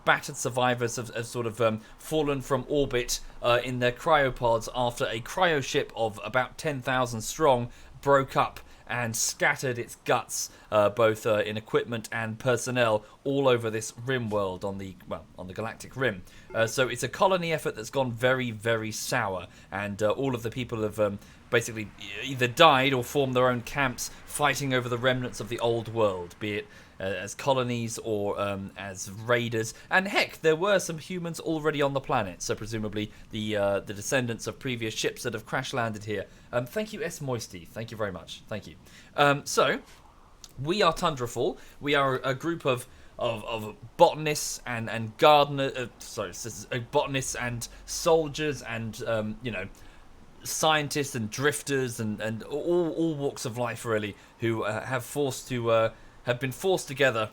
battered survivors have sort of fallen from orbit in their cryopods after a cryo ship of about 10,000 strong broke up and scattered its guts, both in equipment and personnel, all over this RimWorld on the galactic rim. So it's a colony effort that's gone very, very sour, and all of the people have basically either died or formed their own camps, fighting over the remnants of the old world, be it as colonies or as raiders. And heck, there were some humans already on the planet, so presumably the descendants of previous ships that have crash landed here. Thank you, S. Moisty. Thank you very much. Thank you. So, we are Tundrafall. We are a group of botanists and gardeners. Botanists and soldiers and scientists and drifters and all walks of life really, who have been forced together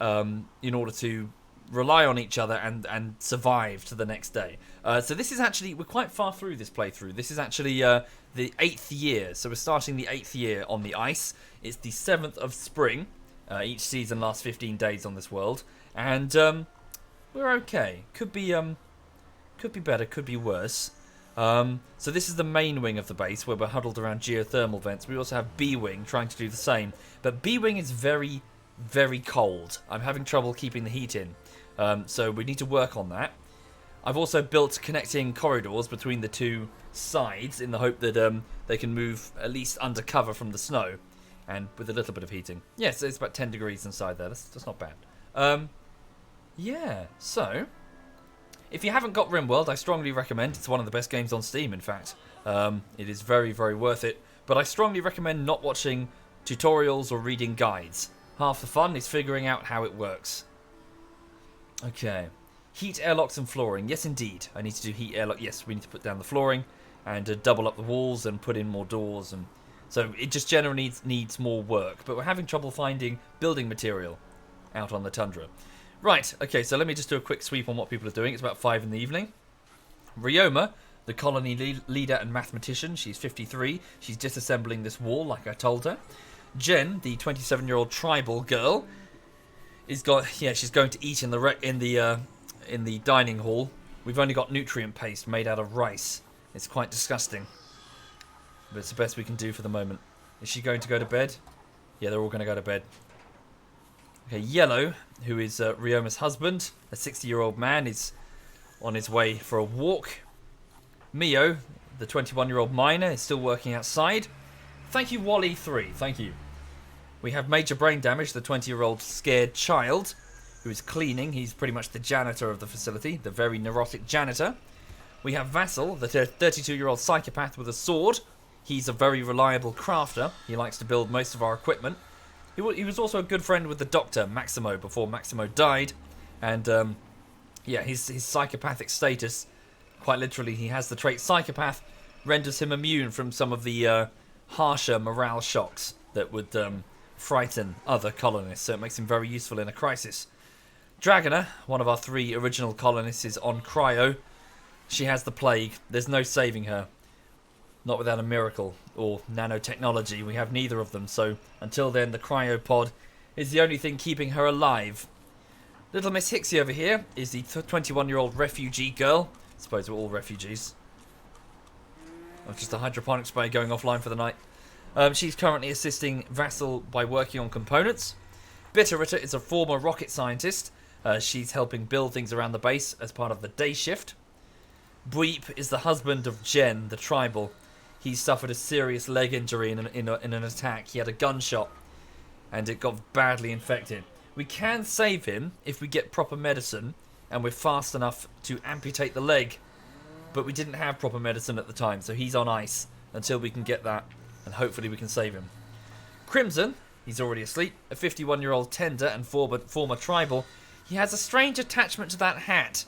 in order to rely on each other and survive to the next day. So this is actually, we're quite far through this playthrough. This is actually the 8th year, so we're starting the 8th year on the ice. It's the 7th of spring. Each season lasts 15 days on this world, and we're okay. Could be better, could be worse. So this is the main wing of the base, where we're huddled around geothermal vents. We also have B-wing trying to do the same, but B-wing is very, very cold. I'm having trouble keeping the heat in, so we need to work on that. I've also built connecting corridors between the 2 sides in the hope that they can move at least under cover from the snow, and with a little bit of heating. Yes, it's about 10 degrees inside there. That's not bad. Yeah, so if you haven't got RimWorld, I strongly recommend. It's one of the best games on Steam, in fact. It is very, very worth it. But I strongly recommend not watching tutorials or reading guides. Half the fun is figuring out how it works. Okay. Heat airlocks and flooring. Yes, indeed. I need to do heat airlock. Yes, we need to put down the flooring and double up the walls and put in more doors. And so it just generally needs more work. But we're having trouble finding building material out on the tundra. Right, okay, so let me just do a quick sweep on what people are doing. It's about 5 in the evening. Ryoma, the colony leader and mathematician, she's 53. She's disassembling this wall, like I told her. Jen, the 27-year-old tribal girl, she's going to eat in the dining hall. We've only got nutrient paste made out of rice. It's quite disgusting, but it's the best we can do for the moment. Is she going to go to bed? Yeah, they're all going to go to bed. Okay, Yellow, who is Ryoma's husband, a 60-year-old man, is on his way for a walk. Mio, the 21-year-old miner, is still working outside. Thank you, Wally3. Thank you. We have major brain damage, the 20-year-old scared child, who is cleaning. He's pretty much the janitor of the facility, the very neurotic janitor. We have Vassal, the 32-year-old psychopath with a sword. He's a very reliable crafter. He likes to build most of our equipment. He was also a good friend with the doctor, Maximo, before Maximo died. And, his psychopathic status, quite literally, he has the trait psychopath, renders him immune from some of the harsher morale shocks that would frighten other colonists. So it makes him very useful in a crisis. Dragoner, one of our 3 original colonists, is on cryo. She has the plague. There's no saving her. Not without a miracle or nanotechnology. We have neither of them, so until then the cryopod is the only thing keeping her alive. Little Miss Hixie over here is the 21-year-old refugee girl. I suppose we're all refugees. Oh, just a hydroponic spray going offline for the night. She's currently assisting Vassal by working on components. Bitterritter is a former rocket scientist. She's helping build things around the base as part of the day shift. Bweep is the husband of Jen, the tribal. he suffered a serious leg injury in an attack. He had a gunshot, and it got badly infected. We can save him if we get proper medicine, and we're fast enough to amputate the leg. But we didn't have proper medicine at the time, so he's on ice until we can get that, and hopefully we can save him. Crimson, he's already asleep, a 51-year-old tender and former tribal. He has a strange attachment to that hat.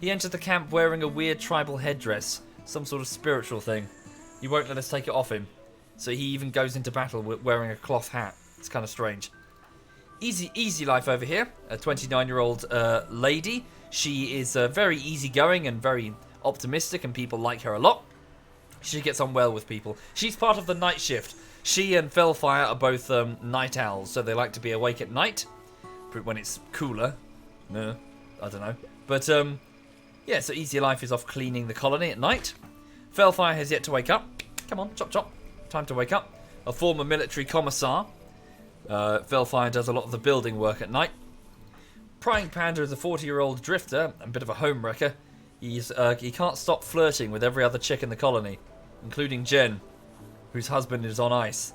He entered the camp wearing a weird tribal headdress, some sort of spiritual thing. He won't let us take it off him, so he even goes into battle wearing a cloth hat. It's kind of strange. Easy life over here, a 29-year-old lady. She is very easygoing and very optimistic, and people like her a lot. She gets on well with people. She's part of the night shift. She and Fellfire are both night owls, so they like to be awake at night when it's cooler. No, I don't know. But yeah, so Easy Life is off cleaning the colony at night. Fellfire has yet to wake up. Come on, chop chop. Time to wake up. A former military commissar. Fellfire does a lot of the building work at night. Prying Panda is a 40-year-old drifter, a bit of a homewrecker. He can't stop flirting with every other chick in the colony, including Jen, whose husband is on ice.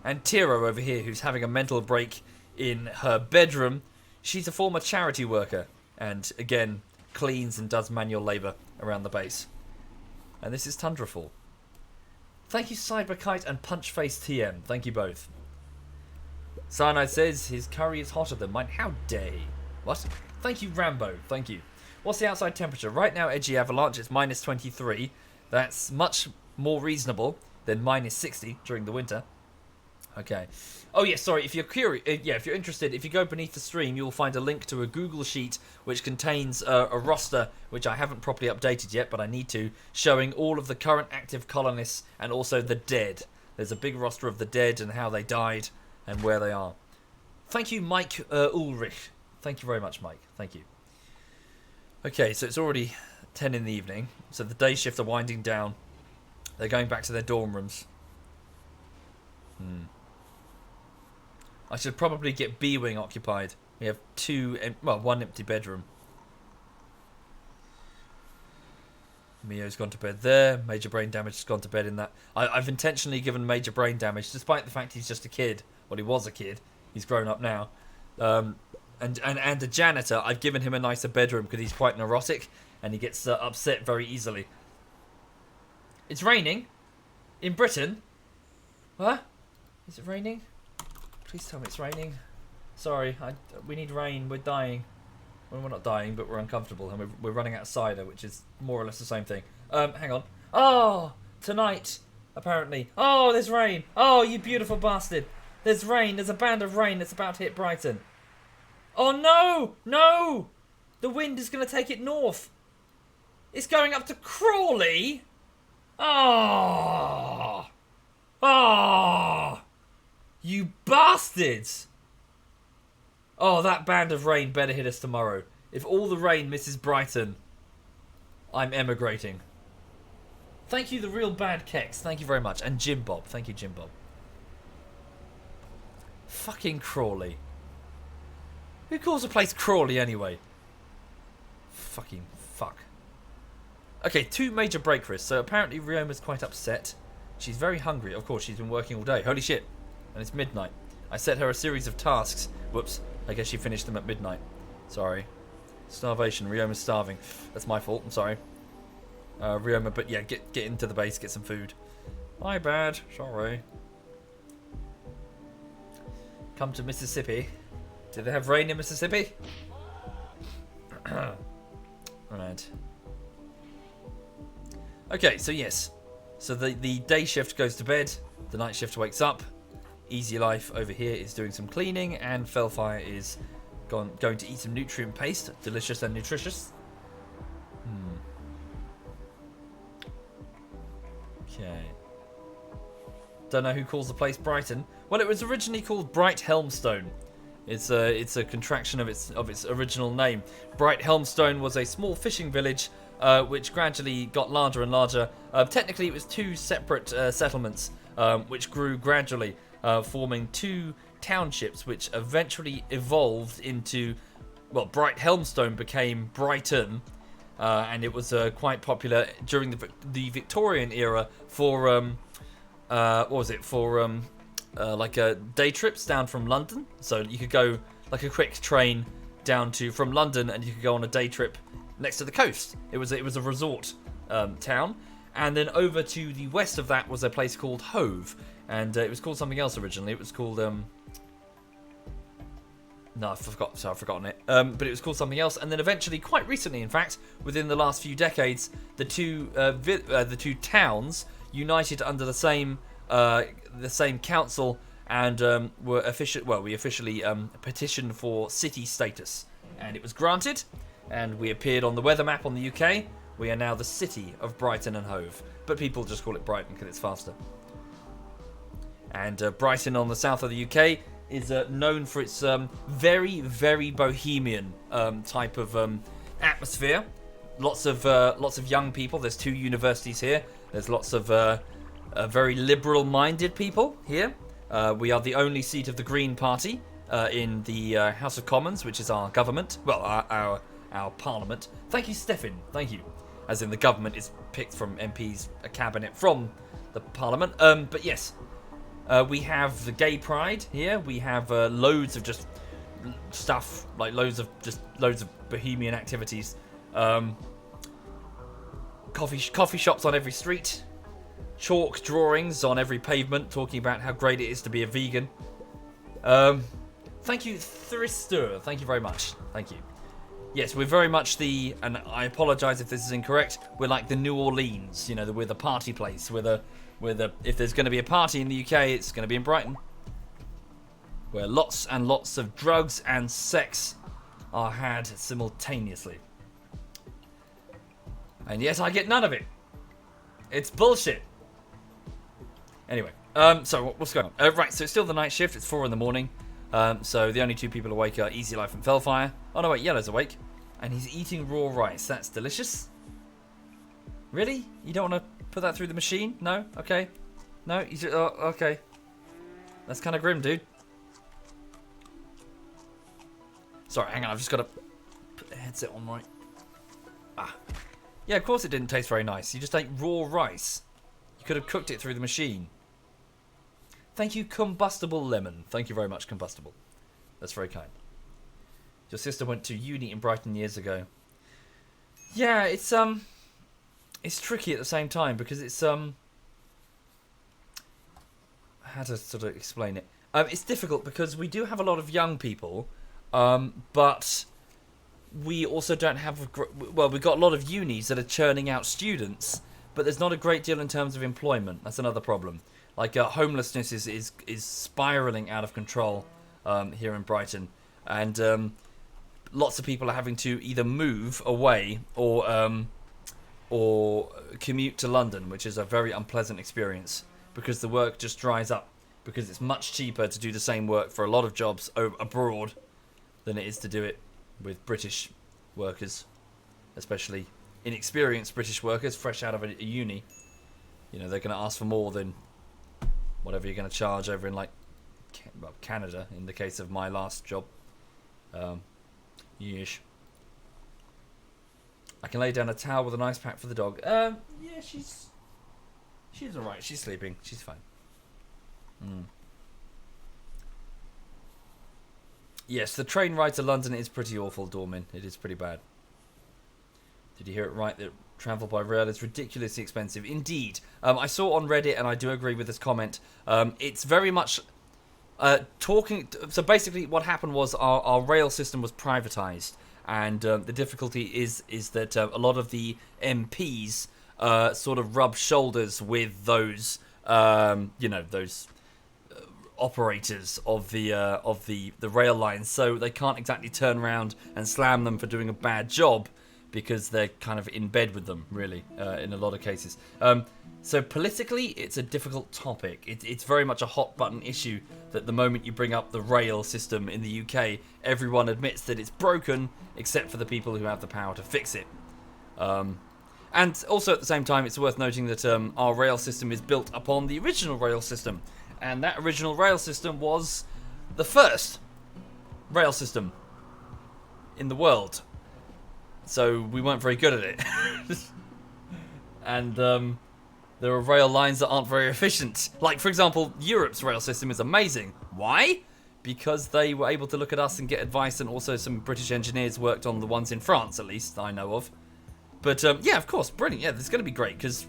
And Tiro over here, who's having a mental break in her bedroom. She's a former charity worker, and again, cleans and does manual labour around the base. And this is Tundrafall. Thank you, Cyberkite and Punchface TM. Thank you both. Cyanide says his curry is hotter than mine. How dare he? What? Thank you, Rambo. Thank you. What's the outside temperature? Right now, Edgy Avalanche, it's minus 23. That's much more reasonable than minus 60 during the winter. Okay. Oh, yeah, sorry. If you're curious, if you're interested, if you go beneath the stream, you'll find a link to a Google Sheet which contains a roster, which I haven't properly updated yet, but I need to, showing all of the current active colonists and also the dead. There's a big roster of the dead and how they died and where they are. Thank you, Mike Ulrich. Thank you very much, Mike. Thank you. Okay, so it's already 10 in the evening, so the day shift are winding down. They're going back to their dorm rooms. I should probably get B-Wing occupied. We have one empty bedroom. Mio's gone to bed there. Major brain damage has gone to bed in that. I've intentionally given major brain damage, despite the fact he's just a kid. Well, he was a kid. He's grown up now. And the janitor, I've given him a nicer bedroom because he's quite neurotic and he gets upset very easily. It's raining in Britain. What? Is it raining? Please tell me it's raining. Sorry, we need rain. We're dying. Well, we're not dying, but we're uncomfortable and we're running out of cider, which is more or less the same thing. Hang on. Oh, tonight, apparently. Oh, there's rain. Oh, you beautiful bastard. There's rain. There's a band of rain that's about to hit Brighton. Oh, no! No! The wind is going to take it north. It's going up to Crawley? Oh! Oh! You bastards! Oh, that band of rain better hit us tomorrow. If all the rain misses Brighton, I'm emigrating. Thank you, the real bad Kex. Thank you very much. And Jim Bob. Thank you, Jim Bob. Fucking Crawley. Who calls a place Crawley anyway? Fucking fuck. Okay, 2 major break risks. So apparently Rioma's quite upset. She's very hungry. Of course, she's been working all day. Holy shit. And it's midnight. I set her a series of tasks. Whoops. I guess she finished them at midnight. Sorry. Starvation. Rioma's starving. That's my fault. I'm sorry. Rioma, but yeah, get into the base, get some food. My bad. Sorry. Come to Mississippi. Do they have rain in Mississippi? Right. Okay, so yes. So the day shift goes to bed. The night shift wakes up. Easy Life over here is doing some cleaning. And Fellfire is going to eat some nutrient paste. Delicious and nutritious. Okay. Don't know who calls the place Brighton. Well, it was originally called Bright Helmstone. It's a contraction of its original name. Bright Helmstone was a small fishing village which gradually got larger and larger. Technically, it was 2 separate settlements which grew gradually, forming 2 townships, which eventually evolved into, well, Bright Helmstone became Brighton, and it was quite popular during the Victorian era for what was it, for like day trips down from London. So you could go like a quick train down from London, and you could go on a day trip next to the coast. It was a resort town, and then over to the west of that was a place called Hove, and it was called something else originally. It was called no, I forgot. So I've forgotten it. But it was called something else, and then eventually, quite recently, in fact, within the last few decades, the two towns united under the same council, and we officially petitioned for city status, and it was granted, and we appeared on the weather map on the UK. We are now the city of Brighton and Hove, but people just call it Brighton because it's faster. And Brighton, on the south of the UK, is known for its very, very bohemian type of atmosphere. Lots of young people. There's 2 universities here. There's lots of very liberal-minded people here. We are the only seat of the Green Party in the House of Commons, which is our government. Well, our parliament. Thank you, Stefan. Thank you. As in, the government is picked from MPs, a cabinet from the parliament. But yes. We have the gay pride here. We have loads of just stuff, like loads of bohemian activities. Coffee shops on every street. Chalk drawings on every pavement talking about how great it is to be a vegan. Thank you, Thrister. Thank you very much. Thank you. Yes, we're very much and I apologise if this is incorrect, we're like the New Orleans, we're the party place, if there's going to be a party in the UK, it's going to be in Brighton, where lots and lots of drugs and sex are had simultaneously. And yet I get none of it. It's bullshit. Anyway, so what's going on? Right, so it's still the night shift. It's 4 in the morning. So the only 2 people awake are Easy Life and Fellfire. Oh no, wait, Yellow's awake. And he's eating raw rice. That's delicious. Really? You don't want to put that through the machine? No? Okay. No? Okay. That's kind of grim, dude. Sorry, hang on. I've just got to put the headset on right. Yeah, of course it didn't taste very nice. You just ate raw rice. You could have cooked it through the machine. Thank you, Combustible Lemon. Thank you very much, Combustible. That's very kind. Your sister went to uni in Brighton years ago. Yeah, it's tricky at the same time because it's how to sort of explain it. It's difficult because we do have a lot of young people, but we also don't have we've got a lot of unis that are churning out students, but there's not a great deal in terms of employment. That's another problem. Like homelessness is spiraling out of control here in Brighton, and lots of people are having to either move away or commute to London, which is a very unpleasant experience because the work just dries up, because it's much cheaper to do the same work for a lot of jobs abroad than it is to do it with British workers, especially inexperienced British workers fresh out of a uni. They're going to ask for more than whatever you're going to charge over in, like, Canada, in the case of my last job. Yeesh. I can lay down a towel with an ice pack for the dog. Yeah, she's alright. She's sleeping. She's fine. Yes, the train ride to London is pretty awful, Dormin. It is pretty bad. Did you hear it right? That travel by rail is ridiculously expensive. Indeed. I saw on Reddit, and I do agree with this comment. It's very much talking. So basically, what happened was our rail system was privatized, and the difficulty is that a lot of the MPs sort of rub shoulders with those, those operators of the rail lines, so they can't exactly turn around and slam them for doing a bad job, because they're kind of in bed with them, really, in a lot of cases. So politically, it's a difficult topic. It's very much a hot button issue that the moment you bring up the rail system in the UK, everyone admits that it's broken, except for the people who have the power to fix it. And also at the same time, it's worth noting that our rail system is built upon the original rail system. And that original rail system was the first rail system in the world. so we weren't very good at it. And there are rail lines that aren't very efficient. Like, for example, Europe's rail system is amazing. Why? Because they were able to look at us and get advice, and also some British engineers worked on the ones in France, at least, I know of. But, yeah, of course, brilliant. Yeah, this is going to be great, because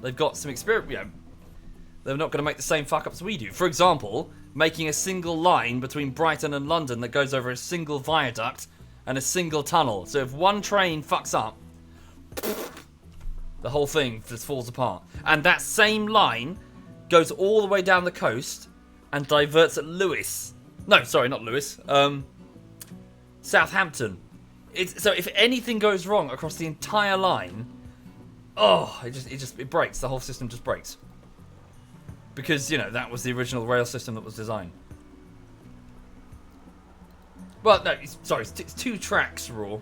they've got some experience. You know, they're not going to make the same fuck-ups we do. For example, making a single line between Brighton and London that goes over a single viaduct and a single tunnel. So if one train fucks up, the whole thing just falls apart. And that same line goes all the way down the coast and diverts at Lewis. No, sorry, not Lewis. Southampton. So if anything goes wrong across the entire line, it breaks. The whole system just breaks. Because, you know, that was the original rail system that was designed. Well, no, it's 2 tracks, Raw.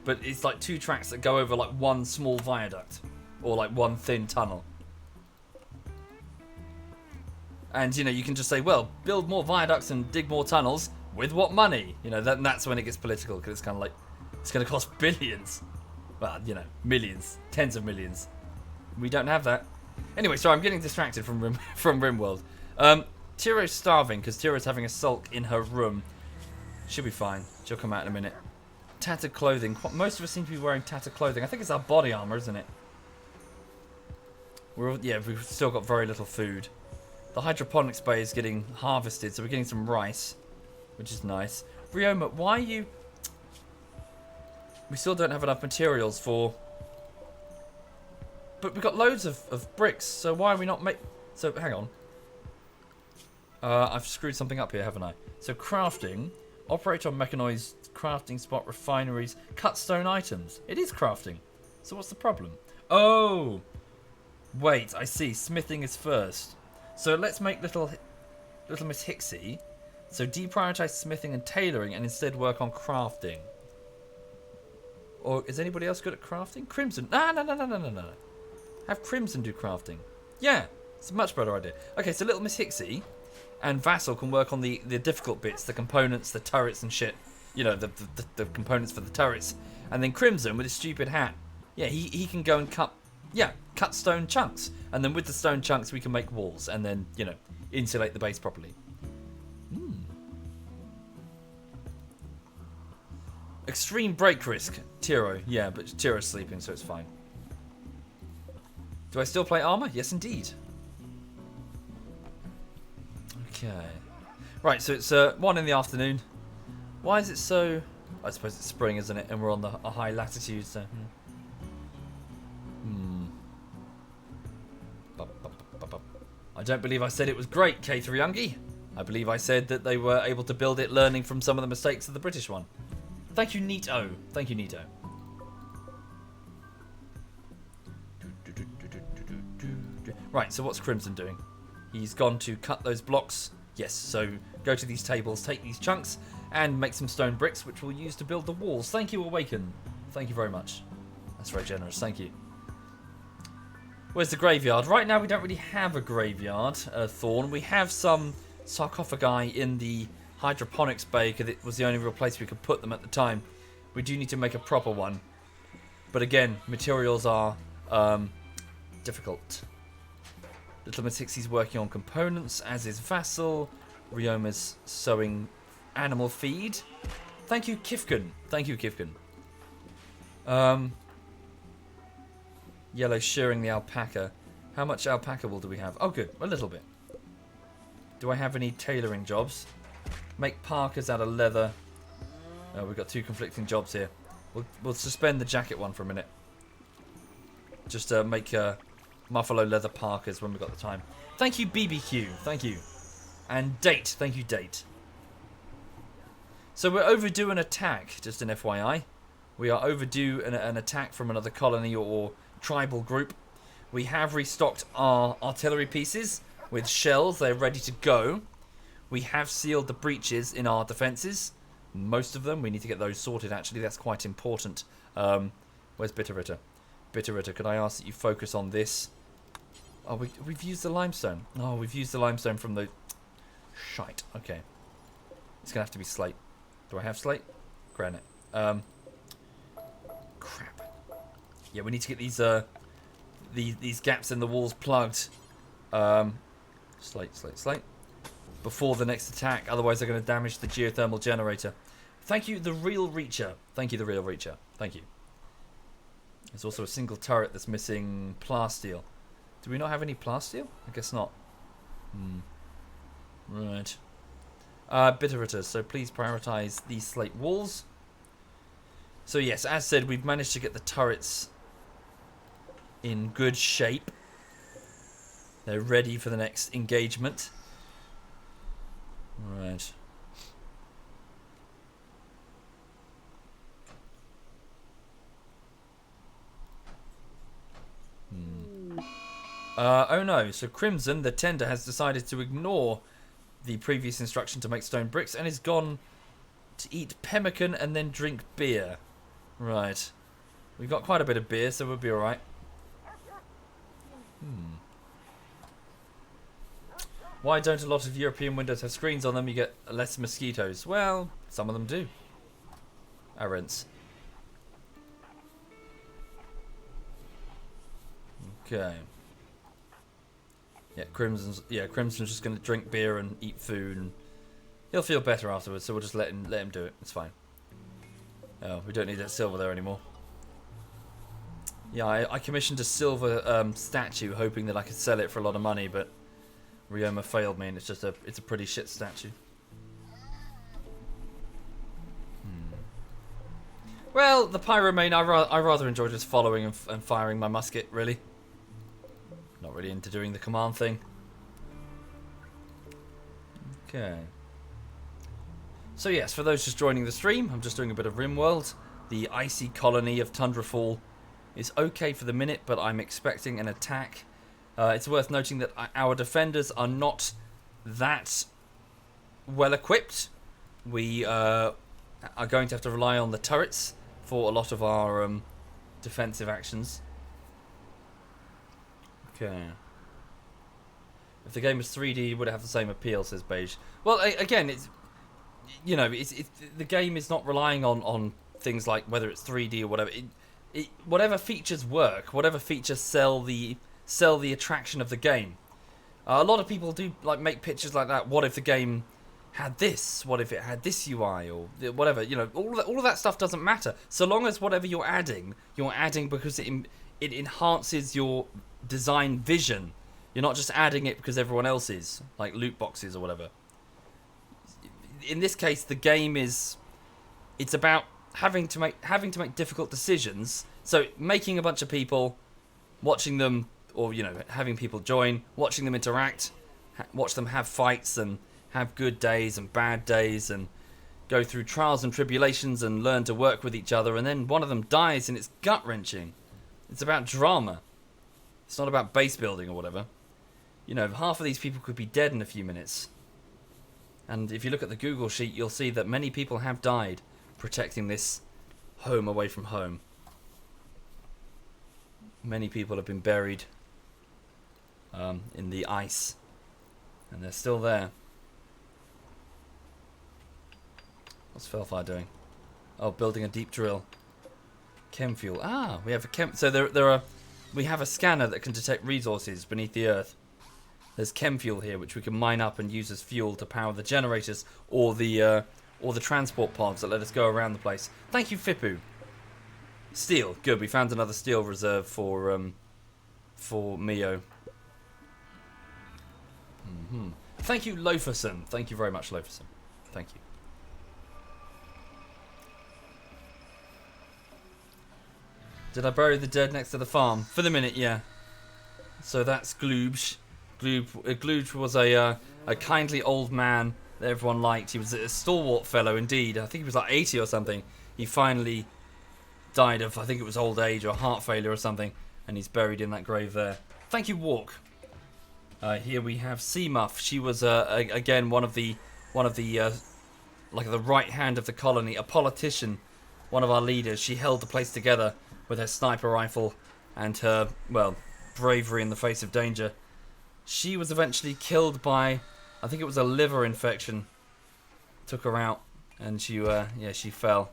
But it's like 2 tracks that go over like one small viaduct. Or like one thin tunnel. And, you know, you can just say, well, build more viaducts and dig more tunnels. With what money? You know, that's when it gets political. Because it's kind of like, it's going to cost billions. Well, you know, millions. Tens of millions. We don't have that. Anyway, sorry, I'm getting distracted from RimWorld. Tiro's starving because Tiro's having a sulk in her room. She'll be fine. She'll come out in a minute. Tattered clothing. Most of us seem to be wearing tattered clothing. I think it's our body armor, isn't it? We've still got very little food. The hydroponics bay is getting harvested, so we're getting some rice, which is nice. Ryoma, why are you... We still don't have enough materials for... But we've got loads of bricks, so why are we not So, hang on. I've screwed something up here, haven't I? So, crafting. Operate on mechanized crafting spot, refineries. Cut stone items. It is crafting. So, what's the problem? Oh! Wait, I see. Smithing is first. So let's make little Miss Hixie. So deprioritize smithing and tailoring and instead work on crafting. Or is anybody else good at crafting? Crimson. No. Have Crimson do crafting. Yeah, it's a much better idea. Okay, so little Miss Hixie and Vassal can work on the difficult bits, the components, the turrets and shit. You know, the components for the turrets. And then Crimson with his stupid hat. Yeah, he can go and cut stone chunks. And then with the stone chunks, we can make walls. And then, you know, insulate the base properly. Extreme break risk. Tiro. Yeah, but Tiro's sleeping, so it's fine. Do I still play armor? Yes, indeed. Okay. Right, so it's 1 in the afternoon. Why is it so... I suppose it's spring, isn't it? And we're on a high latitude, so... I don't believe I said it was great, K3Youngie. I believe I said that they were able to build it learning from some of the mistakes of the British one. Thank you, Neato. Thank you, Neato. Right, so what's Crimson doing? He's gone to cut those blocks. Yes, so go to these tables, take these chunks, and make some stone bricks, which we'll use to build the walls. Thank you, Awaken. Thank you very much. That's very generous. Thank you. Where's the graveyard? Right now, we don't really have a graveyard, Thorn. We have some sarcophagi in the hydroponics bay, because it was the only real place we could put them at the time. We do need to make a proper one. But again, materials are difficult. Little Miss Hixie's working on components, as is Vassal. Ryoma's sowing animal feed. Thank you, Kifkin. Thank you, Kifkin. Yellow shearing the alpaca. How much alpaca wool do we have? Oh, good. A little bit. Do I have any tailoring jobs? Make parkas out of leather. Oh, we've got 2 conflicting jobs here. We'll suspend the jacket one for a minute. Just make Muffalo leather parkas when we've got the time. Thank you, BBQ. Thank you. And Date. Thank you, Date. So we're overdue an attack, just an FYI. We are overdue an attack from another colony or tribal group. We have restocked our artillery pieces with shells. They're ready to go. We have sealed the breaches in our defences. Most of them. We need to get those sorted, actually. That's quite important. Where's Bitterritter? Bitterritter, could I ask that you focus on this? Oh, we've used the limestone. Oh, we've used the limestone from the... Shite. Okay. It's going to have to be slate. Do I have slate? Granite. Yeah, we need to get these gaps in the walls plugged. Slate. Before the next attack, otherwise they're going to damage the geothermal generator. Thank you, the Real Reacher. Thank you, the Real Reacher. Thank you. There's also a single turret that's missing plasteel. Do we not have any plasteel? I guess not. Right. Bitterritters, so please prioritize these slate walls. So yes, as said, we've managed to get the turrets in good shape. They're ready for the next engagement. Right. Oh no, so Crimson, the tender, has decided to ignore the previous instruction to make stone bricks and is gone to eat pemmican and then drink beer. Right. We've got quite a bit of beer, so we'll be alright. Why don't a lot of European windows have screens on them? You get less mosquitoes. Well, some of them do. Arents. Okay. Yeah, Crimson's just gonna drink beer and eat food, and he'll feel better afterwards. So we'll just let him do it. It's fine. Oh, we don't need that silver there anymore. Yeah, I commissioned a silver statue, hoping that I could sell it for a lot of money, but Ryoma failed me, and it's a pretty shit statue. Well, the Pyromane, I rather enjoy just following and firing my musket, really. Not really into doing the command thing. Okay. So yes, for those just joining the stream, I'm just doing a bit of RimWorld. The icy colony of Tundrafall is okay for the minute, but I'm expecting an attack. It's worth noting that our defenders are not that well equipped. We are going to have to rely on the turrets for a lot of our defensive actions. Okay. If the game was 3D, it would have the same appeal, says Beige. Well, again, it's, you know, the game is not relying on things like whether it's 3D or whatever. Whatever features work, whatever features sell the attraction of the game. A lot of people do like make pictures like that. What if the game had this? What if it had this UI or whatever? You know, all of that stuff doesn't matter so long as whatever you're adding because it enhances your design vision. You're not just adding it because everyone else is, like loot boxes or whatever. In this case, the game it's about having to make difficult decisions. So making a bunch of people, watching them, or you know, having people join, watching them interact, watch them have fights and have good days and bad days and go through trials and tribulations and learn to work with each other, and then one of them dies and it's gut-wrenching. It's about drama. It's not about base building or whatever. You know, half of these people could be dead in a few minutes. And if you look at the Google sheet, you'll see that many people have died protecting this home away from home. Many people have been buried in the ice. And they're still there. What's Felfire doing? Oh, building a deep drill. Chem fuel. Ah, we have a chem. So we have a scanner that can detect resources beneath the earth. There's chem fuel here, which we can mine up and use as fuel to power the generators or the transport pods that let us go around the place. Thank you, Fipu. Steel, good. We found another steel reserve for Mio. Thank you, Loferson. Thank you very much, Loferson. Thank you. Did I bury the dead next to the farm? For the minute, yeah. So that's Gloobj. Gloobj was a kindly old man that everyone liked. He was a stalwart fellow indeed. I think he was like 80 or something. He finally died of, I think it was old age or heart failure or something, and he's buried in that grave there. Thank you, Walk. Here we have Seamuff. She was again one of the like the right hand of the colony, a politician, one of our leaders. She held the place together with her sniper rifle and her, well, bravery in the face of danger. She was eventually killed by, I think it was a liver infection. Took her out, and she fell.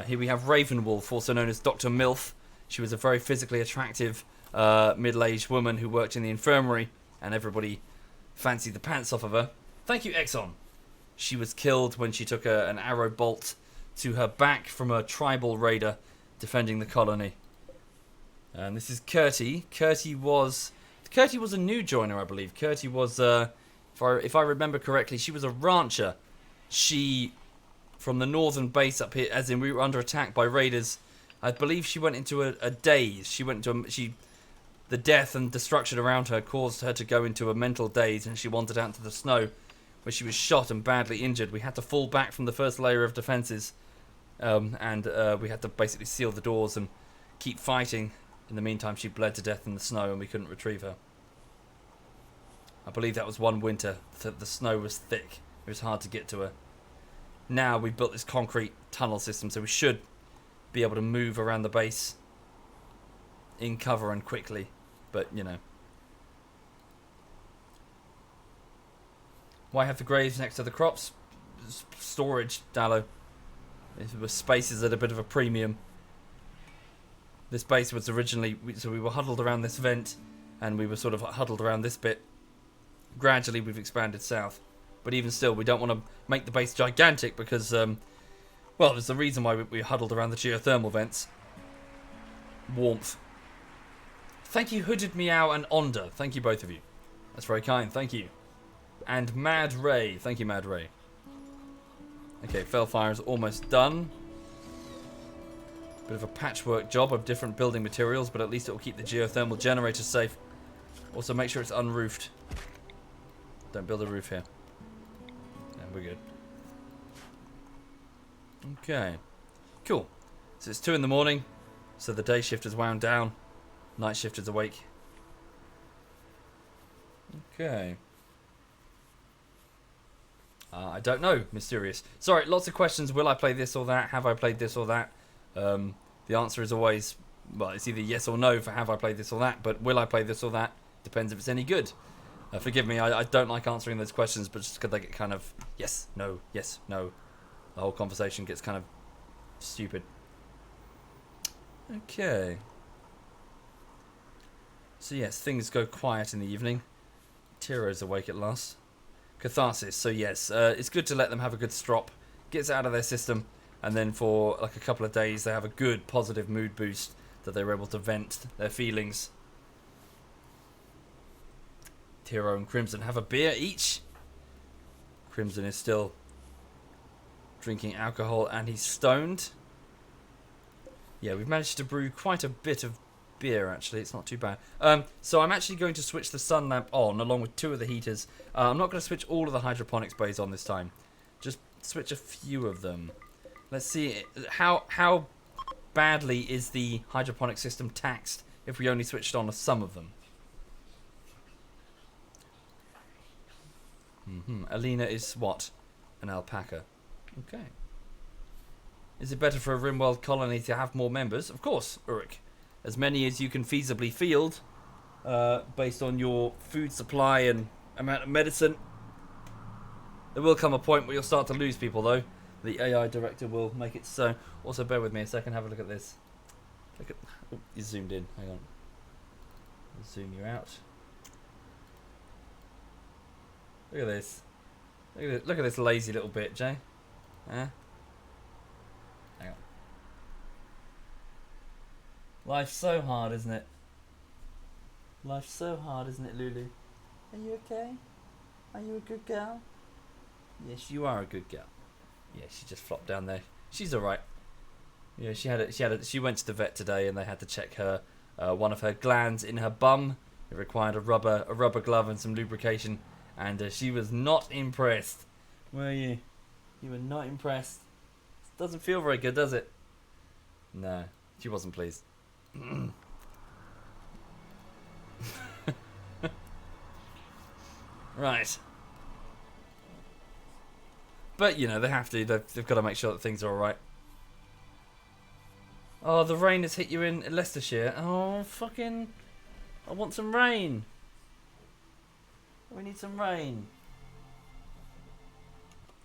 Here we have Ravenwolf, also known as Dr. Milf. She was a very physically attractive middle-aged woman who worked in the infirmary, and everybody fancied the pants off of her. Thank you, Exxon. She was killed when she took an arrow bolt to her back from a tribal raider defending the colony. And this is Curtie. Curtie was a new joiner, I believe. Curtie was, if I remember correctly, she was a rancher. She, from the northern base up here, as in we were under attack by raiders, I believe she went into a daze. The death and destruction around her caused her to go into a mental daze, and she wandered out into the snow, where she was shot and badly injured. We had to fall back from the first layer of defences, and we had to basically seal the doors and keep fighting. In the meantime, she bled to death in the snow, and we couldn't retrieve her. I believe that was one winter. The snow was thick. It was hard to get to her. Now we've built this concrete tunnel system, so we should be able to move around the base in cover and quickly. But, you know. Why have the graves next to the crops? Storage, Dallo. Space is at a bit of a premium. This base was originally... So we were huddled around this vent, and we were sort of huddled around this bit. Gradually we've expanded south. But even still, we don't want to make the base gigantic because... well, there's a reason why we huddled around the geothermal vents. Warmth. Thank you, Hooded Meow and Onda. Thank you, both of you. That's very kind. Thank you. And Mad Ray. Thank you, Mad Ray. Okay, Fellfire is almost done. Bit of a patchwork job of different building materials, but at least it will keep the geothermal generator safe. Also, make sure it's unroofed. Don't build a roof here. And we're good. Okay. Cool. So it's 2 in the morning. So the day shift is wound down. Night shift is awake. Okay. I don't know. Mysterious. Sorry, lots of questions. Will I play this or that? Have I played this or that? The answer is always, well, it's either yes or no for have I played this or that, but will I play this or that? Depends if it's any good. Forgive me, I don't like answering those questions, but just because they get kind of yes, no. The whole conversation gets kind of stupid. Okay. So yes, things go quiet in the evening. Tiro's awake at last. Catharsis, so yes, it's good to let them have a good strop. Gets out of their system, and then for like a couple of days they have a good positive mood boost that they're able to vent their feelings. Tiro and Crimson have a beer each. Crimson is still drinking alcohol and he's stoned. Yeah, we've managed to brew quite a bit of beer actually, it's not too bad. So I'm actually going to switch the sun lamp on along with 2 of the heaters. I'm not going to switch all of the hydroponics bays on this time. Just switch a few of them. Let's see how badly is the hydroponic system taxed if we only switched on some of them. Alina is what? An alpaca. Okay. Is it better for a RimWorld colony to have more members? Of course, Uruk. As many as you can feasibly field, based on your food supply and amount of medicine. There will come a point where you'll start to lose people, though. The AI director will make it so. Also, bear with me a second. Have a look at this. Look at. Oh, you zoomed in. Hang on. I'll zoom you out. Look at this. Look at this lazy little bit, Jay. Huh? Hang on. Life's so hard, isn't it? Life's so hard, isn't it, Lulu? Are you okay? Are you a good girl? Yes, you are a good girl. Yeah, she just flopped down there. She's all right. Yeah, she went to the vet today, and they had to check her one of her glands in her bum. It required a rubber glove and some lubrication, and she was not impressed. Were you? You were not impressed. Doesn't feel very good, does it? No, she wasn't pleased. Right. But, you know, they have to. They've got to make sure that things are alright. Oh, the rain has hit you in Leicestershire. Oh, fucking... I want some rain. We need some rain.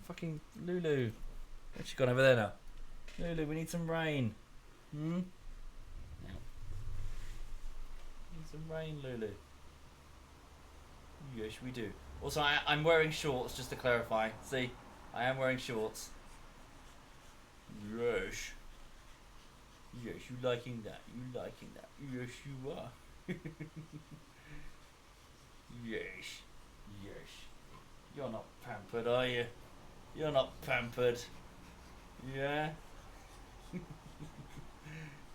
Fucking Lulu. Where's she gone over there now? Lulu, we need some rain. some rain, Lulu. Yes, we do. Also, I'm wearing shorts, just to clarify. See, I am wearing shorts. Yes. Yes, you liking that? You liking that? Yes, you are. Yes. Yes. You're not pampered, are you? You're not pampered. Yeah?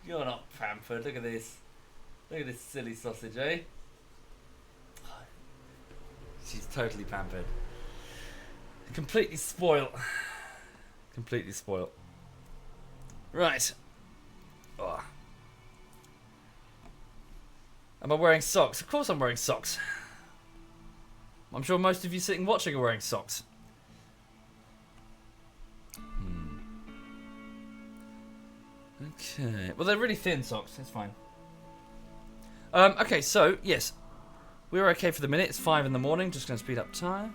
You're not pampered. Look at this. Look at this silly sausage, eh? She's totally pampered. Completely spoilt. Completely spoilt. Right. Oh. Am I wearing socks? Of course I'm wearing socks. I'm sure most of you sitting watching are wearing socks. Okay. Well, they're really thin socks. It's fine. Okay, so, yes. We're okay for the minute. It's 5 in the morning. Just going to speed up time.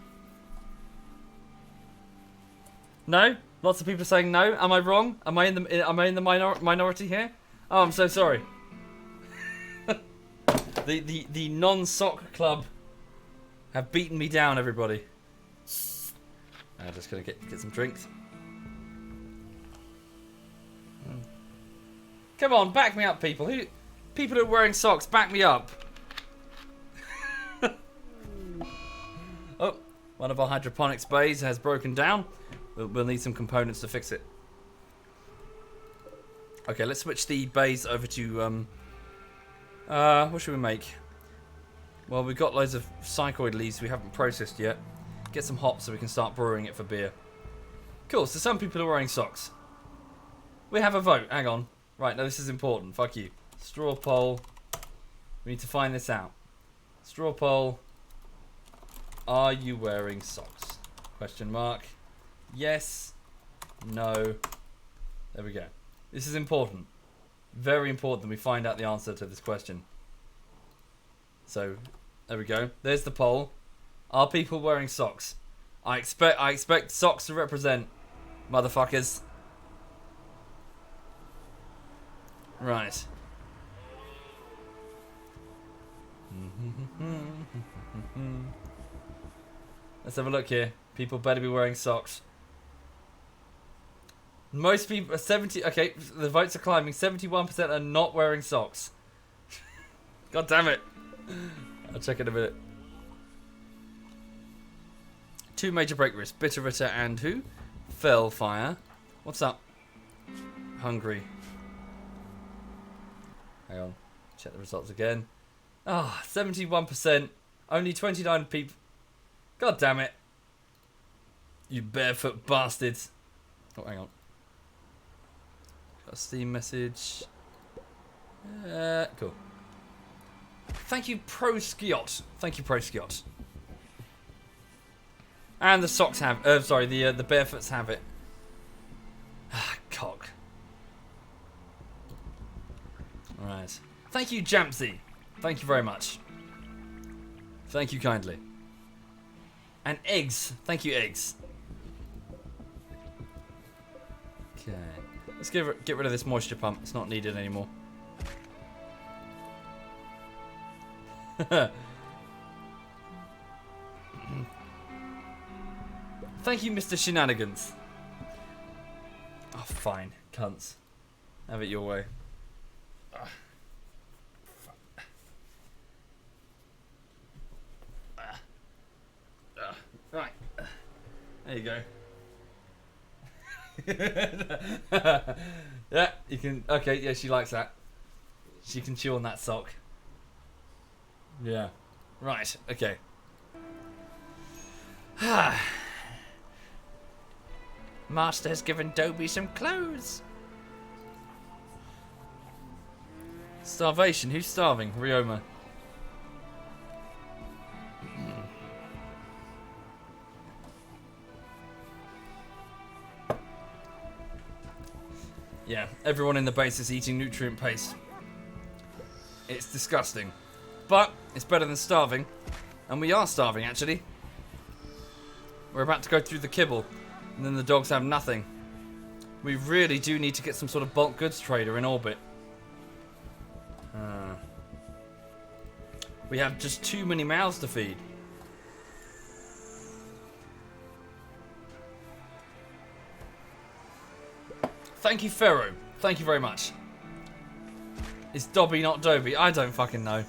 No? Lots of people are saying no. Am I wrong? Am I in the minority here? Oh, I'm so sorry. the non-sock club have beaten me down, everybody. I'm just gonna get some drinks. Come on, back me up, people. People who are wearing socks, back me up. Oh, one of our hydroponics bays has broken down. We'll need some components to fix it. Okay, let's switch the bays over to what should we make? Well, we've got loads of psychoid leaves we haven't processed yet. Get some hops so we can start brewing it for beer. Cool, so some people are wearing socks. We have a vote, hang on. Right, now this is important, fuck you. Straw poll. We need to find this out. Straw poll. Are you wearing socks? Question mark. Yes. No. There we go. This is important. Very important that we find out the answer to this question. So, there we go. There's the poll. Are people wearing socks? I expect socks to represent, motherfuckers. Right. Let's have a look here. People better be wearing socks. Most people, 70. Okay, the votes are climbing. 71% are not wearing socks. God damn it! I'll check in a minute. 2 major break risks. Bitterritter and who? Fellfire. What's up? Hungry. Hang on. Check the results again. Ah, 71%. Only 29 people. God damn it. You barefoot bastards. Oh, hang on. Got a Steam message. Cool. Thank you, Pro Skiot. Thank you, Pro Skiot. And the socks have. Sorry, the barefoots have it. Ah, cock. Alright. Thank you, Jampsy. Thank you very much. Thank you kindly. And eggs. Thank you, eggs. Okay. Let's get rid of this moisture pump. It's not needed anymore. Thank you, Mr. Shenanigans. Oh, fine. Cunts. Have it your way. Right. There you go. Yeah, you can. Okay, yeah, she likes that. She can chew on that sock. Yeah. Right, okay. Master has given Dobie some clothes. Starvation. Who's starving? Ryoma. Yeah, everyone in the base is eating nutrient paste. It's disgusting. But it's better than starving. And we are starving, actually. We're about to go through the kibble. And then the dogs have nothing. We really do need to get some sort of bulk goods trader in orbit. We have just too many mouths to feed. Thank you, Pharaoh. Thank you very much. It's Dobby, not Dobby. I don't fucking know.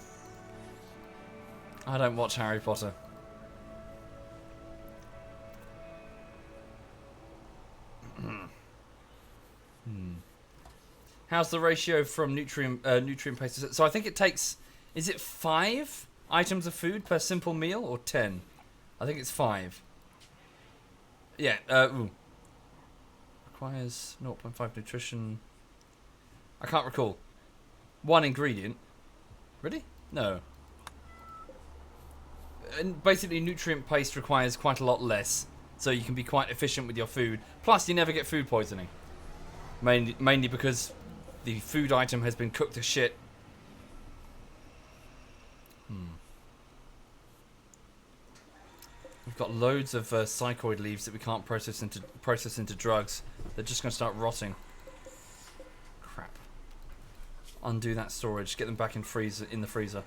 I don't watch Harry Potter. How's the ratio from nutrient paste? So I think it takes, is it 5 items of food per simple meal or 10? I think it's 5. Yeah. Requires 0.5 nutrition. I can't recall. 1 ingredient. Really? No. And basically, nutrient paste requires quite a lot less, so you can be quite efficient with your food. Plus, you never get food poisoning. Mainly because the food item has been cooked to shit. We've got loads of psychoid leaves that we can't process into drugs. They're just going to start rotting. Crap. Undo that storage. Get them back in the freezer.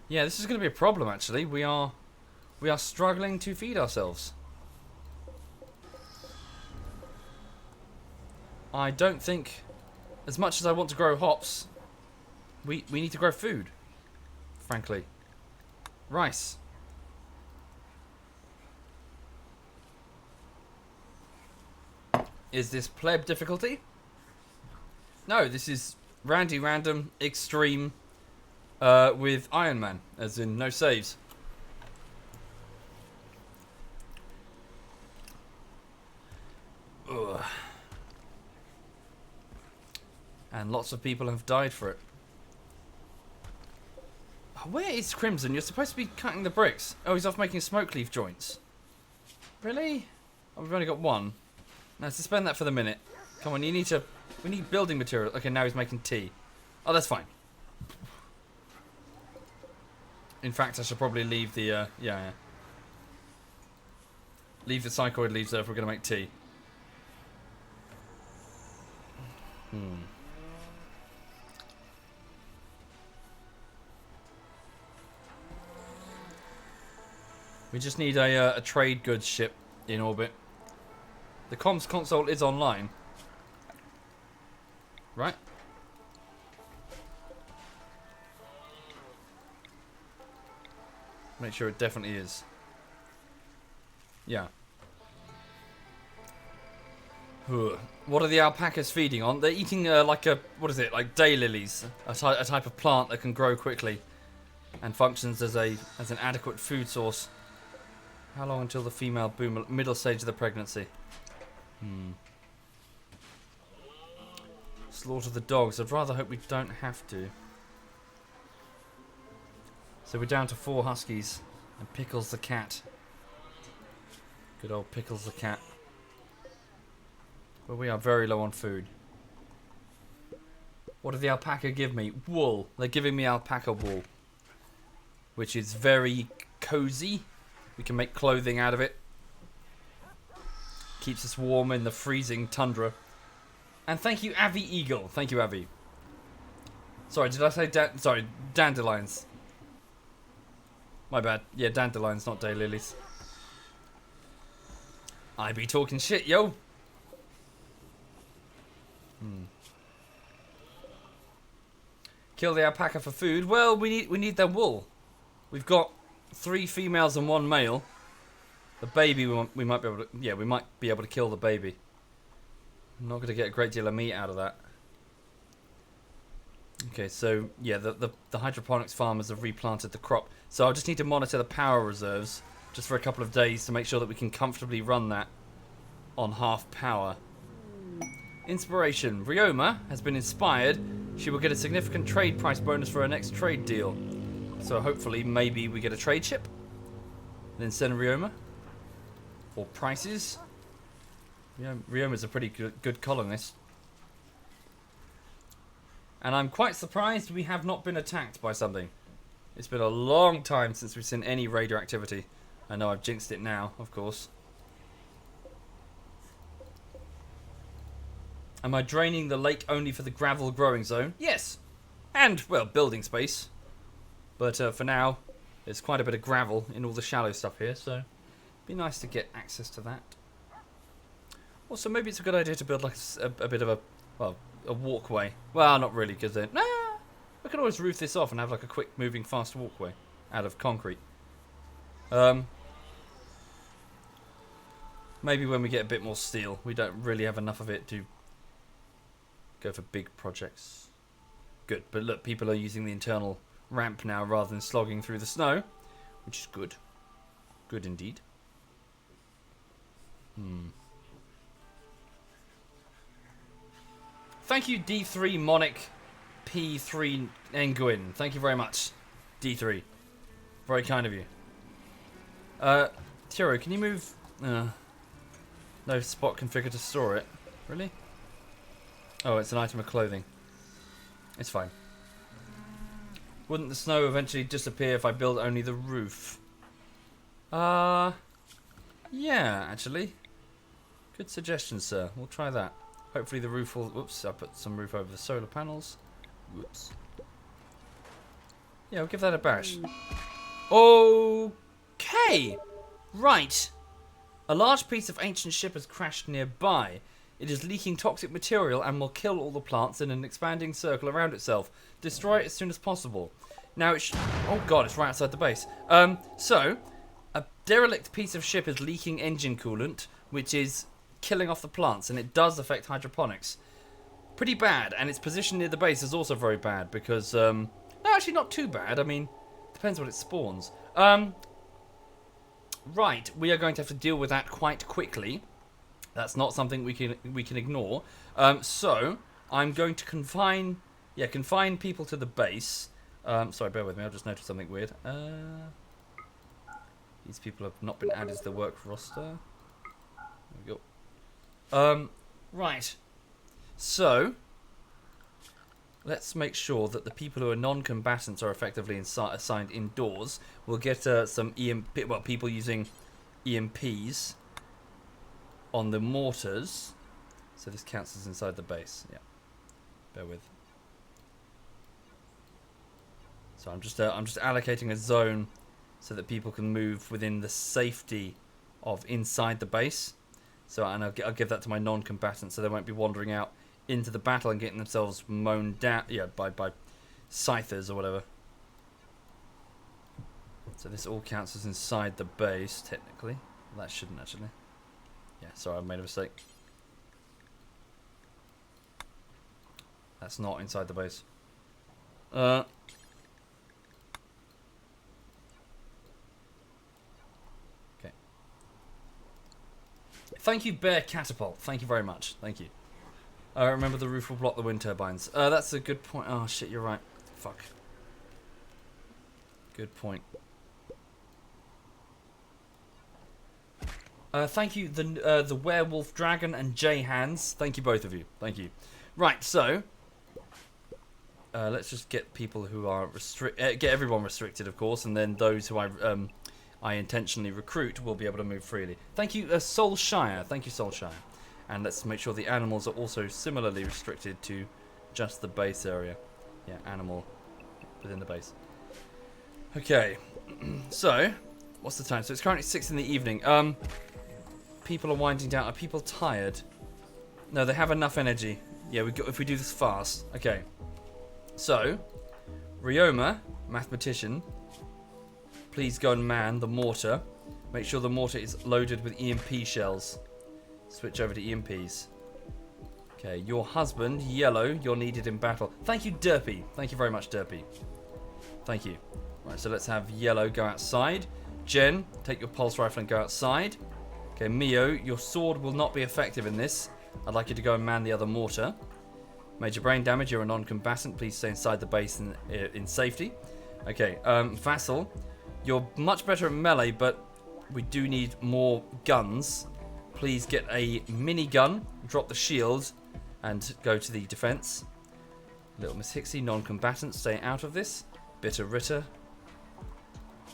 Yeah, this is going to be a problem. Actually, we are struggling to feed ourselves. I don't think, as much as I want to grow hops, we need to grow food, frankly. Rice. Is this pleb difficulty? No, this is Randy Random Extreme with Iron Man, as in no saves. Ugh. And lots of people have died for it. Where is Crimson? You're supposed to be cutting the bricks. Oh, he's off making smoke leaf joints. Really? Oh, we've only got 1. Now, suspend that for the minute. Come on, we need building material. Okay, now he's making tea. Oh, that's fine. In fact, I should probably leave the, leave the psychoid leaves there if we're going to make tea. We just need a trade goods ship in orbit. The comms console is online. Right? Make sure it definitely is. Yeah. What are the alpacas feeding on? They're eating like like daylilies, a type of plant that can grow quickly and functions as an adequate food source. How long until the female boom, middle stage of the pregnancy? Slaughter the dogs. I'd rather hope we don't have to. So we're down to 4 huskies and Pickles the cat. Good old Pickles the cat. But we are very low on food. What did the alpaca give me? Wool. They're giving me alpaca wool, which is very cozy. We can make clothing out of it. Keeps us warm in the freezing tundra. And thank you, Avi Eagle. Thank you, Avi. Sorry, did I say dandelions? My bad. Yeah, dandelions, not daylilies. I be talking shit, yo. Kill the alpaca for food. Well, we need their wool. We've got 3 females and 1 male. The baby, we might be able to. Yeah, we might be able to kill the baby. I'm not going to get a great deal of meat out of that. Okay, so yeah, the hydroponics farmers have replanted the crop. So I just need to monitor the power reserves just for a couple of days to make sure that we can comfortably run that on half power. Inspiration. Ryoma has been inspired. She will get a significant trade price bonus for her next trade deal. So hopefully, maybe we get a trade ship. Then send Ryoma. Or prices. Yeah, Ryoma's a pretty good colonist. And I'm quite surprised we have not been attacked by something. It's been a long time since we've seen any raider activity. I know I've jinxed it now, of course. Am I draining the lake only for the gravel growing zone? Yes. And, well, building space. But for now, there's quite a bit of gravel in all the shallow stuff here, so it'd be nice to get access to that. Also, maybe it's a good idea to build like a bit of a, well, a walkway. Well, not really, because then, I can always roof this off and have like a quick moving fast walkway out of concrete. Maybe when we get a bit more steel. We don't really have enough of it to go for big projects. Good, but look, people are using the internal ramp now rather than slogging through the snow, which is good. Good indeed. Thank you, D3 Monic P3 Nguyen. Thank you very much, D3. Very kind of you. Tiro, can you move? No spot configured to store it. Really? Oh, it's an item of clothing. It's fine. Wouldn't the snow eventually disappear if I build only the roof? Yeah, actually. Good suggestion, sir. We'll try that. Hopefully the roof will... Whoops, I put some roof over the solar panels. Whoops. Yeah, we'll give that a bash. Okay! Right. A large piece of ancient ship has crashed nearby. It is leaking toxic material and will kill all the plants in an expanding circle around itself. Destroy it as soon as possible. Now it's... Oh god, it's right outside the base. So, a derelict piece of ship is leaking engine coolant, which is killing off the plants, and it does affect hydroponics. Pretty bad, and its position near the base is also very bad, because... no, actually not too bad. I mean, depends what it spawns. Right, we are going to have to deal with that quite quickly. That's not something we can ignore. So I'm going to confine people to the base. Sorry, bear with me. I just noticed something weird. These people have not been added to the work roster. There we go. Right. So let's make sure that the people who are non-combatants are effectively assigned indoors. We'll get some EMP, well, people using EMPs on the mortars. So this counts as inside the base. Yeah. Bear with. So I'm just allocating a zone so that people can move within the safety of inside the base. So and I'll give that to my non-combatants, so they won't be wandering out into the battle and getting themselves mown down, by scythers or whatever. So this all counts as inside the base, technically. Well, that shouldn't actually. Yeah, sorry, I made a mistake. That's not inside the base. Okay. Thank you, Bear Catapult. Thank you very much. Thank you. Remember the roof will block the wind turbines. That's a good point. Oh shit, you're right. Fuck. Good point. Thank you, the werewolf dragon and J Hands. Thank you, both of you. Thank you. Right, so let's just get people who are get everyone restricted, of course, and then those who I intentionally recruit will be able to move freely. Thank you, Soulshire. Thank you, Soulshire. And let's make sure the animals are also similarly restricted to just the base area. Yeah, animal within the base. Okay, so what's the time? So it's currently 6 in the evening. People are winding down. Are people tired? No, they have enough energy. Yeah, if we do this fast. Okay. So, Ryoma, mathematician, please go and man the mortar. Make sure the mortar is loaded with EMP shells. Switch over to EMPs. Okay, your husband, Yellow, you're needed in battle. Thank you, Derpy. Thank you very much, Derpy. Thank you. Right, so let's have Yellow go outside. Jen, take your pulse rifle and go outside. Okay, Mio, your sword will not be effective in this. I'd like you to go and man the other mortar. Major brain damage, you're a non-combatant. Please stay inside the base in safety. Okay, Vassal, you're much better at melee, but we do need more guns. Please get a minigun, drop the shield, and go to the defense. Little Miss Hixie, non-combatant, stay out of this. Bitter Ritter,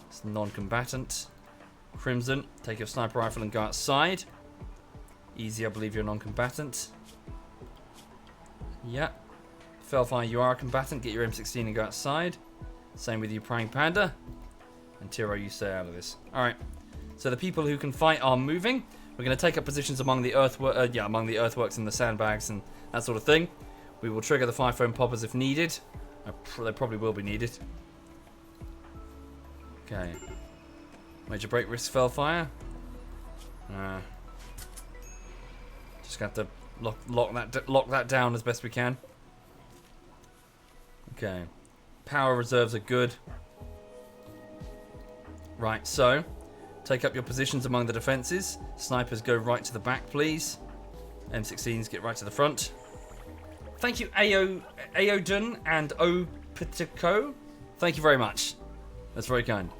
it's non-combatant. Crimson, take your sniper rifle and go outside. Easy, I believe you're non-combatant. Yeah. Felfire, you are a combatant. Get your M16 and go outside. Same with you, Praying Panda. And Tiro, you stay out of this. Alright. So the people who can fight are moving. We're going to take up positions among the earthworks and the sandbags and that sort of thing. We will trigger the fire foam poppers if needed. They probably will be needed. Okay. Major break risk Felfire. Just got to lock that down as best we can. Okay. Power reserves are good. Right, so take up your positions among the defenses. Snipers go right to the back, please. M16s get right to the front. Thank you, Aodun and Opitico. Thank you very much. That's very kind.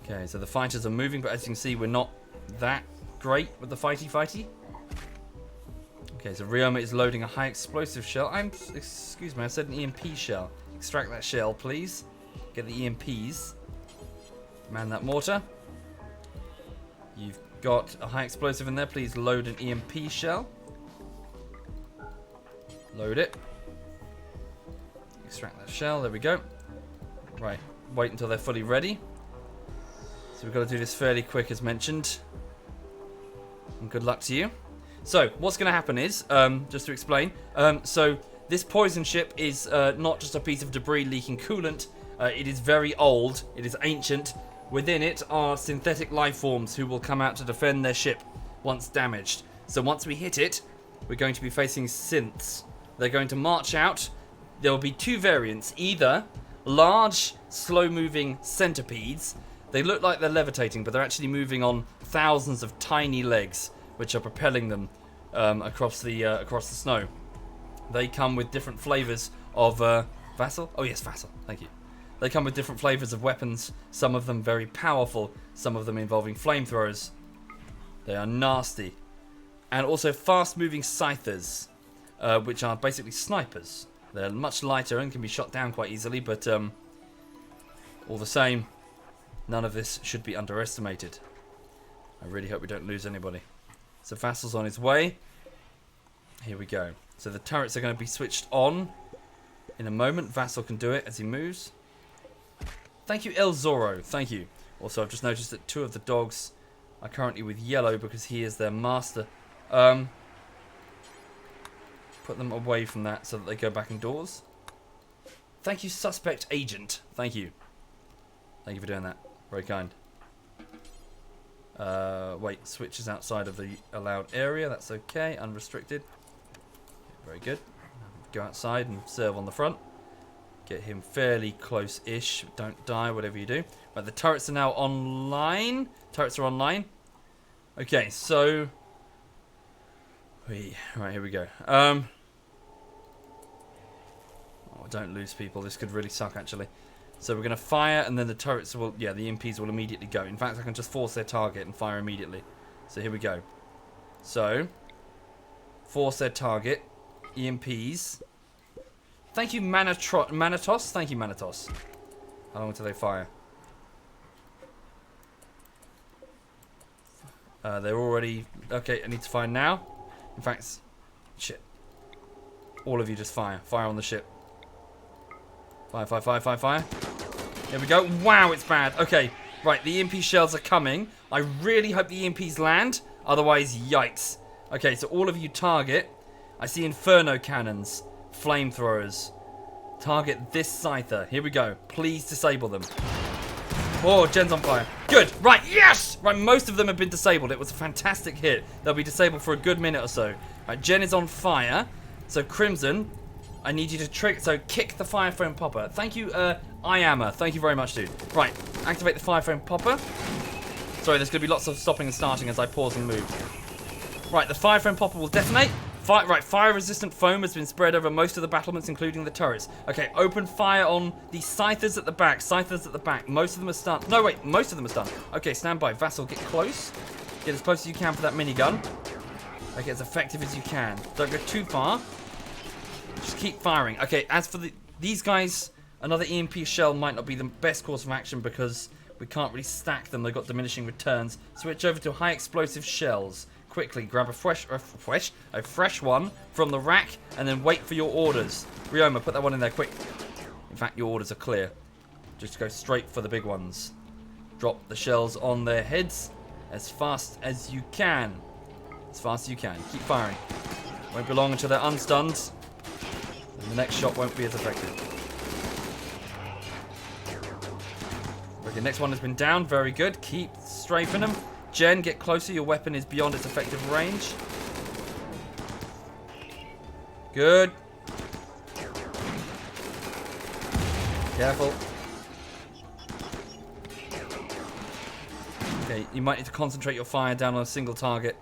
Okay, so the fighters are moving, but as you can see, we're not that great with the fighty. Okay, so Ryoma is loading a high explosive shell. Excuse me, I said an EMP shell. Extract that shell, please. Get the EMPs. Man that mortar. You've got a high explosive in there. Please load an EMP shell. Load it. Extract that shell. There we go. Right. Wait until they're fully ready. So we've got to do this fairly quick as mentioned. And good luck to you. So what's going to happen is, just to explain, so this poison ship is not just a piece of debris leaking coolant. It is very old. It is ancient. Within it are synthetic life forms who will come out to defend their ship once damaged. So once we hit it, we're going to be facing synths. They're going to march out. There will be two variants. Either large, slow-moving centipedes. They look like they're levitating, but they're actually moving on thousands of tiny legs, which are propelling them across the snow. They come with different flavors of Vassal. Oh yes, Vassal. Thank you. They come with different flavors of weapons. Some of them very powerful. Some of them involving flamethrowers. They are nasty, and also fast-moving scythers, which are basically snipers. They're much lighter and can be shot down quite easily, but all the same, none of this should be underestimated. I really hope we don't lose anybody. So Vassal's on his way. Here we go. So the turrets are going to be switched on in a moment. Vassal can do it as he moves. Thank you, El Zorro. Thank you. Also, I've just noticed that 2 of the dogs are currently with yellow because he is their master. Put them away from that so that they go back indoors. Thank you, Suspect Agent. Thank you. Thank you for doing that. Very kind. Wait, switch is outside of the allowed area. That's okay. Unrestricted. Very good. Go outside and serve on the front. Get him fairly close-ish. Don't die, whatever you do. Right, the turrets are now online. Turrets are online. Okay, so... Right, here we go. Oh, don't lose people. This could really suck, actually. So we're going to fire, and then the turrets will... Yeah, the EMPs will immediately go. In fact, I can just force their target and fire immediately. So here we go. So, force their target. EMPs. Thank you, Manitos. Thank you, Manitos. How long until they fire? They're already... Okay, I need to fire now. In fact, shit. All of you just fire. Fire on the ship. Fire, fire, fire, fire, fire. Here we go. Wow, it's bad. Okay, right, the EMP shells are coming. I really hope the EMPs land. Otherwise, yikes. Okay, so all of you target. I see inferno cannons. Flamethrowers. Target this scyther. Here we go. Please disable them. Oh, Jen's on fire. Good. Right, yes! Right, most of them have been disabled. It was a fantastic hit. They'll be disabled for a good minute or so. Right, Jen is on fire. So, Crimson, I need you to trick. So, kick the fire foam popper. Thank you, Iammer. Thank you very much, dude. Right, activate the fire foam popper. Sorry, there's going to be lots of stopping and starting as I pause and move. Right, the fire foam popper will detonate. Fire-resistant foam has been spread over most of the battlements, including the turrets. Okay, open fire on the scythers at the back. Scythers at the back. Most of them are stunned. No, wait, most of them are stunned. Okay, stand by. Vassal, get close. Get as close as you can for that minigun. Make it as effective as you can. Don't go too far. Just keep firing. Okay, as for these guys, another EMP shell might not be the best course of action because we can't really stack them. They've got diminishing returns. Switch over to high explosive shells. quickly grab a fresh one from the rack, and then wait for your orders. Ryoma, put that one in there quick. In fact, your orders are clear. Just go straight for the big ones. Drop the shells on their heads as fast as you can. As fast as you can. Keep firing. Won't be long until they're unstunned. And the next shot won't be as effective. Okay, next one has been down. Very good. Keep strafing them. Jen, get closer. Your weapon is beyond its effective range. Good. Careful. Okay, you might need to concentrate your fire down on a single target.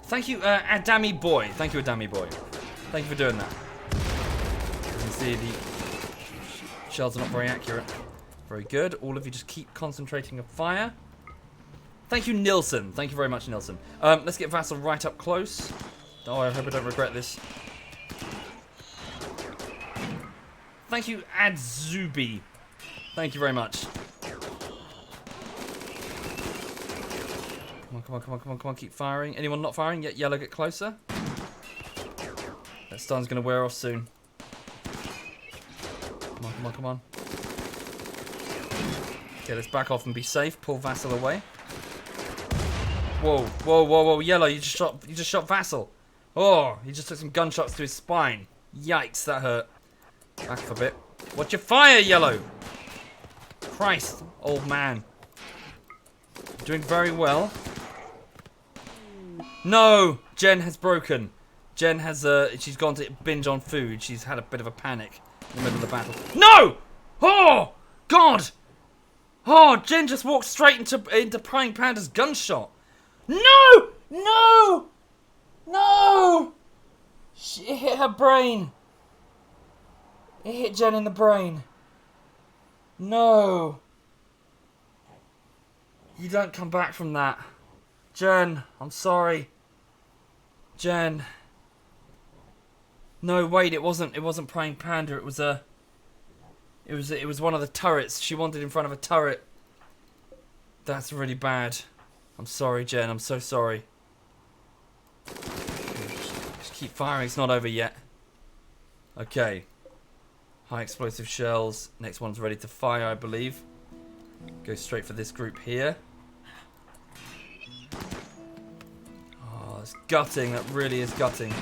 Thank you, Adami Boy. Thank you, Adami Boy. Thank you for doing that. You can see the shells are not very accurate. Very good. All of you just keep concentrating your fire. Thank you, Nilsson. Thank you very much, Nilsson. Let's get Vassal right up close. Oh, I hope I don't regret this. Thank you, Adzubi. Thank you very much. Come on, come on, come on, come on, come on. Keep firing. Anyone not firing? Yet yellow, get closer. That stun's going to wear off soon. Come on, come on, come on. Okay, let's back off and be safe. Pull Vassal away. Whoa, whoa, whoa, whoa. Yellow, you just shot Vassal. Oh, he just took some gunshots to his spine. Yikes, that hurt. Back off a bit. Watch your fire, Yellow. Christ, old man. Doing very well. No! Jen has broken. Jen has, she's gone to binge on food. She's had a bit of a panic in the middle of the battle. No! Oh! God! Oh, Jen just walked straight into Praying Panda's gunshot. No! No! No! It hit her brain. It hit Jen in the brain. No. You don't come back from that. Jen, I'm sorry. Jen. No, wait, it wasn't Praying Panda, it was one of the turrets. She wanted in front of a turret. That's really bad. I'm sorry, Jen, I'm so sorry. Just keep firing, it's not over yet. Okay. High explosive shells. Next one's ready to fire, I believe. Go straight for this group here. Oh, it's gutting. That really is gutting.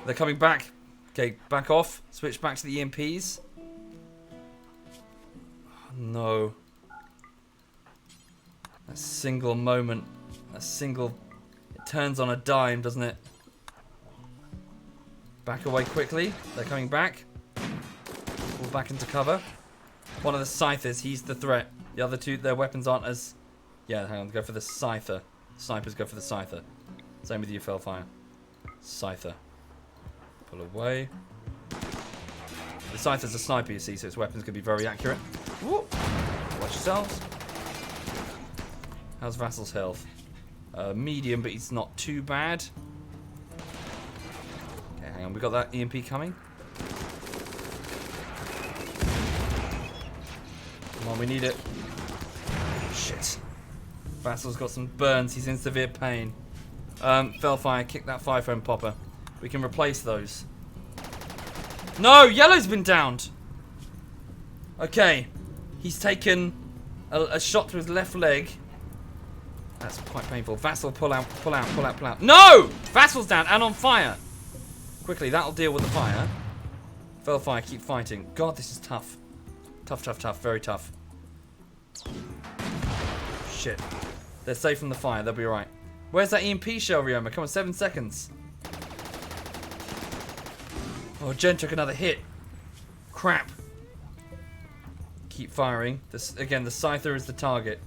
They're coming back. Okay, back off. Switch back to the EMPs. Oh, no. A single moment. A single... It turns on a dime, doesn't it? Back away quickly. They're coming back. Pull back into cover. One of the Scythers, he's the threat. The other two, their weapons aren't as... Yeah, hang on, go for the Scyther. Snipers go for the Scyther. Same with you, Fellfire. Scyther. Pull away. The Scyther's a sniper, you see, so its weapons can be very accurate. Woo! Watch yourselves. How's Vassal's health? Medium, but he's not too bad. Okay, hang on, we got that EMP coming. Come on, we need it. Shit. Vassal's got some burns, he's in severe pain. Fellfire, kick that 5-phone popper. We can replace those. No! Yellow's been downed! Okay. He's taken a shot to his left leg. That's quite painful. Vassal, pull out, pull out, pull out, pull out. No! Vassal's down and on fire! Quickly, that'll deal with the fire. Fellfire, keep fighting. God, this is tough. Tough, tough, tough. Very tough. Shit. They're safe from the fire. They'll be alright. Where's that EMP shell, Ryoma? Come on, 7 seconds. Oh, Jen took another hit. Crap. Keep firing. This, again, the Scyther is the target.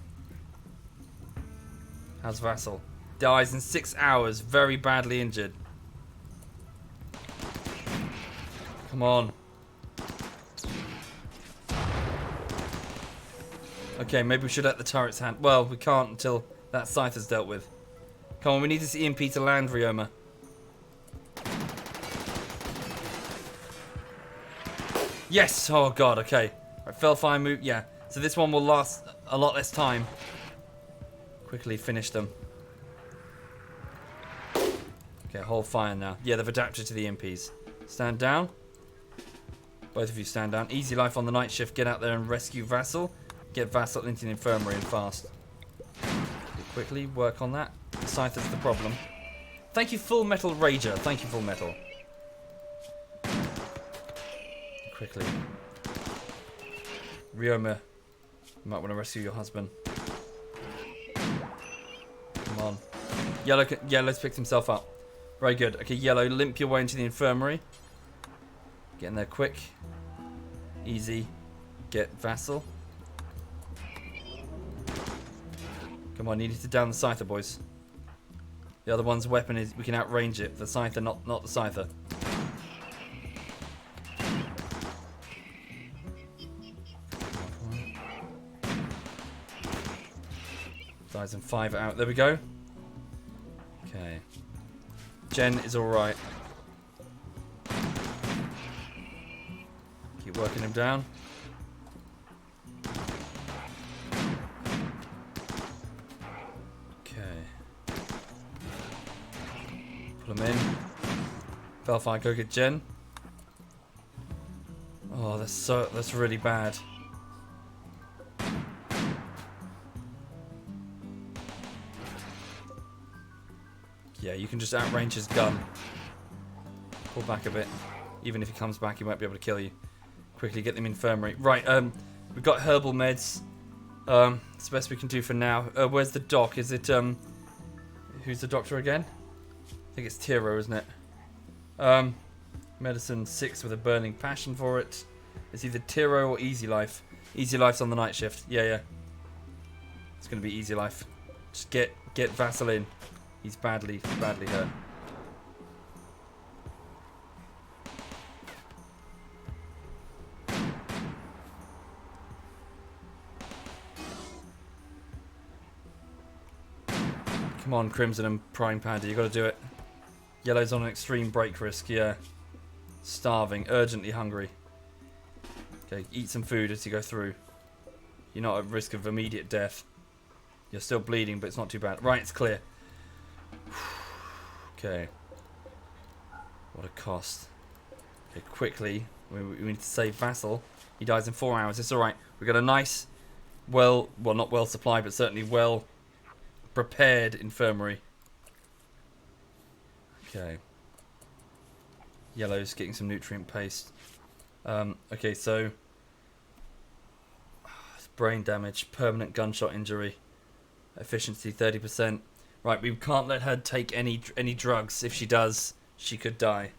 How's Vassal? Dies in 6 hours. Very badly injured. Come on. Okay, maybe we should let the turrets hand. Well, we can't until that Scyther's dealt with. Come on, we need this EMP to land, Ryoma. Yes! Oh god, okay. Right, Fellfire move. Yeah. So this one will last a lot less time. Quickly finish them. Okay, hold fire now. Yeah, they've adapted to the MPs. Stand down. Both of you stand down. Easy life on the night shift. Get out there and rescue Vassal. Get Vassal into the infirmary and fast. Quickly work on that. Scyther's the problem. Thank you, Full Metal Rager. Thank you, Full Metal. Quickly. Ryoma, you might want to rescue your husband. Come on. Yellow's picked himself up. Very good. Okay, Yellow, limp your way into the infirmary. Get in there quick. Easy. Get Vassal. Come on, you need to down the Scyther, boys. The other one's weapon is we can outrange it. The Scyther, not the Scyther. Dies in 5 out. There we go. Okay. Jen is alright. Keep working him down. Okay. Pull him in. Belfire, go get Jen. Oh, that's really bad. Yeah, you can just outrange his gun. Pull back a bit. Even if he comes back, he won't be able to kill you. Quickly get them infirmary. Right, we've got herbal meds. It's the best we can do for now. Where's the doc? Is it, who's the doctor again? I think it's Tiro, isn't it? Medicine 6 with a burning passion for it. It's either Tiro or Easy Life. Easy Life's on the night shift. Yeah. It's going to be Easy Life. Just get Vassal in. He's badly hurt. Come on, Crimson and Prime Panda, you got to do it. Yellow's on an extreme break risk, yeah. Starving, urgently hungry. Okay, eat some food as you go through. You're not at risk of immediate death. You're still bleeding, but it's not too bad. Right, it's clear. Okay. What a cost. Okay, quickly. We need to save Vassal. He dies in 4 hours. It's alright. We've got a nice, well, not well supplied, but certainly well prepared infirmary. Okay. Yellow's getting some nutrient paste. Okay, so brain damage, permanent gunshot injury, efficiency 30%. Right, we can't let her take any drugs. If she does, she could die.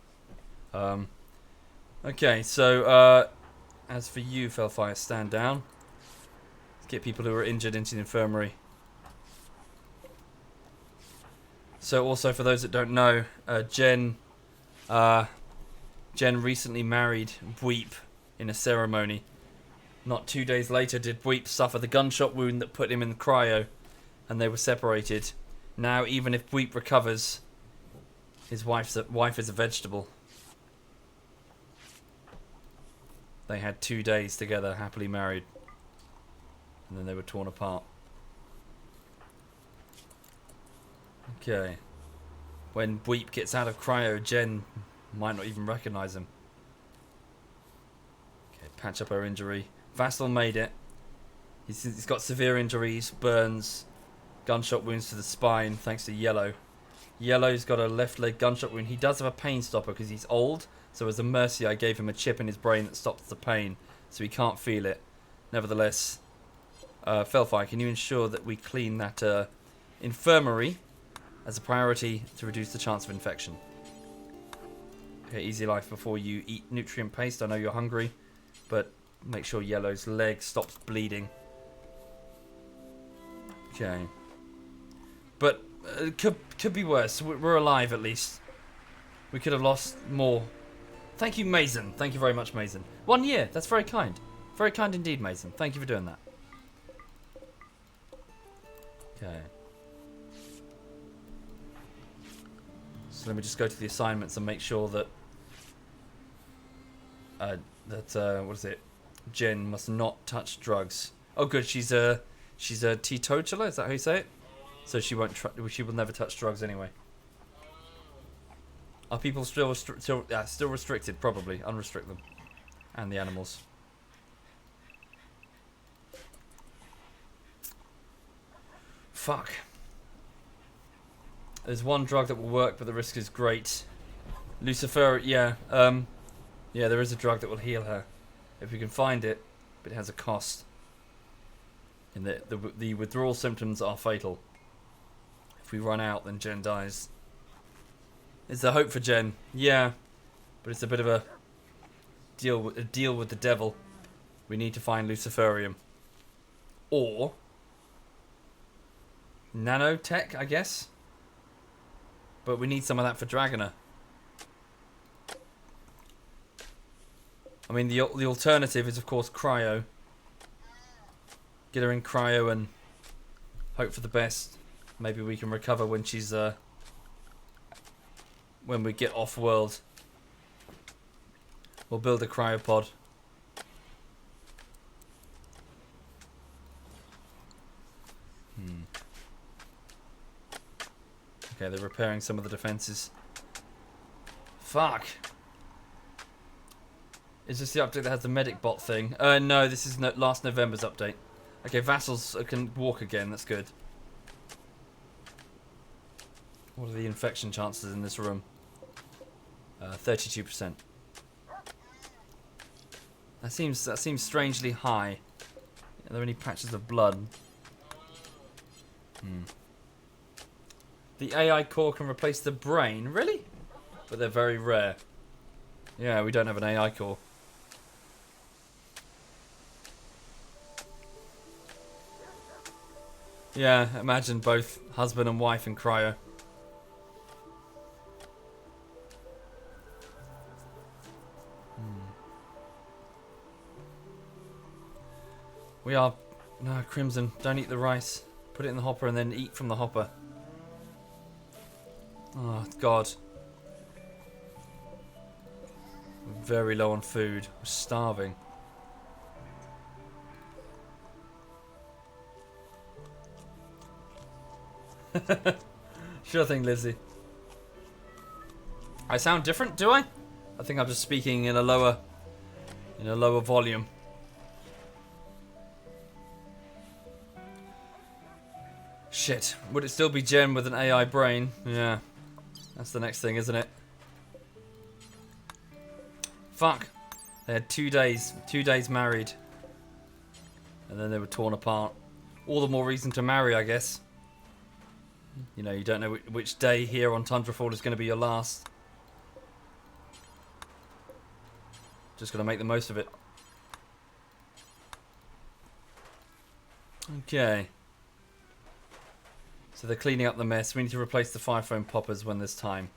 Okay, so as for you, Felfire, stand down. Let's get people who are injured into the infirmary. So also, for those that don't know, Jen recently married Bweep in a ceremony. Not 2 days later did Bweep suffer the gunshot wound that put him in cryo, and they were separated. Now, even if Bweep recovers, his wife is a vegetable. They had 2 days together, happily married, and then they were torn apart. Okay. When Bweep gets out of cryo, Jen might not even recognize him. Okay, patch up her injury. Vassal made it. He's got severe injuries, burns, gunshot wounds to the spine, thanks to Yellow. Yellow's got a left leg gunshot wound. He does have a pain stopper because he's old, so as a mercy I gave him a chip in his brain that stops the pain, so he can't feel it. Nevertheless, Felfire, can you ensure that we clean that infirmary as a priority to reduce the chance of infection? Okay, Easy Life before you eat nutrient paste. I know you're hungry, but make sure Yellow's leg stops bleeding. Okay. But it could be worse. We're alive at least. We could have lost more. Thank you, Mason. Thank you very much, Mason. 1 year. That's very kind. Very kind indeed, Mason. Thank you for doing that. Okay. So let me just go to the assignments and make sure that what is it? Jen must not touch drugs. Oh, good. She's She's a teetotaler, is that how you say it? So she won't. She will never touch drugs anyway. Are people still restricted? Probably. Unrestrict them. And the animals. Fuck. There's one drug that will work, but the risk is great. Lucifer, yeah. Yeah, there is a drug that will heal her. If we can find it, but it has a cost. And the withdrawal symptoms are fatal. If we run out, then Jen dies. Is there hope for Jen? Yeah. But it's a bit of a deal with the devil. We need to find Luciferium. Or nanotech, I guess. But we need some of that for Dragoner. I mean, the alternative is, of course, cryo. Get her in cryo and hope for the best. Maybe we can recover when she's when we get off world. We'll build a cryopod. Okay, they're repairing some of the defenses. Fuck. Is this the update that has the medic bot thing? No, this is last November's update. Okay, vassals can walk again, that's good. What are the infection chances in this room? 32%. That seems strangely high. Are there any patches of blood? The AI core can replace the brain? Really? But they're very rare. Yeah, we don't have an AI core. Yeah, imagine both husband and wife in cryo. We are... No, Crimson, don't eat the rice. Put it in the hopper and then eat from the hopper. Oh, God. We're very low on food. We're starving. Sure thing, Lizzie. I sound different, do I? I think I'm just speaking in a lower volume. Shit. Would it still be Jen with an AI brain? Yeah. That's the next thing, isn't it? Fuck. They had 2 days. 2 days married. And then they were torn apart. All the more reason to marry, I guess. You know, you don't know which day here on Tundrafall is going to be your last. Just got to make the most of it. Okay. So they're cleaning up the mess. We need to replace the fire foam poppers when there's time.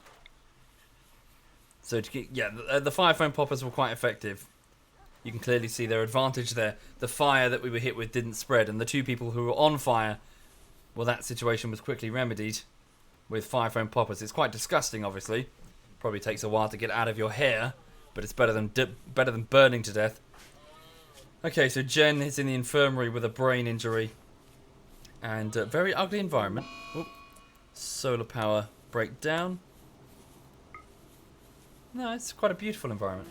So to get, yeah, the fire foam poppers were quite effective. You can clearly see their advantage there. The fire that we were hit with didn't spread, and the 2 people who were on fire, well, that situation was quickly remedied with fire foam poppers. It's quite disgusting, obviously. Probably takes a while to get out of your hair, but it's better than burning to death. Okay, so Jen is in the infirmary with a brain injury. And a very ugly environment. Oop. Solar power breakdown. No, it's quite a beautiful environment.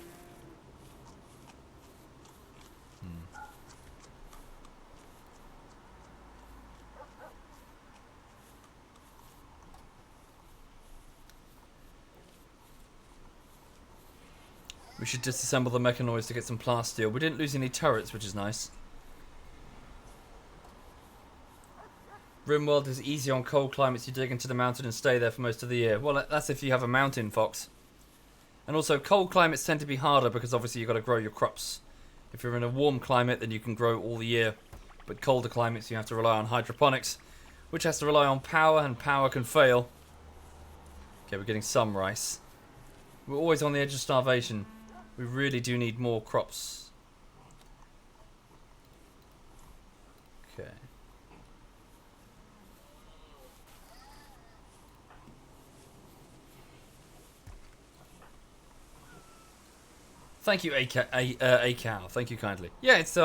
We should disassemble the mechanoids to get some plasteel. We didn't lose any turrets, which is nice. RimWorld is easy on cold climates. You dig into the mountain and stay there for most of the year. Well, that's if you have a mountain, Fox. And also, cold climates tend to be harder because obviously you've got to grow your crops. If you're in a warm climate, then you can grow all the year. But colder climates, you have to rely on hydroponics, which has to rely on power, and power can fail. Okay, we're getting some rice. We're always on the edge of starvation. We really do need more crops. Okay. Thank you, A-Cow. Thank you kindly. Yeah, it's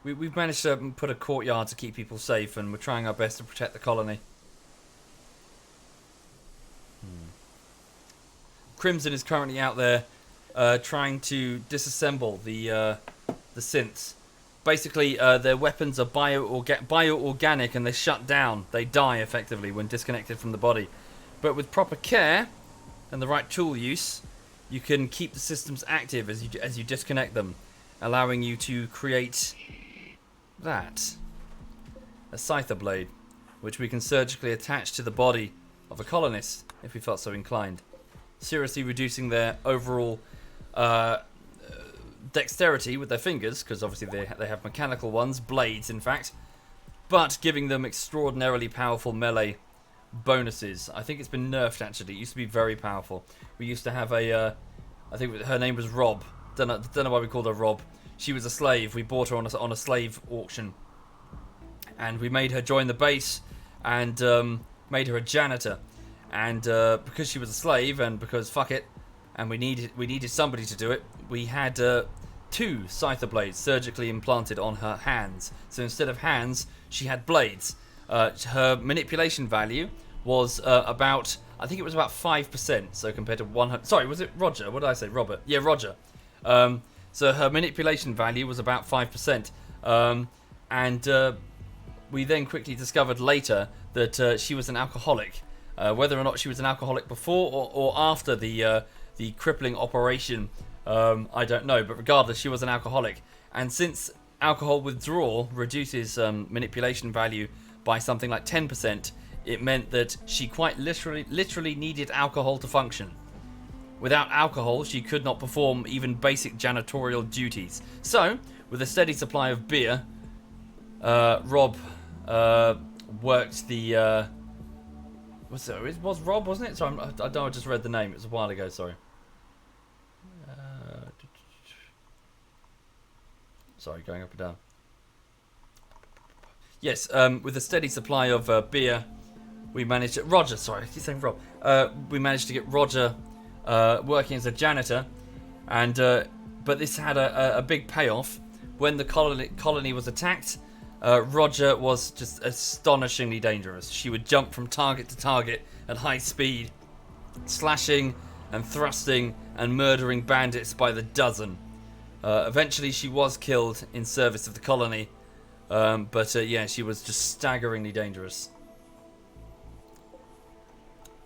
we've managed to put a courtyard to keep people safe, and we're trying our best to protect the colony. Crimson is currently out there trying to disassemble the synths. Basically, their weapons are bioorganic, and they shut down. They die effectively when disconnected from the body. But with proper care and the right tool use, you can keep the systems active as you disconnect them, allowing you to create that. A scyther blade, which we can surgically attach to the body of a colonist if we felt so inclined, seriously reducing their overall dexterity with their fingers, because obviously they have mechanical ones, blades in fact, but giving them extraordinarily powerful melee bonuses. I think it's been nerfed actually. It used to be very powerful. We used to have a I think her name was Rob. Don't know why we called her Rob. She was a slave. We bought her on a slave auction, and we made her join the base and made her a janitor. And because she was a slave, and because fuck it, and we needed somebody to do it, we had 2 scyther blades surgically implanted on her hands. So instead of hands, she had blades. Her manipulation value was about, I think it was about 5%. So compared to 100. Sorry, was it Roger? What did I say? Robert? Yeah, Roger. So her manipulation value was about 5%. And we then quickly discovered later that she was an alcoholic. Whether or not she was an alcoholic before or after the crippling operation, I don't know. But regardless, she was an alcoholic. And since alcohol withdrawal reduces manipulation value by something like 10%, it meant that she quite literally needed alcohol to function. Without alcohol, she could not perform even basic janitorial duties. So, with a steady supply of beer, Rob worked the... it was Rob, wasn't it? Sorry, I just read the name. It was a while ago, sorry. Sorry, going up and down. Yes, with a steady supply of beer, we managed to... Roger, sorry, I keep saying Rob. We managed to get Roger working as a janitor, and but this had a big payoff. When the colony was attacked, Roger was just astonishingly dangerous. She would jump from target to target at high speed, slashing and thrusting and murdering bandits by the dozen. Eventually she was killed in service of the colony, but yeah, she was just staggeringly dangerous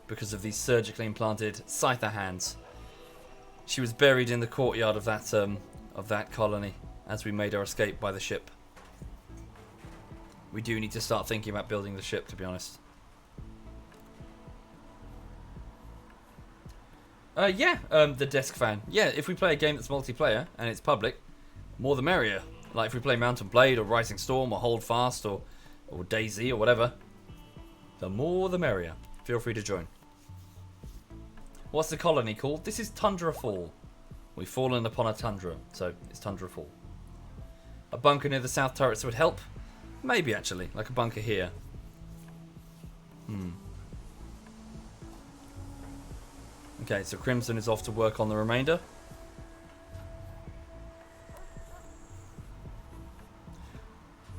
because of these surgically implanted scyther hands. She was buried in the courtyard of that colony as we made our escape by the ship. We do need to start thinking about building the ship, to be honest. The desk fan. Yeah, if we play a game that's multiplayer and it's public, more the merrier. Like if we play Mountain Blade or Rising Storm or Hold Fast or DayZ or whatever, the more the merrier. Feel free to join. What's the colony called? This is Tundra Fall. We've fallen upon a tundra, so it's Tundra Fall. A bunker near the south turrets would help. Maybe actually, like a bunker here. Okay, so Crimson is off to work on the remainder.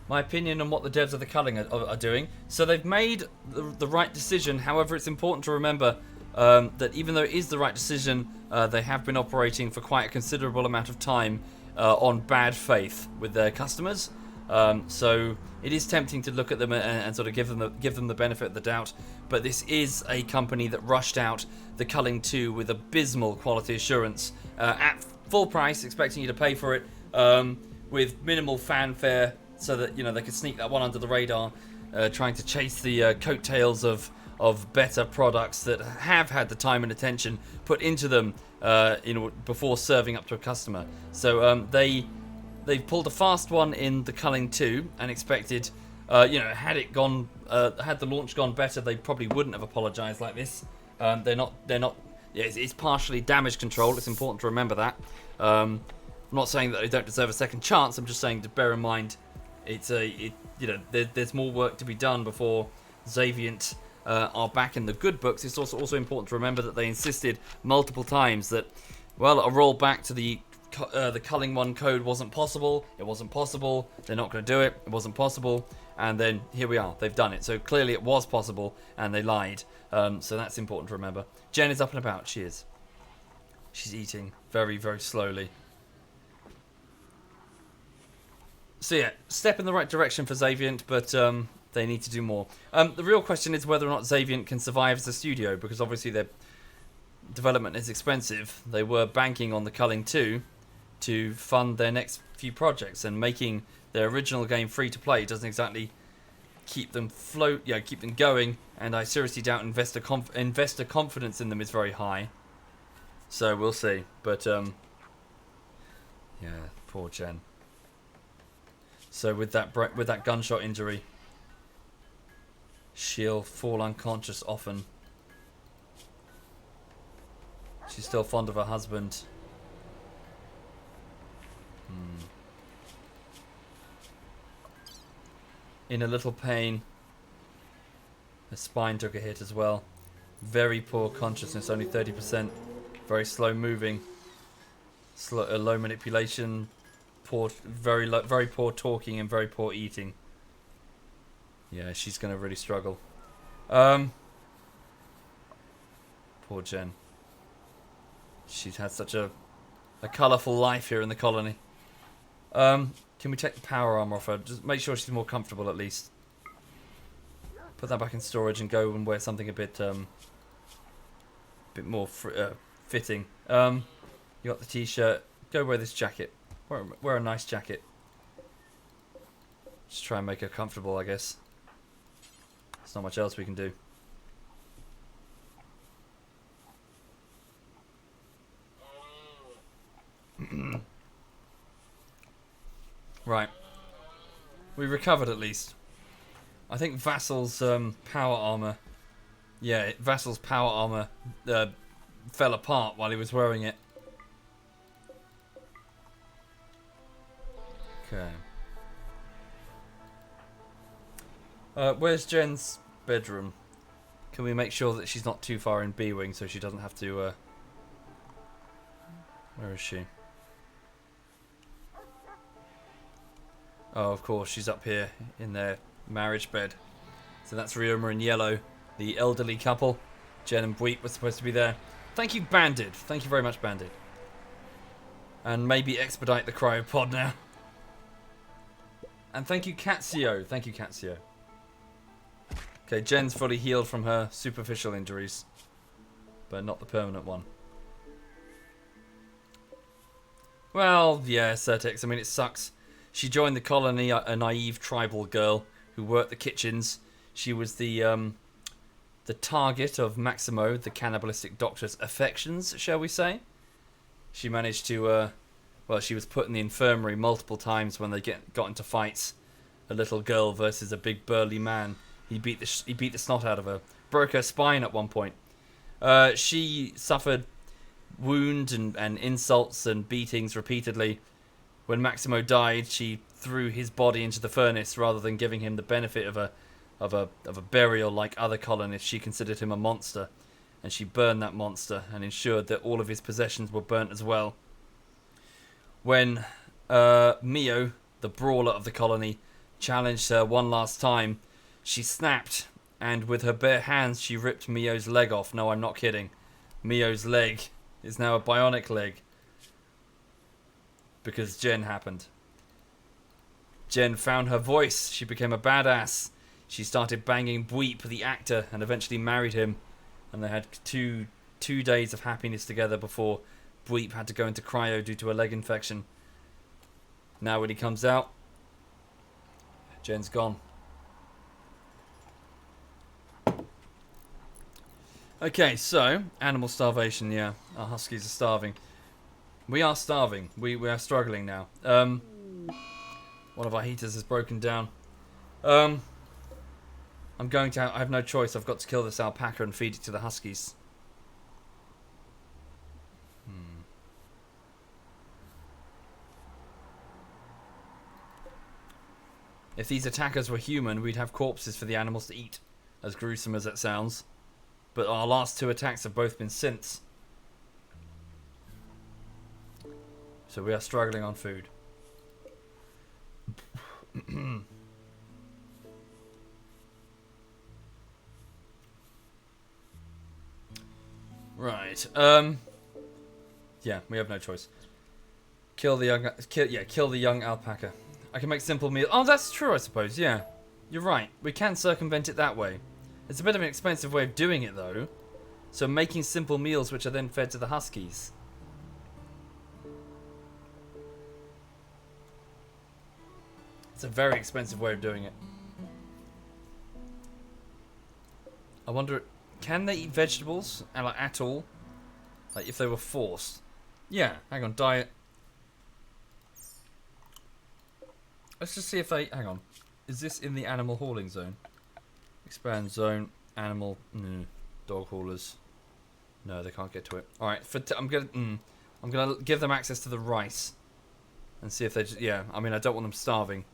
My opinion on what the devs of the culling are doing. So they've made the right decision. However, it's important to remember that even though it is the right decision, they have been operating for quite a considerable amount of time on bad faith with their customers. So it is tempting to look at them and sort of give them the benefit of the doubt. But this is a company that rushed out the Culling 2 with abysmal quality assurance at full price, expecting you to pay for it with minimal fanfare, so that they could sneak that one under the radar, trying to chase the coattails of better products that have had the time and attention put into them before serving up to a customer. So they've pulled a fast one in the Culling 2 and expected, had the launch gone better, they probably wouldn't have apologised like this. They're not. Yeah, it's partially damage control. It's important to remember that. I'm not saying that they don't deserve a second chance. I'm just saying to bear in mind, there's more work to be done before Xaviant are back in the good books. It's also important to remember that they insisted multiple times that, well, a roll back to the the culling one code wasn't possible. It wasn't possible. They're not going to do it. It wasn't possible. And then here we are. They've done it. So clearly it was possible, and they lied. So that's important to remember. Jen is up and about. She is. She's eating very, very slowly. So yeah, step in the right direction for Xavient, but they need to do more. The real question is whether or not Xavient can survive as a studio, because obviously their development is expensive. They were banking on the Culling 2 to fund their next few projects, and making their original game free to play doesn't exactly keep them keep them going. And I seriously doubt investor confidence in them is very high. So we'll see. But yeah, poor Jen. So with that gunshot injury, she'll fall unconscious often. She's still fond of her husband. In a little pain. Her spine took a hit as well. Very poor consciousness, only 30%. Very slow moving. Low manipulation. Very poor talking and very poor eating. Yeah, she's going to really struggle. Poor Jen. She's had such a colourful life here in the colony. Can we take the power armor off her? Just make sure she's more comfortable at least. Put that back in storage and go and wear something a bit more fitting. You got the t-shirt. Go wear this jacket. Wear a nice jacket. Just try and make her comfortable, I guess. There's not much else we can do. Right. We recovered at least. I think Vassal's power armor... Yeah, Vassal's power armor fell apart while he was wearing it. Okay. Where's Jen's bedroom? Can we make sure that she's not too far in B-Wing so she doesn't have to... Where is she? Oh, of course, she's up here in their marriage bed. So that's Ryoma and Yellow, the elderly couple. Jen and Bweep were supposed to be there. Thank you, Bandit. Thank you very much, Bandit. And maybe expedite the cryopod now. And thank you, Katsio. Thank you, Katsio. Okay, Jen's fully healed from her superficial injuries, but not the permanent one. Well, yeah, Certex. I mean, it sucks. She joined the colony, a naive tribal girl who worked the kitchens. She was the target of Maximo, the cannibalistic doctor's affections, shall we say. She managed to, well, she was put in the infirmary multiple times when they got into fights. A little girl versus a big burly man. He beat the snot out of her. Broke her spine at one point. She suffered wounds and insults and beatings repeatedly. When Maximo died, she threw his body into the furnace rather than giving him the benefit of a burial like other colonists. She considered him a monster, and she burned that monster and ensured that all of his possessions were burnt as well. When Mio, the brawler of the colony, challenged her one last time, she snapped, and with her bare hands she ripped Mio's leg off. No, I'm not kidding. Mio's leg is now a bionic leg. Because Jen happened. Jen found her voice. She became a badass. She started banging Bweep, the actor, and eventually married him. And they had two days of happiness together before Bweep had to go into cryo due to a leg infection. Now when he comes out, Jen's gone. Okay, so animal starvation. Yeah, our huskies are starving. We are starving. We are struggling now. One of our heaters has broken down. I have no choice. I've got to kill this alpaca and feed it to the huskies. If these attackers were human, we'd have corpses for the animals to eat. As gruesome as that sounds. But our last two attacks have both been synths. So we are struggling on food. Right. Yeah, we have no choice. Kill the young alpaca. I can make simple meals. Oh, that's true, I suppose. Yeah, you're right. We can circumvent it that way. It's a bit of an expensive way of doing it, though. So making simple meals, which are then fed to the huskies. It's a very expensive way of doing it. I wonder, can they eat vegetables at all? Like if they were forced? Yeah. Hang on, diet. Let's just see if they... Hang on. Is this in the animal hauling zone? Expand zone. Animal... dog haulers. No, they can't get to it. Alright, I'm gonna give them access to the rice. And see if they just... Yeah, I mean, I don't want them starving.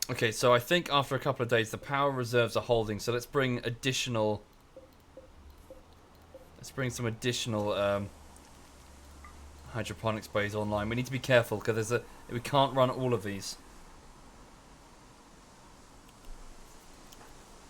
Okay, so I think after a couple of days, the power reserves are holding. So let's bring additional... Let's bring some additional... hydroponics bays online. We need to be careful because we can't run all of these.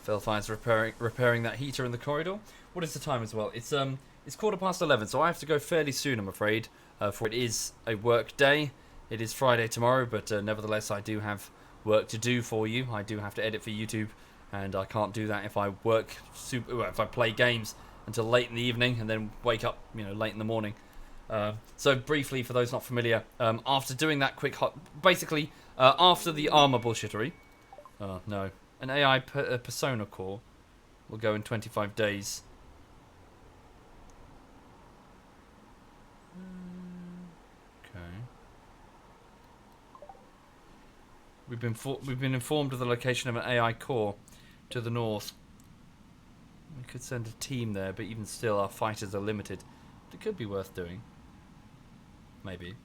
Philfine's repairing that heater in the corridor. What is the time as well? It's 11:15, so I have to go fairly soon, I'm afraid. For it is a work day. It is Friday tomorrow, but nevertheless, I do have work to do for you. I do have to edit for YouTube, and I can't do that if I work if I play games until late in the evening and then wake up, late in the morning. So briefly, for those not familiar, after doing that quick basically after the armor bullshittery, oh no, an AI persona core will go in 25 days. Okay. We've been informed of the location of an AI core to the north. We could send a team there, but even still, our fighters are limited. It could be worth doing. Maybe.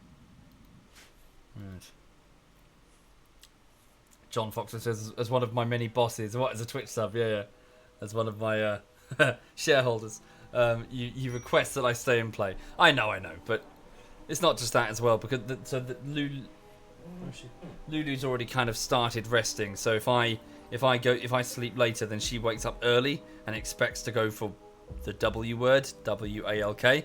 Right. John Foxer says, as one of my many bosses, what, as a Twitch sub? Yeah. As one of my shareholders, you request that I stay and play. I know, but it's not just that as well, because Lulu's already kind of started resting. So if I sleep later, then she wakes up early and expects to go for the W word, W-A-L-K.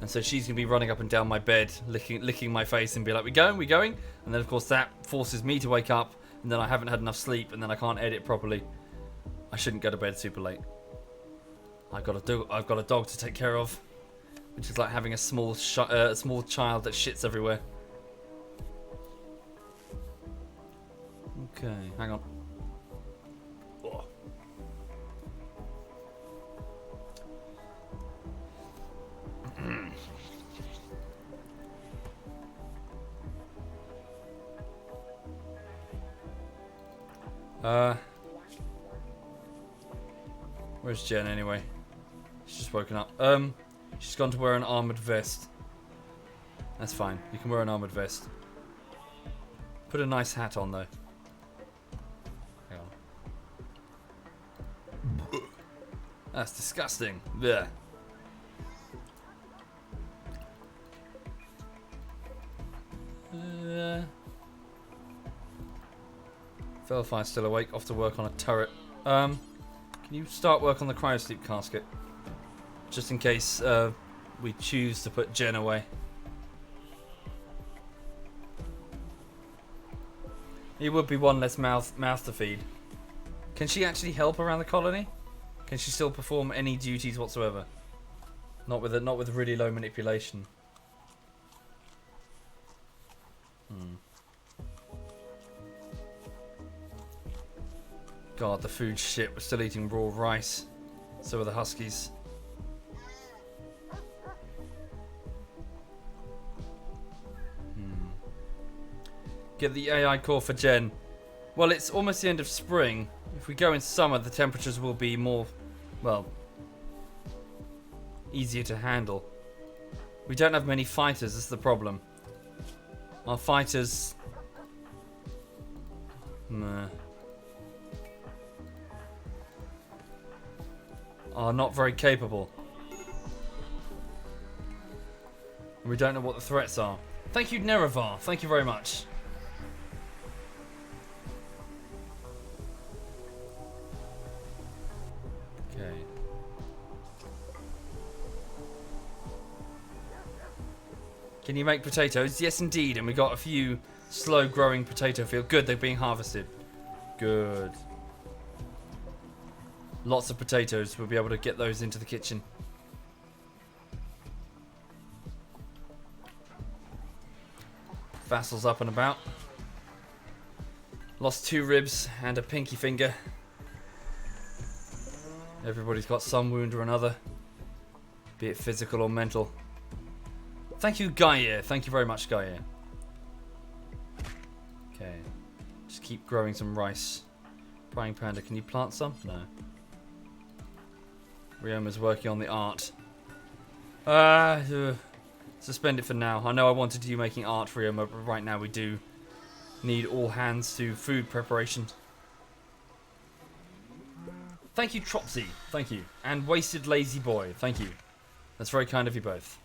And so she's going to be running up and down my bed, licking my face and be like, we going? And then, of course, that forces me to wake up, and then I haven't had enough sleep, and then I can't edit properly. I shouldn't go to bed super late. I've got a dog to take care of, which is like having a small child that shits everywhere. Okay, hang on. Where's Jen anyway? She's just woken up. She's gone to wear an armored vest. That's fine. You can wear an armored vest. Put a nice hat on though. Hang on. That's disgusting. Blech. Philfine's still awake, off to work on a turret. Can you start work on the cryosleep casket? Just in case we choose to put Jen away. It would be one less mouth to feed. Can she actually help around the colony? Can she still perform any duties whatsoever? Not with really low manipulation. God, the food's shit. We're still eating raw rice. So are the huskies. Get the AI core for Jen. Well, it's almost the end of spring. If we go in summer, the temperatures will be more, well, easier to handle. We don't have many fighters, that's the problem. Our fighters... are not very capable. And we don't know what the threats are. Thank you, Nerevar. Thank you very much. Okay. Can you make potatoes? Yes, indeed. And we got a few slow-growing potato fields. Good, they're being harvested. Good. Lots of potatoes. We'll be able to get those into the kitchen. Vassal's up and about. Lost 2 ribs and a pinky finger. Everybody's got some wound or another, be it physical or mental. Thank you, Gaia. Thank you very much, Gaia. Okay. Just keep growing some rice. Prying Panda, can you plant some? No. Rioma's working on the art. Suspend it for now. I know I wanted you making art, Rioma, but right now we do need all hands to food preparation. Thank you, Tropsy. Thank you. And Wasted Lazy Boy. Thank you. That's very kind of you both.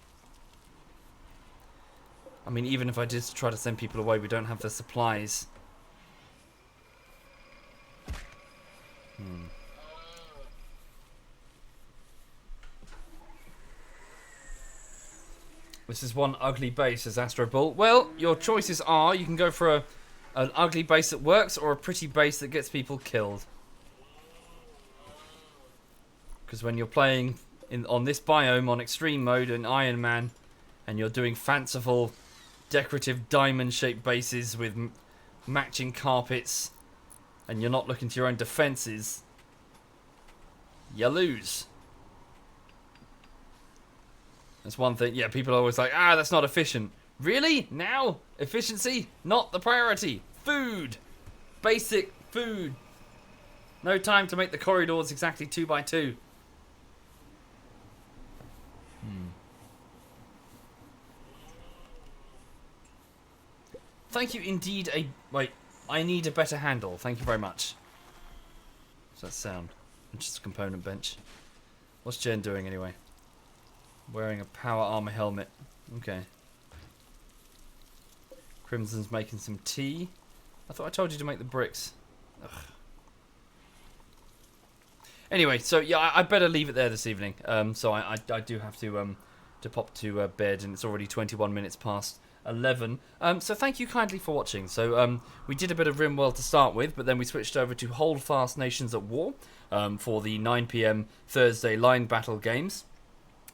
I mean, even if I did try to send people away, we don't have the supplies. This is one ugly base, says Astro Bull. Well, your choices are you can go for an ugly base that works or a pretty base that gets people killed. Because when you're playing on this biome on extreme mode in Iron Man and you're doing fanciful decorative diamond-shaped bases with matching carpets and you're not looking to your own defenses, you lose. That's one thing. Yeah, people are always like, that's not efficient. Really? Now? Efficiency? Not the priority. Food. Basic food. No time to make the corridors exactly 2 by 2. Thank you indeed. Wait, I need a better handle. Thank you very much. What's that sound? Just a component bench. What's Jen doing anyway? Wearing a power armor helmet. Okay. Crimson's making some tea. I thought I told you to make the bricks. Ugh. Anyway, so yeah, I better leave it there this evening. So I do have to pop to bed, and it's already 21 minutes past 11. So thank you kindly for watching. So we did a bit of RimWorld to start with, but then we switched over to Holdfast Nations at War for the 9 PM Thursday line battle games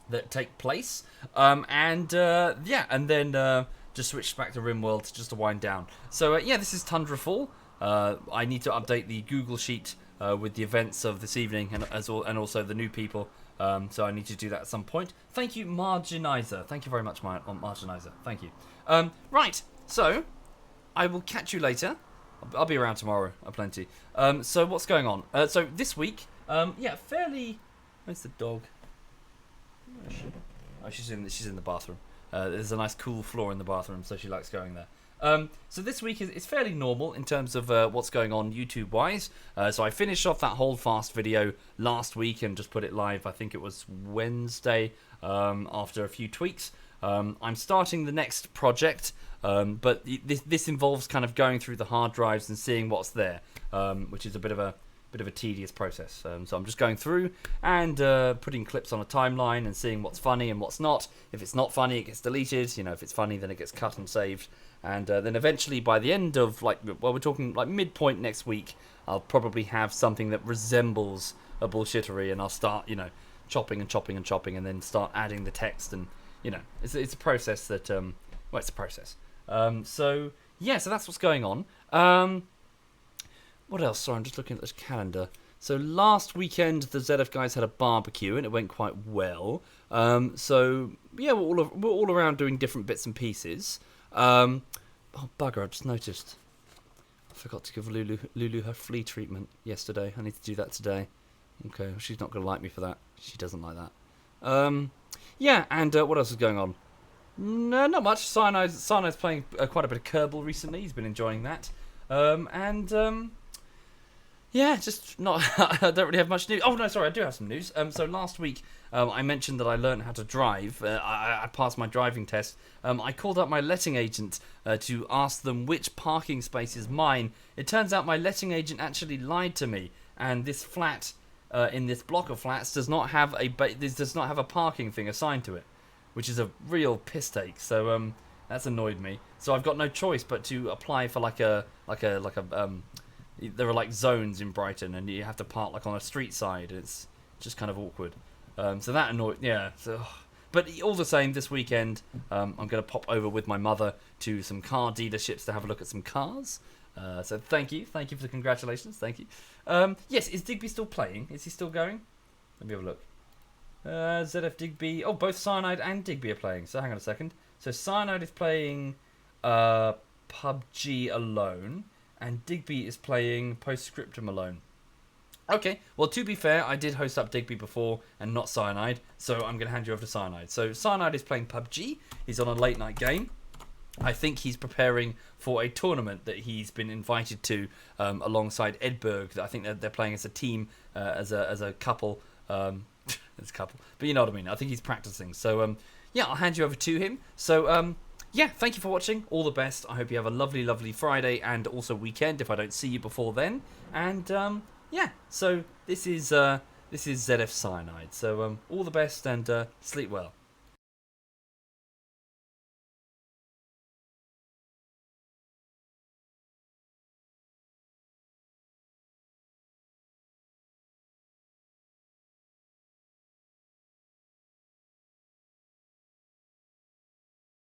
that take place. And then just switched back to RimWorld just to wind down. So yeah, this is Tundra Fall. I need to update the Google Sheet with the events of this evening and also the new people. So I need to do that at some point. Thank you, Marginizer. Thank you very much, Marginizer. Thank you. Right, so I will catch you later. I'll be around tomorrow, plenty. So what's going on? So this week, fairly. Where's the dog? Where is she? Oh, she's in the bathroom. There's a nice cool floor in the bathroom, so she likes going there. So this week is fairly normal in terms of what's going on YouTube-wise. So I finished off that Holdfast video last week and just put it live. I think it was Wednesday after a few tweaks. I'm starting the next project, but this involves kind of going through the hard drives and seeing what's there, which is a bit of a tedious process. So I'm just going through and putting clips on a timeline and seeing what's funny and what's not. If it's not funny, it gets deleted. If it's funny, then it gets cut and saved. And then eventually, by the end of we're talking like midpoint next week, I'll probably have something that resembles a bullshittery, and I'll start chopping and chopping and chopping, and then start adding the text, and it's a process that it's a process. So that's what's going on. What else? Sorry, I'm just looking at this calendar. So last weekend, the ZF guys had a barbecue, and it went quite well. So yeah, we're all around doing different bits and pieces. Oh bugger! I just noticed. I forgot to give Lulu her flea treatment yesterday. I need to do that today. Okay, well, she's not going to like me for that. She doesn't like that. And what else is going on? No, not much. Cyano's playing quite a bit of Kerbal recently. He's been enjoying that. Yeah, just not. I don't really have much news. Oh no, sorry, I do have some news. So last week I mentioned that I learned how to drive. I passed my driving test. I called up my letting agent to ask them which parking space is mine. It turns out my letting agent actually lied to me, and this flat in this block of flats does not have a parking thing assigned to it, which is a real piss take. So that's annoyed me. So I've got no choice but to apply for there are like zones in Brighton, and you have to park like on a street side. It's just kind of awkward. So that annoyed. Yeah. So, but all the same, this weekend I'm going to pop over with my mother to some car dealerships to have a look at some cars. So thank you for the congratulations. Thank you. Yes, is Digby still playing? Is he still going? Let me have a look. ZF Digby. Oh, both Cyanide and Digby are playing. So hang on a second. So Cyanide is playing PUBG alone, and Digby is playing Postscriptum alone. Okay, well, to be fair, I did host up Digby before and not Cyanide, so I'm going to hand you over to Cyanide. So Cyanide is playing PUBG. He's on a late night game. I think he's preparing for a tournament that he's been invited to alongside Edberg. I think they're playing as a team, as a couple. As a couple, but you know what I mean. I think he's practicing. So yeah, I'll hand you over to him. So yeah, thank you for watching. All the best. I hope you have a lovely, lovely Friday and also weekend if I don't see you before then. And yeah, so this is ZF Cyanide. So all the best and sleep well.